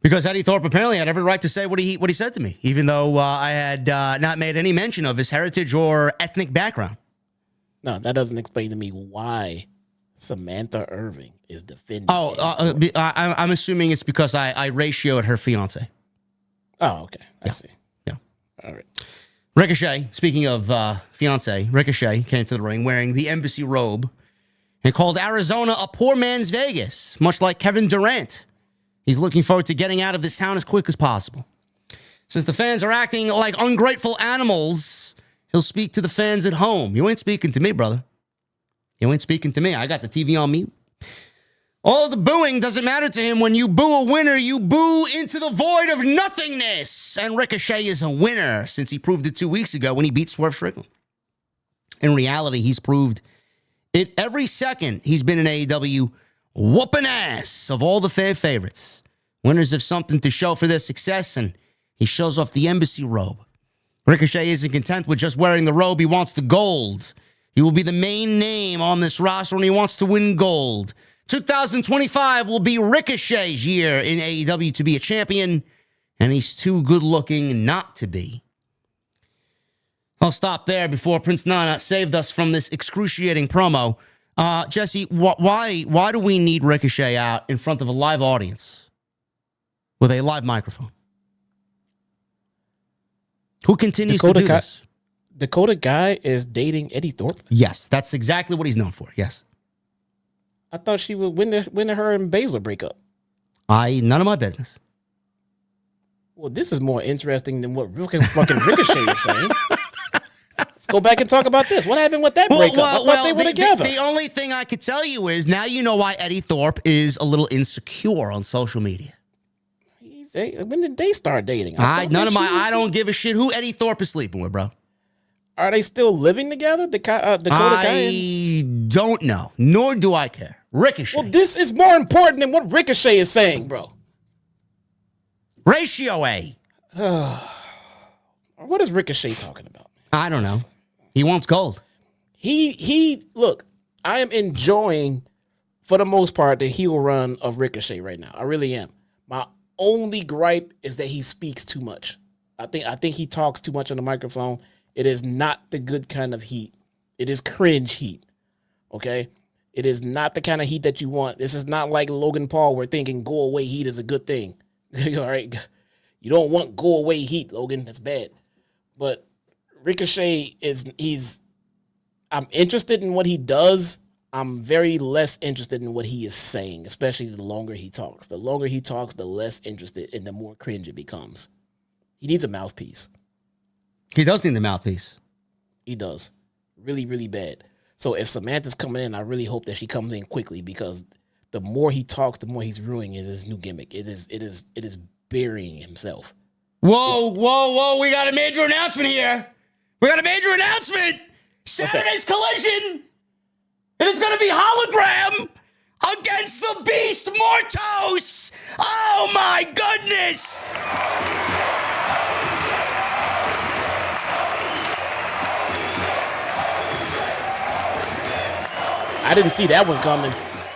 Because Eddie Thorpe apparently had every right to say what he said to me, even though I had not made any mention of his heritage or ethnic background. No, that doesn't explain to me why Samantha Irving is defending. I'm assuming it's because I ratioed her fiance. Oh, okay. I see. Yeah. All right. Ricochet, speaking of fiance, Ricochet came to the ring wearing the embassy robe and called Arizona a poor man's Vegas, much like Kevin Durant. He's looking forward to getting out of this town as quick as possible. Since the fans are acting like ungrateful animals, he'll speak to the fans at home. You ain't speaking to me, brother. You ain't speaking to me. I got the TV on mute. All of the booing doesn't matter to him. When you boo a winner, you boo into the void of nothingness. And Ricochet is a winner since he proved it 2 weeks ago when he beat Swerve Strickland. In reality, he's proved it every second he's been in AEW, whooping ass of all the fan favorites. Winners have something to show for their success, and he shows off the embassy robe. Ricochet isn't content with just wearing the robe. He wants the gold. He will be the main name on this roster, and he wants to win gold. 2025 will be Ricochet's year in AEW to be a champion, and he's too good-looking not to be. I'll stop there before Prince Nana saved us from this excruciating promo. Jesse, why do we need Ricochet out in front of a live audience with a live microphone? Who continues to do this? Dakota Guy is dating Eddie Thorpe? Yes, that's exactly what he's known for, yes. I thought she would when did her and Baszler break up? None of my business. Well, this is more interesting than what fucking Ricochet is saying. Let's go back and talk about this. What happened with that breakup? I thought they were together. The only thing I could tell you is now you know why Eddie Thorpe is a little insecure on social media. When did they start dating? I don't give a shit who Eddie Thorpe is sleeping with, bro. Are they still living together? Dakota I don't know, nor do I care. Ricochet. Well, this is more important than what Ricochet is saying, bro. Ratio A. What is Ricochet talking about? I don't know. He wants gold. Look, I am enjoying, for the most part, the heel run of Ricochet right now. I really am. My only gripe is that he speaks too much. I think he talks too much on the microphone. It is not the good kind of heat. It is cringe heat. Okay? It is not the kind of heat that you want. This is not like Logan Paul where thinking go away heat is a good thing. All right? You don't want go away heat, Logan. That's bad. But Ricochet I'm interested in what he does. I'm very less interested in what he is saying, especially the longer he talks. The longer he talks, the less interested and the more cringe it becomes. He needs a mouthpiece. He does need the mouthpiece. He does. Really, really bad. So if Samantha's coming in, I really hope that she comes in quickly because the more he talks, the more he's ruining his new gimmick. It is burying himself. Whoa. We got a major announcement here. Saturday's Collision. It is going to be Hologram against the Beast Mortos. Oh, my goodness. I didn't see that one coming.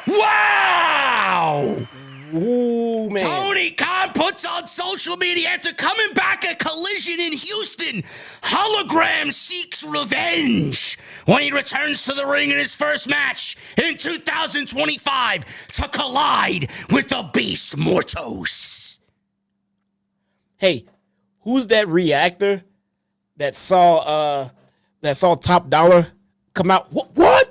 Wow. Ooh, man. Tony Khan puts on social media after coming back at Collision in Houston. Hologram seeks revenge when he returns to the ring in his first match in 2025 to collide with the Beast Mortos. Hey, who's that reactor that saw Top Dollar come out? What?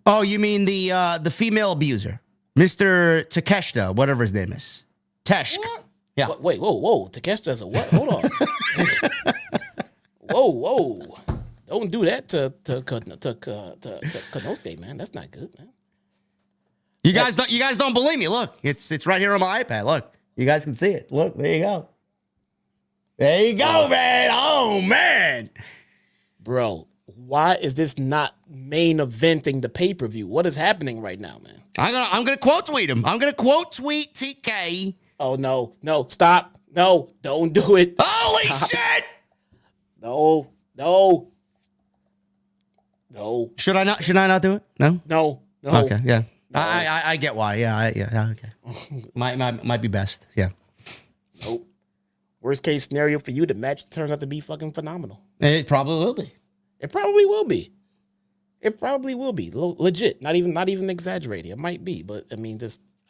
Oh, you mean the female abuser, Mr. Takeshita, whatever his name is, Teshk. What? Yeah. Wait, whoa. Takeshita's a what? Hold on. whoa. Don't do that to Kanosuke, man. That's not good, man. You guys don't believe me? Look, it's right here on my iPad. Look, you guys can see it. Look, there you go. Man. Oh man, bro. Why is this not main eventing the pay-per-view? What is happening right now, man? I'm gonna quote tweet him. I'm gonna quote tweet TK. Oh no, stop. No, don't do it. Holy Stop. shit! No. Should I not do it? No. Okay, yeah. No. I get why. Yeah, okay. might be best. Yeah. Nope. Worst case scenario for you, the match turns out to be fucking phenomenal. It probably will be. It probably will be. Legit. Not even exaggerating. It might be, but I mean,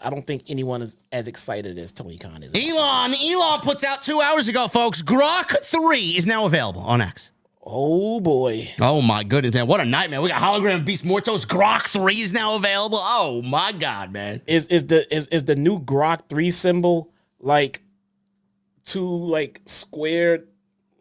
I don't think anyone is as excited as Tony Khan is. Elon puts out 2 hours ago, folks. Grok 3 is now available on X. Oh boy. Oh my goodness, man. What a nightmare. We got Hologram Beast Mortos. Grok 3 is now available. Oh my God, man. Is the new Grok 3 symbol like two like squared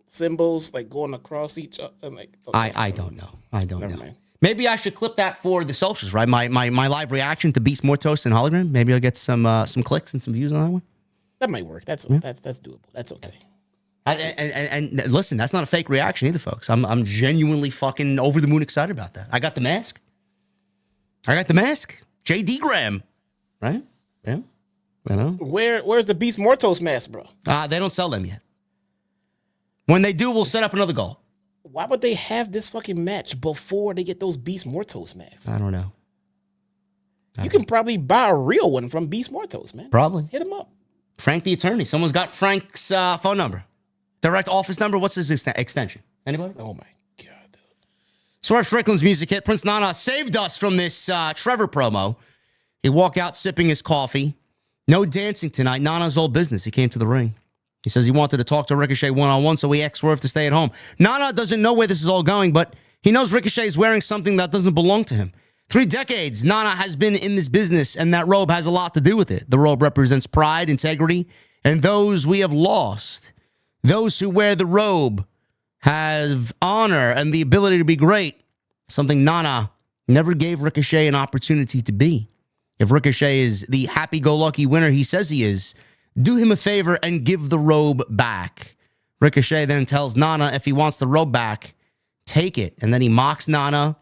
symbols like going across each other? Like, okay. I don't know. Never know. Mind. Maybe I should clip that for the socials, right? My live reaction to Beast Mortos and Hologram. Maybe I'll get some clicks and some views on that one. That might work. That's doable. That's okay. And listen, that's not a fake reaction either, folks. I'm genuinely fucking over the moon excited about that. I got the mask. JD Graham, right? Yeah, I know. Where's the Beast Mortos mask, bro? They don't sell them yet. When they do, we'll set up another goal. Why would they have this fucking match before they get those Beast Mortos masks? I don't know. You can probably buy a real one from Beast Mortos, man. Probably. Hit him up. Frank the attorney. Someone's got Frank's phone number. Direct office number. What's his extension? Anybody? Oh my God, dude. Swerve Strickland's music hit. Prince Nana saved us from this Trevor promo. He walked out sipping his coffee. No dancing tonight. Nana's all business. He came to the ring. He says he wanted to talk to Ricochet one-on-one, so he asked Swerve to stay at home. Nana doesn't know where this is all going, but he knows Ricochet is wearing something that doesn't belong to him. 3 decades, Nana has been in this business, and that robe has a lot to do with it. The robe represents pride, integrity, and those we have lost. Those who wear the robe have honor and the ability to be great, something Nana never gave Ricochet an opportunity to be. If Ricochet is the happy-go-lucky winner he says he is, do him a favor and give the robe back. Ricochet then tells Nana if he wants the robe back, take it. And then he mocks Nana.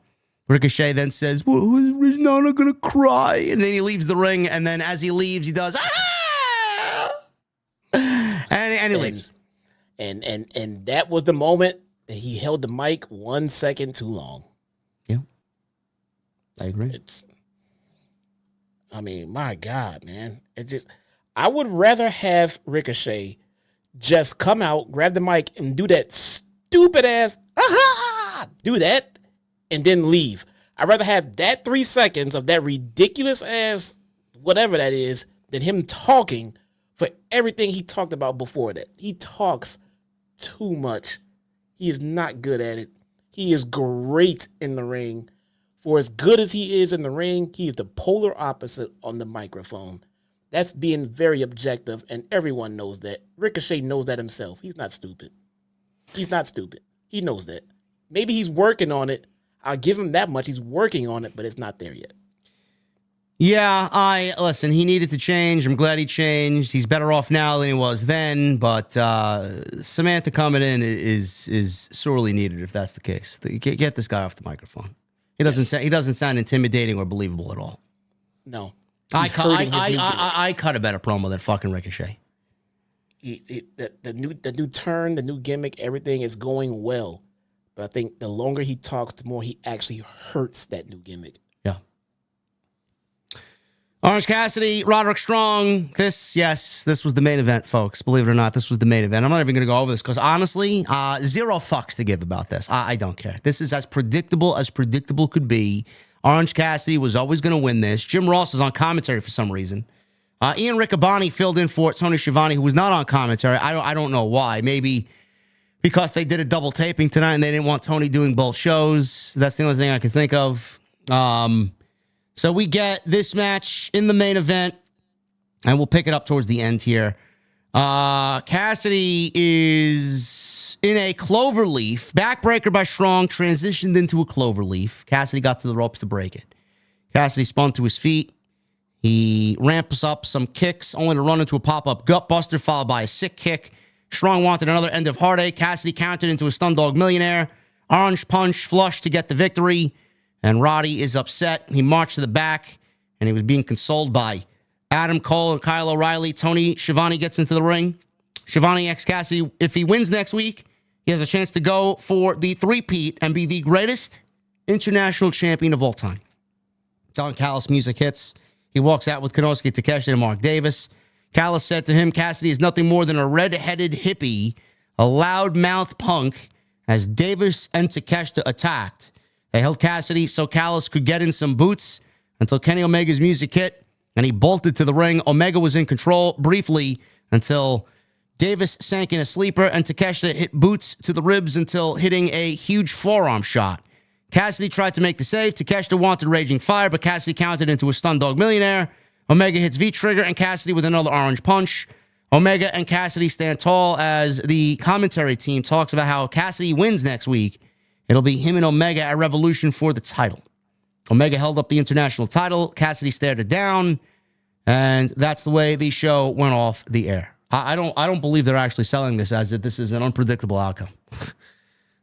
Ricochet then says, well, is Nana going to cry? And then he leaves the ring. And then as he leaves, he does, ah! And he leaves. And that was the moment that he held the mic 1 second too long. Yeah. I agree. My God, man. I would rather have Ricochet just come out, grab the mic, and do that stupid ass, do that, and then leave. I'd rather have that 3 seconds of that ridiculous ass, whatever that is, than him talking for everything he talked about before that. He talks too much. He is not good at it. He is great in the ring. For as good as he is in the ring, he is the polar opposite on the microphone. That's being very objective, and everyone knows that. Ricochet knows that himself. He's not stupid. He knows that. Maybe he's working on it. I'll give him that much. He's working on it, but it's not there yet. Yeah, listen, he needed to change. I'm glad he changed. He's better off now than he was then, but Samantha coming in is sorely needed if that's the case. Get this guy off the microphone. He doesn't sound intimidating or believable at all. No. I cut a better promo than fucking Ricochet. The new turn, the new gimmick, everything is going well. But I think the longer he talks, the more he actually hurts that new gimmick. Yeah. Orange Cassidy, Roderick Strong. This was the main event, folks. Believe it or not, this was the main event. I'm not even going to go over this because honestly, zero fucks to give about this. I don't care. This is as predictable could be. Orange Cassidy was always going to win this. Jim Ross is on commentary for some reason. Ian Riccaboni filled in for Tony Schiavone, who was not on commentary. I don't know why. Maybe because they did a double taping tonight and they didn't want Tony doing both shows. That's the only thing I can think of. So we get this match in the main event, and we'll pick it up towards the end here. Cassidy is in a cloverleaf. Backbreaker by Strong, transitioned into a cloverleaf. Cassidy got to the ropes to break it. Cassidy spun to his feet. He ramps up some kicks, only to run into a pop-up gutbuster, followed by a sick kick. Strong wanted another end of heartache. Cassidy countered into a stun dog millionaire. Orange punch, flush to get the victory. And Roddy is upset. He marched to the back, and he was being consoled by Adam Cole and Kyle O'Reilly. Tony Schiavone gets into the ring. Schiavone asks Cassidy if he wins next week, he has a chance to go for the three-peat and be the greatest international champion of all time. Don Callis music hits. He walks out with Konosuke Takeshita and Mark Davis. Callis said to him, Cassidy is nothing more than a red-headed hippie, a loud-mouthed punk, as Davis and Takeshita attacked. They held Cassidy so Callis could get in some boots until Kenny Omega's music hit, and he bolted to the ring. Omega was in control briefly until Davis sank in a sleeper, and Takeshita hit boots to the ribs until hitting a huge forearm shot. Cassidy tried to make the save. Takeshita wanted Raging Fire, but Cassidy countered into a Stun Dog Millionaire. Omega hits V-Trigger and Cassidy with another orange punch. Omega and Cassidy stand tall as the commentary team talks about how Cassidy wins next week. It'll be him and Omega at Revolution for the title. Omega held up the international title. Cassidy stared it down. And that's the way the show went off the air. I don't believe they're actually selling this as if this is an unpredictable outcome.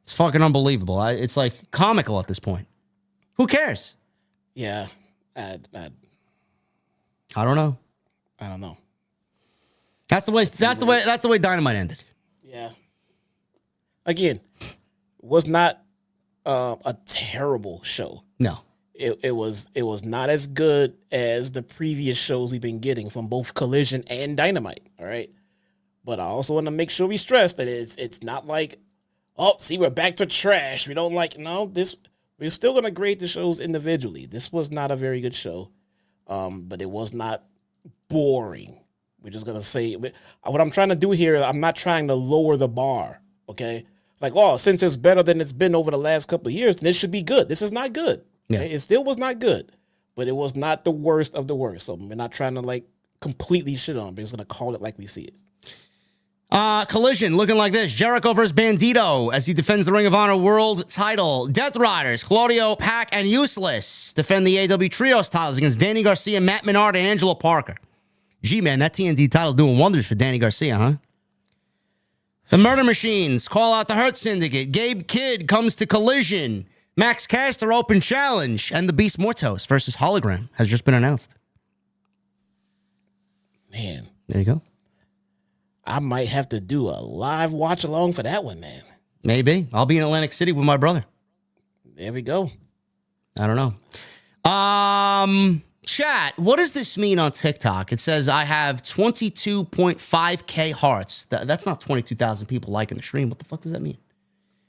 It's fucking unbelievable. It's like comical at this point. Who cares? Yeah. I don't know. I don't know. That's the way Dynamite ended. Yeah. Again, was not a terrible show. No. It was not as good as the previous shows we've been getting from both Collision and Dynamite. All right. But I also want to make sure we stress that it's not like, oh, see, we're back to trash. We don't like, no, we're still going to grade the shows individually. This was not a very good show. But it was not boring. We're just going to say, what I'm trying to do here, I'm not trying to lower the bar. Okay. Like, oh, since it's better than it's been over the last couple of years, this should be good. This is not good. Yeah. Okay? It still was not good, but it was not the worst of the worst. So we're not trying to like completely shit on it. We're just going to call it like we see it. Collision looking like this. Jericho versus Bandito as he defends the Ring of Honor World title. Death Riders, Claudio, Pac, and Useless defend the AEW Trios titles against Danny Garcia, Matt Menard, and Angelo Parker. Gee, man, that TNT title doing wonders for Danny Garcia, huh? The Murder Machines call out the Hurt Syndicate. Gabe Kidd comes to Collision. Max Caster open challenge. And the Beast Mortos versus Hologram has just been announced. Man. There you go. I might have to do a live watch along for that one, man. Maybe. I'll be in Atlantic City with my brother. There we go. I don't know. Chat, what does this mean on TikTok? It says I have 22.5K hearts. That's not 22,000 people liking the stream. What the fuck does that mean?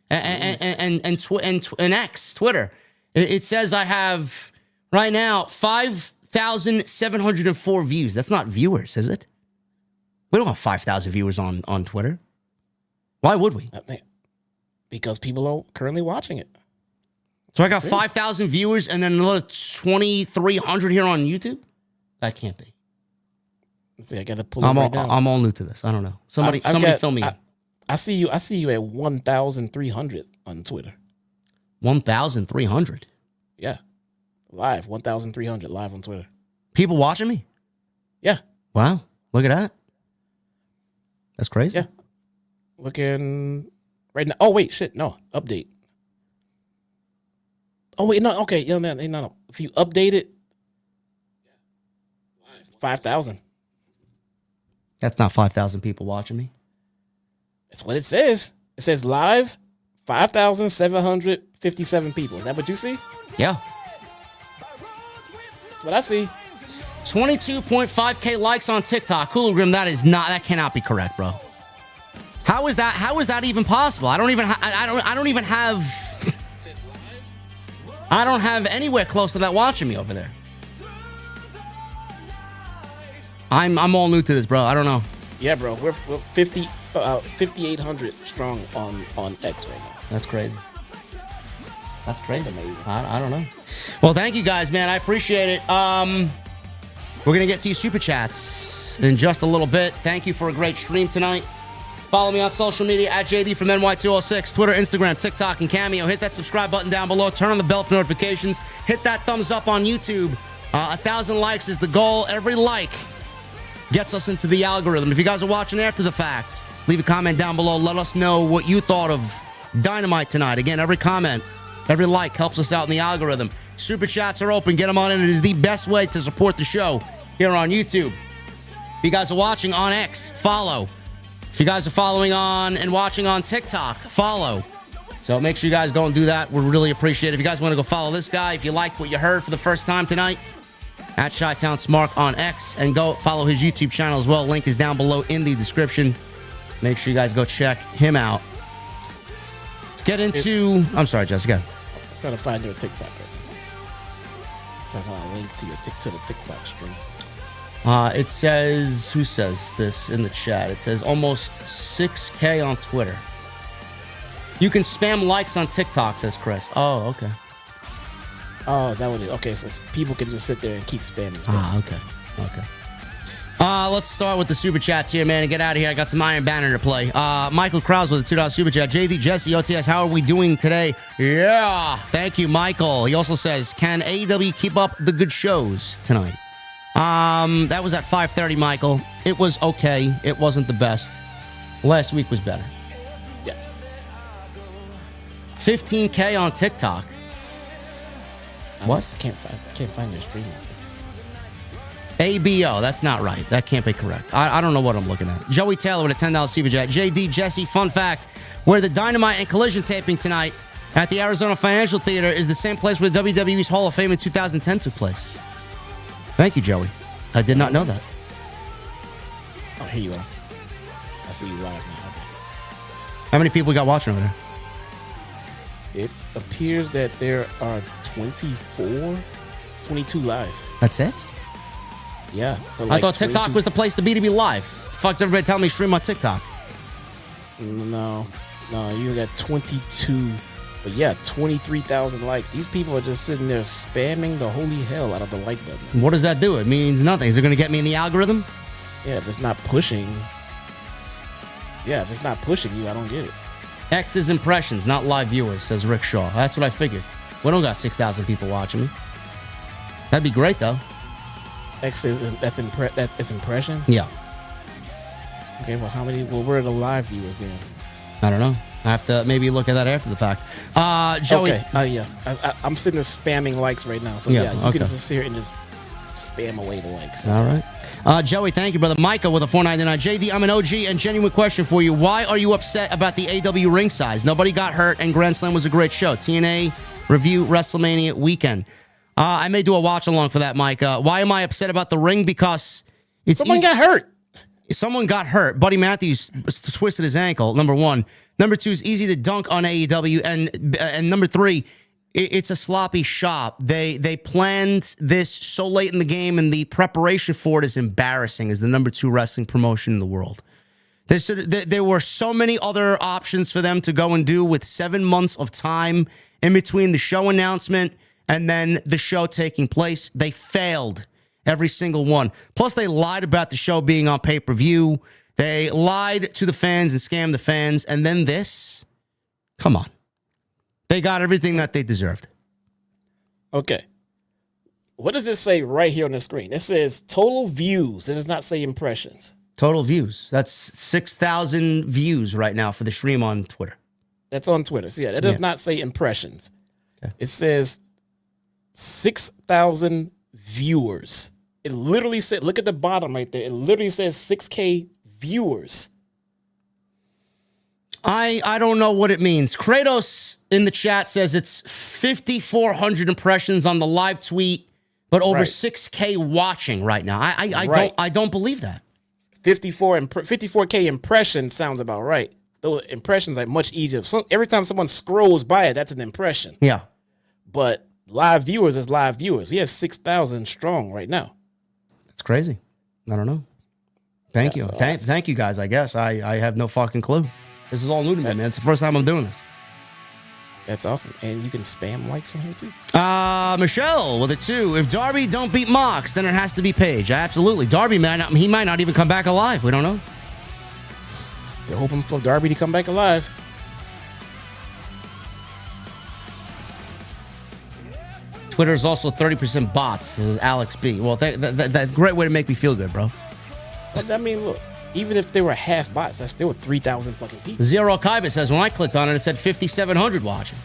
And X, Twitter, it says I have right now 5,704 views. That's not viewers, is it? We don't have 5,000 viewers on Twitter. Why would we? Because people are currently watching it. So I got 5,000 viewers and then another 2,300 here on YouTube? That can't be. Let's see, I got to pull it right down. I'm all new to this. I don't know. Somebody fill me in. I see you at 1,300 on Twitter. 1,300? Yeah. Live. 1,300 live on Twitter. People watching me? Yeah. Wow. Look at that. That's crazy. Yeah. Looking right now. Oh, wait. Shit. No. Update. Oh, wait. No. Okay. No. If you update it, 5,000. That's not 5,000 people watching me. That's what it says. It says live 5,757 people. Is that what you see? Yeah. That's what I see. 22.5K likes on TikTok. Hologram, that cannot be correct, bro. How is that even possible? I don't even have anywhere close to that watching me over there. I'm all new to this, bro. I don't know. Yeah, bro. We're 5,800 strong on X right now. That's crazy. That's crazy. That's amazing. I don't know. Well, thank you guys, man. I appreciate it. We're going to get to your super chats in just a little bit. Thank you for a great stream tonight. Follow me on social media at JD from NY206, Twitter, Instagram, TikTok, and Cameo. Hit that subscribe button down below. Turn on the bell for notifications. Hit that thumbs up on YouTube. 1,000 likes is the goal. Every like gets us into the algorithm. If you guys are watching after the fact, leave a comment down below. Let us know what you thought of Dynamite tonight. Again, every comment, every like helps us out in the algorithm. Super chats are open. Get them on in. It is the best way to support the show here on YouTube. If you guys are watching on X, follow. If you guys are following on and watching on TikTok, follow. So make sure you guys don't do that. We really appreciate it. If you guys want to go follow this guy, if you liked what you heard for the first time tonight, at Chi-Town Smart on X, and go follow his YouTube channel as well. Link is down below in the description. Make sure you guys go check him out. Let's get into... I'm sorry, Jessica. I'm trying to find your TikTok right now. Trying to find a link to the TikTok stream. It says... Who says this in the chat? It says almost 6K on Twitter. You can spam likes on TikTok, says Chris. Oh, okay. Oh, is that what it is? Okay, so people can just sit there and keep spamming. Okay. Let's start with the super chats here, man, and get out of here. I got some Iron Banner to play. Michael Krause with a $2 super chat. JD, Jesse, OTS, how are we doing today? Yeah, thank you, Michael. He also says, can AEW keep up the good shows tonight? That was at 5:30, Michael. It was okay. It wasn't the best. Last week was better. Yeah. 15K on TikTok. What? I can't find your stream. ABO, that's not right. That can't be correct. I don't know what I'm looking at. Joey Taylor with a $10 super chat. JD, Jesse, fun fact, where the Dynamite and Collision taping tonight at the Arizona Financial Theater is the same place where WWE's Hall of Fame in 2010 took place. Thank you, Joey. I did not know that. Oh, here you are. I see you live now. Okay. How many people we got watching over there? It appears that there are 22 live. That's it? Yeah. I thought TikTok was the place to be live. Fuck's everybody telling me stream on TikTok? No, you got 22. But yeah, 23,000 likes. These people are just sitting there spamming the holy hell out of the like button. What does that do? It means nothing. Is it going to get me in the algorithm? Yeah, if it's not pushing. Yeah, if it's not pushing you, I don't get it. X is impressions, not live viewers, says Rick Shaw. That's what I figured. We don't got 6,000 people watching me. That'd be great, though. X is that's impressions. Yeah. Okay, well, how many? Well, where are the live viewers then? I don't know. I have to maybe look at that after the fact. Joey. Okay. Yeah. I'm sitting there spamming likes right now. So Yeah, you okay. can just sit here and just spam away the likes. All right. Joey, thank you, brother. Micah with a $4.99. JD, I'm an OG and genuine question for you. Why are you upset about the AW ring size? Nobody got hurt, and Grand Slam was a great show. TNA review WrestleMania weekend. I may do a watch along for that, Micah. Why am I upset about the ring? Because it's Someone got hurt. Someone got hurt. Buddy Matthews twisted his ankle, number one. Number two, is easy to dunk on AEW. And number three, it's a sloppy shop. They planned this so late in the game, and the preparation for it is embarrassing as the number 2 wrestling promotion in the world. There were so many other options for them to go and do with 7 months of time in between the show announcement and then the show taking place. They failed every single one. Plus, they lied about the show being on pay-per-view. They lied to the fans and scammed the fans. And then this? Come on. They got everything that they deserved. Okay. What does this say right here on the screen? It says total views. It does not say impressions. Total views. That's 6,000 views right now for the stream on Twitter. That's on Twitter. So yeah, it does not say impressions. Okay. It says 6,000 viewers. It literally said, look at the bottom right there. It literally says 6K viewers. I don't know what it means. Kratos in the chat says it's 5,400 impressions on the live tweet, but over 6K watching right now. I don't believe that. 54K impressions sounds about right. Though impressions are much easier. Every time someone scrolls by it, that's an impression. Yeah. But live viewers is live viewers. We have 6,000 strong right now. That's crazy. I don't know. Thank you. So Thank you, guys, I guess. I have no fucking clue. This is all new to me, man. It's the first time I'm doing this. That's awesome. And you can spam likes on here, too. Michelle with a 2. If Darby don't beat Mox, then it has to be Paige. Absolutely. Darby, man, he might not even come back alive. We don't know. Still hoping for Darby to come back alive. Twitter is also 30% bots. This is Alex B. Well, that's a great way to make me feel good, bro. I mean, look, even if they were half bots, that's still 3,000 fucking people. Zero Kaiba says, when I clicked on it, it said 5,700 watching.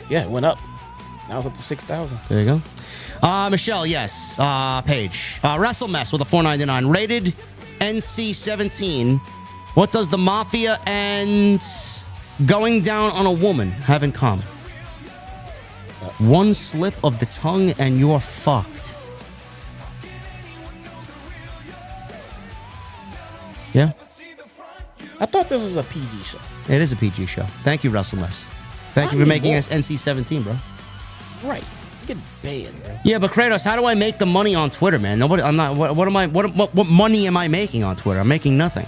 Yeah, it went up. Now it's up to 6,000. There you go. Michelle, yes. Paige. WrestleMess with a $4.99. Rated NC-17. What does the Mafia and going down on a woman have in common? One slip of the tongue and you're fucked. Yeah? I thought this was a PG show. It is a PG show. Thank you, WrestleMess. Thank you for making us NC-17, bro. Right. You get banned, bro. Yeah, but Kratos, how do I make the money on Twitter, man? Nobody. I'm not. What money am I making on Twitter? I'm making nothing.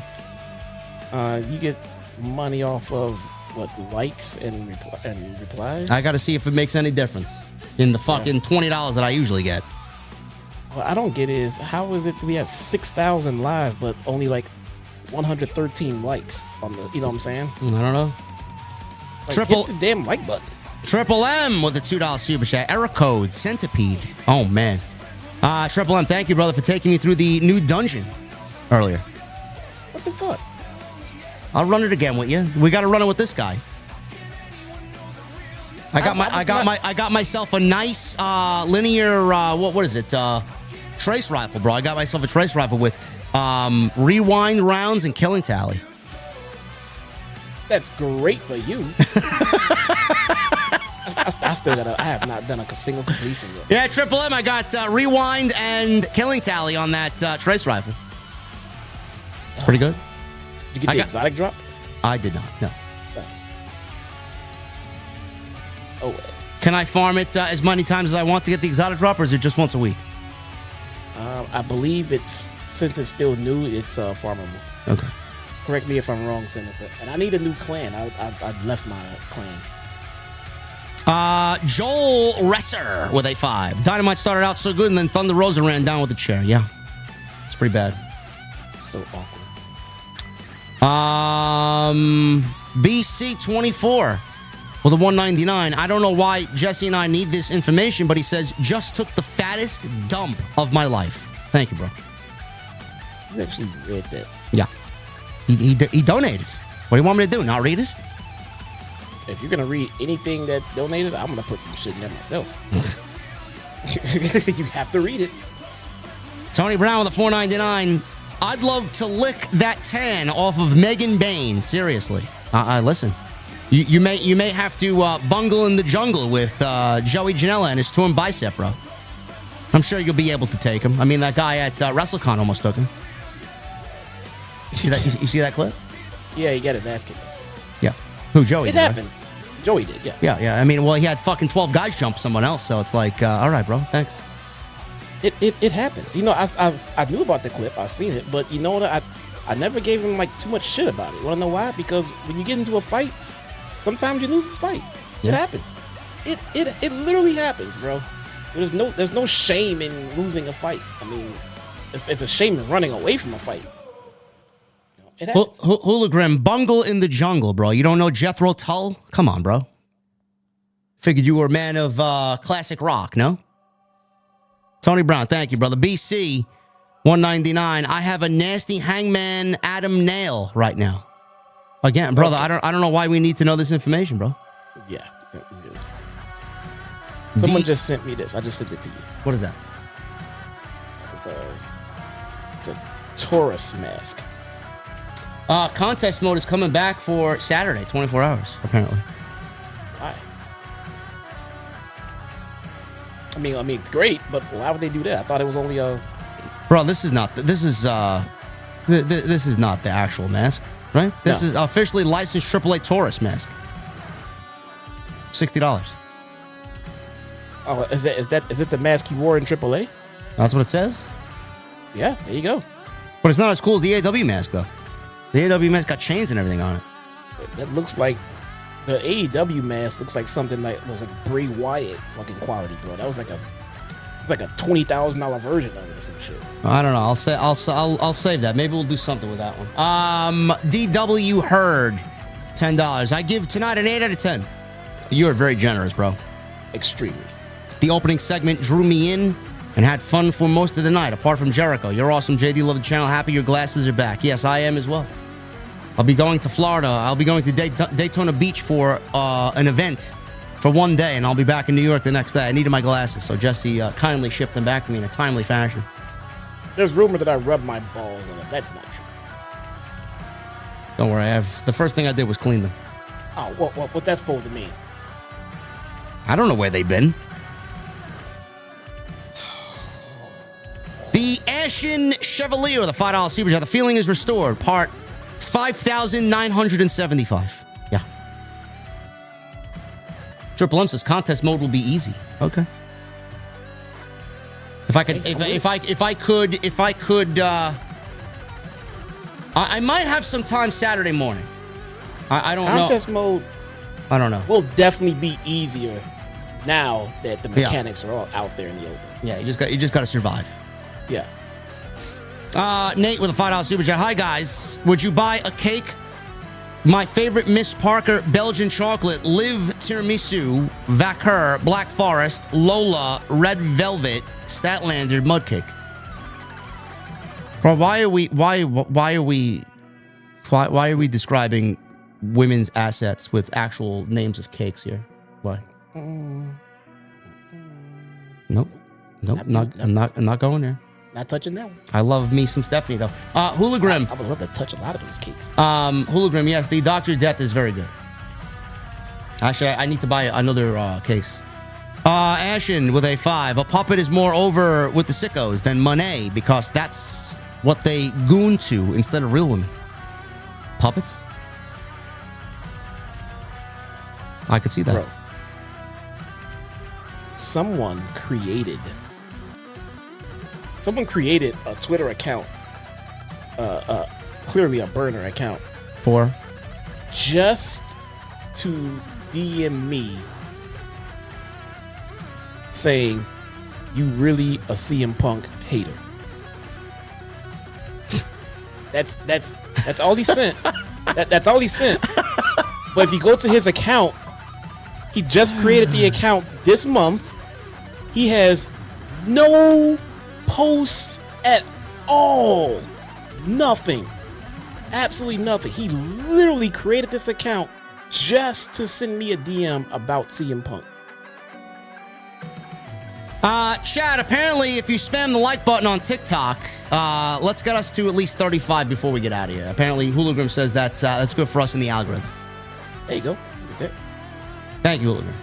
You get money off of what, likes and replies. I got to see if it makes any difference in the fucking $20 that I usually get. What I don't get is how is it that we have 6,000 live but only like 113 likes on the, you know what I'm saying? I don't know. Like, hit the damn like button. Triple M with a $2 super chat. Error code Centipede. Oh man. Triple M, thank you, brother, for taking me through the new dungeon earlier. What the fuck? I'll run it again with you. We got to run it with this guy. I got myself a nice linear what is it? Trace rifle, bro. I got myself a trace rifle with rewind rounds and killing tally. That's great for you. I still gotta. I have not done a single completion yet. Yeah, Triple M. I got rewind and killing tally on that trace rifle. It's pretty good. Did you get the exotic drop? I did not. No. Oh well. Can I farm it as many times as I want to get the exotic drop, or is it just once a week? I believe since it's still new, it's farmable. Okay. Correct me if I'm wrong, Sinister. And I need a new clan. I left my clan. Joel Resser with a 5. Dynamite started out so good, and then Thunder Rosa ran down with the chair. Yeah, it's pretty bad. So awkward. BC24 with a 199. I don't know why Jesse and I need this information, but he says, just took the fattest dump of my life. Thank you, bro. You actually read that. Yeah. He donated. What do you want me to do? Not read it? If you're going to read anything that's donated, I'm going to put some shit in there myself. You have to read it. Tony Brown with a 499. I'd love to lick that tan off of Megan Bain. Seriously. Listen. You may have to bungle in the jungle with Joey Janela and his torn bicep, bro. I'm sure you'll be able to take him. I mean, that guy at WrestleCon almost took him. You see that? You see that clip? Yeah, he got his ass kicked. Yeah. Who, Joey? It happens. Right? Joey did, yeah. Yeah. I mean, well, he had fucking 12 guys jump someone else, so it's like, all right, bro, thanks. It happens. You know, I knew about the clip. I seen it, but you know what? I never gave him like too much shit about it. Want to know why? Because when you get into a fight, sometimes you lose fights. Yeah. It happens. It literally happens, bro. There's no shame in losing a fight. I mean, it's a shame in running away from a fight. It happens. Hologram, bungle in the jungle, bro. You don't know Jethro Tull? Come on, bro. Figured you were a man of classic rock, no? Tony Brown, thank you, brother. BC, 199. I have a nasty Hangman Adam nail right now. Again, brother, okay. I don't know why we need to know this information, bro. Yeah. Someone just sent me this. I just sent it to you. What is that? It's a Taurus mask. Contest mode is coming back for Saturday, 24 hours, apparently. Why? I mean, great, but why would they do that? I thought it was only a. Bro, this is not this is not the actual mask, right? This is officially licensed AAA Taurus mask. $60. Oh, is it the mask you wore in AAA? That's what it says. Yeah, there you go. But it's not as cool as the AEW mask, though. The AEW mask got chains and everything on it. That looks like the AEW mask looks like something like was like Bray Wyatt fucking quality, bro. That was like a $20,000 version of it or some shit. I don't know. I'll save that. Maybe we'll do something with that one. DW Hurd, $10. I give tonight an 8 out of 10. You're very generous, bro. Extremely. The opening segment drew me in and had fun for most of the night, apart from Jericho. You're awesome, JD. Love the channel. Happy your glasses are back. Yes, I am as well. I'll be going to Florida. I'll be going to Daytona Beach for an event for one day, and I'll be back in New York the next day. I needed my glasses, so Jesse kindly shipped them back to me in a timely fashion. There's rumor that I rubbed my balls on it. That's not true. Don't worry. The first thing I did was clean them. Oh, what's that supposed to mean? I don't know where they've been. The Ashen Chevalier, the $5 super chat. The feeling is restored. Part 5,975. Yeah. Triple M says contest mode will be easy. Okay. If I could, I might have some time Saturday morning. I don't know. Contest mode. I don't know. Will definitely be easier now that the mechanics are all out there in the open. Yeah, you just got to survive. Yeah. Nate with a $5 super chat. Hi guys, would you buy a cake? My favorite Miss Parker Belgian chocolate, Live Tiramisu, Vaquer, Black Forest, Lola, Red Velvet, Statlander mud cake. Bro, why are we describing women's assets with actual names of cakes here? Why? Nope. I'm not going there. Not touching that one. I love me some Stephanie though. Hooligrim. I would love to touch a lot of those cakes. Hooligrim, yes, the Dr. Death is very good. Actually, I need to buy another case. Ashen with a 5. A puppet is more over with the sickos than Monet because that's what they goon to instead of real women. Puppets? I could see that. Bro, someone created a Twitter account, clearly a burner account, for just to DM me saying, "You really a CM Punk hater." That's all he sent. That's all he sent. But if you go to his account, he just created the account this month. He has no posts at all. Nothing. Absolutely nothing. He literally created this account just to send me a DM about CM Punk. Chad, apparently if you spam the like button on TikTok, let's get us to at least 35 before we get out of here. Apparently Hologram says that's good for us in the algorithm. There you go. Thank you, Hologram.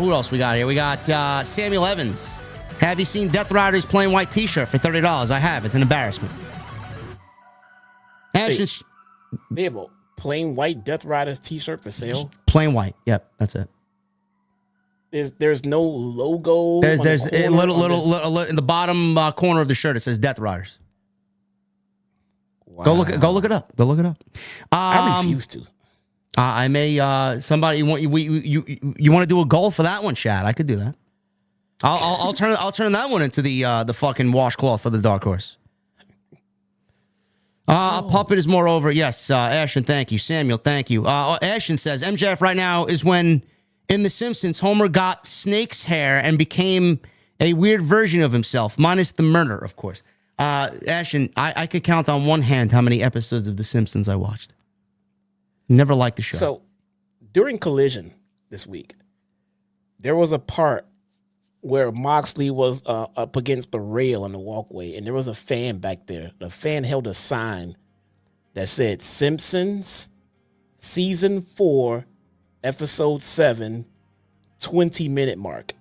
Who else we got here? We got Samuel Evans. Have you seen Death Rider's plain white t-shirt for $30? I have. It's an embarrassment. They have a plain white Death Riders t-shirt for sale? Plain white. Yep, that's it. There's no logo. There's a little in the bottom corner of the shirt. It says Death Riders. Wow. Go look it up. I refuse to. I may. Somebody you want to do a goal for that one, Chad? I could do that. I'll turn that one into the fucking washcloth for the Dark Horse. A puppet is moreover. Yes, Ashton, thank you. Samuel, thank you. Ashton says MJF right now is when in The Simpsons Homer got snake's hair and became a weird version of himself, minus the murder, of course. Ashton, I could count on one hand how many episodes of The Simpsons I watched. Never liked the show. So during Collision this week, there was a part where Moxley was up against the rail in the walkway, and there was a fan back there. The fan held a sign that said Simpsons Season 4, Episode 7, 20-minute mark.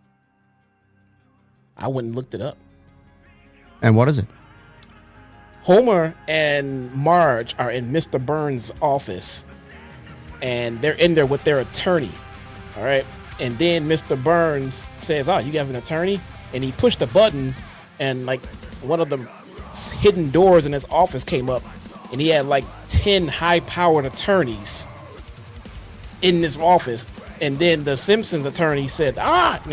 I went and looked it up. And what is it? Homer and Marge are in Mr. Burns' office, and they're in there with their attorney. All right. And then Mr. Burns says, "Oh, you have an attorney?" And he pushed a button, and like one of the hidden doors in his office came up, and he had like 10 high-powered attorneys in this office. And then the Simpsons attorney said,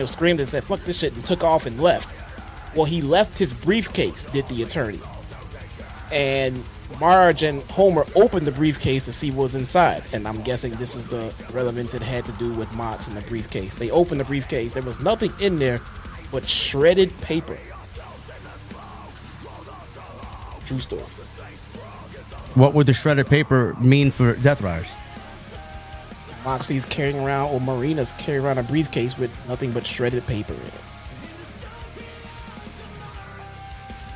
screamed and said, "Fuck this shit," and took off and left. Well, he left his briefcase, did the attorney. And Marge and Homer opened the briefcase to see what was inside. And I'm guessing this is the relevance it had to do with Mox and the briefcase. They opened the briefcase. There was nothing in there but shredded paper. True story. What would the shredded paper mean for Death Riders? Moxie's carrying around, or Marina's carrying around a briefcase with nothing but shredded paper in it.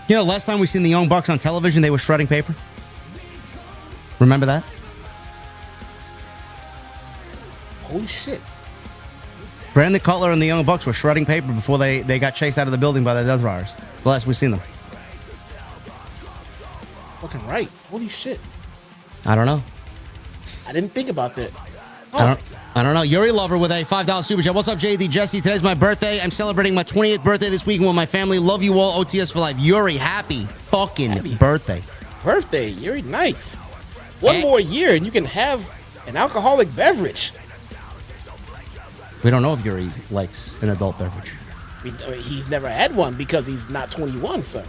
You know, last time we seen the Young Bucks on television, they were shredding paper. Remember that? Holy shit. Brandon Cutler and the Young Bucks were shredding paper before they got chased out of the building by the Death Riders. The last we seen them. Fucking right. Holy shit. I don't know. I didn't think about that. I don't know. Yuri Lover with a $5 super chat. What's up, JD Jesse? Today's my birthday. I'm celebrating my 28th birthday this weekend with my family. Love you all. OTS for life. Yuri, happy fucking birthday. Birthday. Yuri, nice. One more year and you can have an alcoholic beverage. We don't know if Yuri likes an adult beverage. He's never had one because he's not 21, sir.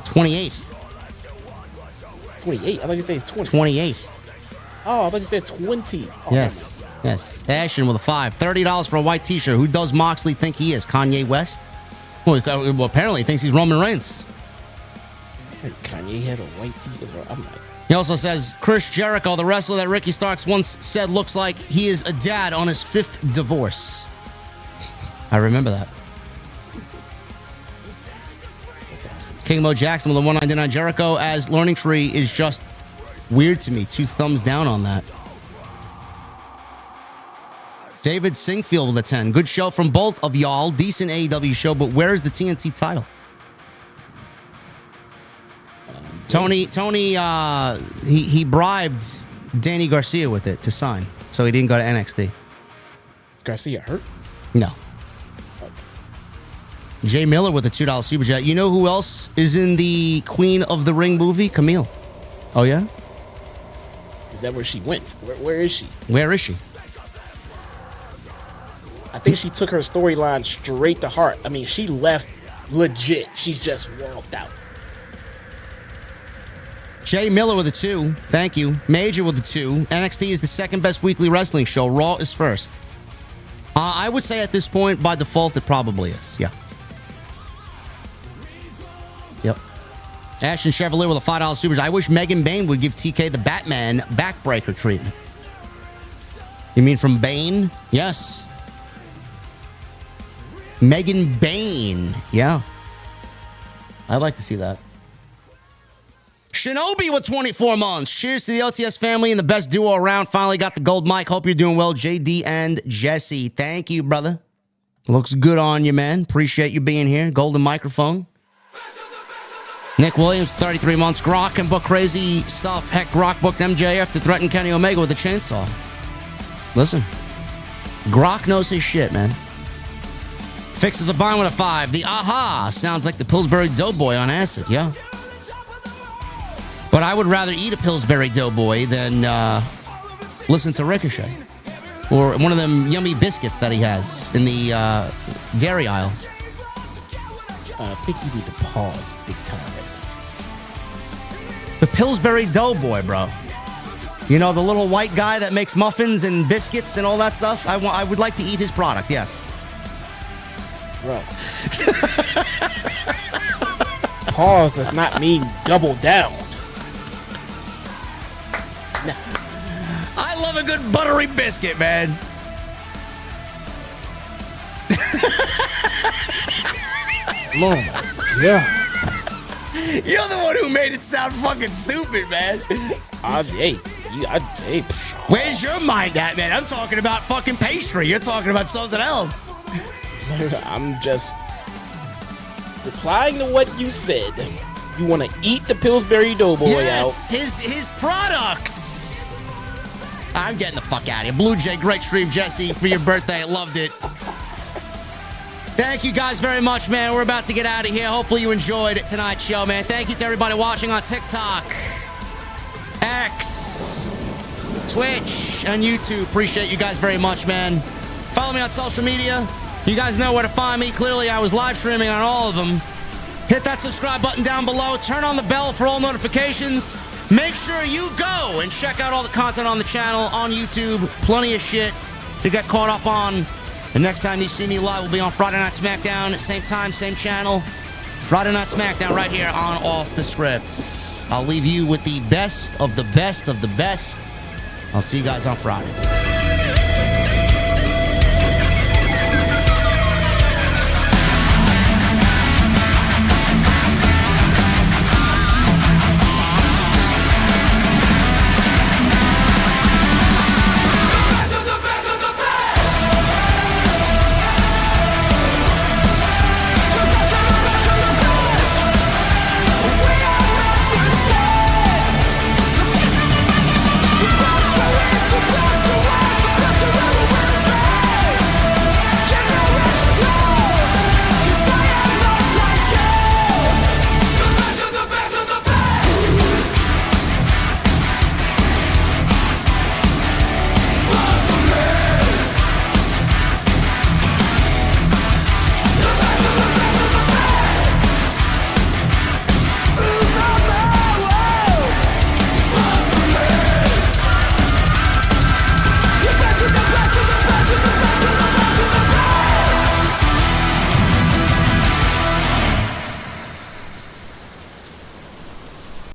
28. 28? I thought you said he's 20. 28. Oh, I thought you said 20. Oh, yes. Yes. Ashton with a $5. $30 for a white t-shirt. Who does Moxley think he is? Kanye West? Well, apparently he thinks he's Roman Reigns. Kanye has a white t-shirt, bro. I'm like... He also says, Chris Jericho, the wrestler that Ricky Starks once said looks like he is a dad on his 5th divorce. I remember that. That's awesome. King Mo Jackson with a 199. Jericho as Learning Tree is just weird to me. 2 thumbs down on that. David Singfield with a 10. Good show from both of y'all. Decent AEW show, but where is the TNT title? Tony, he bribed Danny Garcia with it to sign, so he didn't go to NXT. Is Garcia hurt? No. Okay. Jay Miller with a $2 super chat. You know who else is in the Queen of the Ring movie? Camille. Oh, yeah? Is that where she went? Where is she? Where is she? I think she took her storyline straight to heart. I mean, she left legit. She just walked out. Jay Miller with a 2. Thank you. Major with a 2. NXT is the second best weekly wrestling show. Raw is first. I would say at this point, by default, it probably is. Yeah. Yep. Ashton Chevalier with a $5 super. I wish Megan Bain would give TK the Batman backbreaker treatment. You mean from Bane? Yes. Megan Bain. Yeah. I'd like to see that. Shinobi with 24 months. Cheers to the LTS family and the best duo around. Finally got the gold mic. Hope you're doing well, JD and Jesse. Thank you, brother. Looks good on you, man. Appreciate you being here. Golden microphone. Nick Williams, 33 months. Grok can book crazy stuff. Heck, Grok booked MJF to threaten Kenny Omega with a chainsaw. Listen, Grok knows his shit, man. Fixes a bind with a 5. The Aha sounds like the Pillsbury Doughboy on acid, yeah. But I would rather eat a Pillsbury Doughboy than listen to Ricochet. Or one of them yummy biscuits that he has in the dairy aisle. I think you need to pause big time right now. The Pillsbury Doughboy, bro. You know, the little white guy that makes muffins and biscuits and all that stuff? I would like to eat his product, yes. Right. Pause does not mean double down. I love a good buttery biscuit, man. Lord, yeah. You're the one who made it sound fucking stupid, man. Where's your mind at, man? I'm talking about fucking pastry. You're talking about something else. I'm just replying to what you said. You want to eat the Pillsbury Doughboy out. His products. I'm getting the fuck out of here. Blue Jay, great stream, Jesse, for your birthday. I loved it. Thank you guys very much, man. We're about to get out of here. Hopefully you enjoyed tonight's show, man. Thank you to everybody watching on TikTok, X, Twitch, and YouTube. Appreciate you guys very much, man. Follow me on social media. You guys know where to find me. Clearly, I was live streaming on all of them. Hit that subscribe button down below. Turn on the bell for all notifications. Make sure you go and check out all the content on the channel, on YouTube. Plenty of shit to get caught up on. The next time you see me live will be on Friday Night SmackDown. Same time, same channel. Friday Night SmackDown right here on Off the Script. I'll leave you with the best of the best of the best. I'll see you guys on Friday.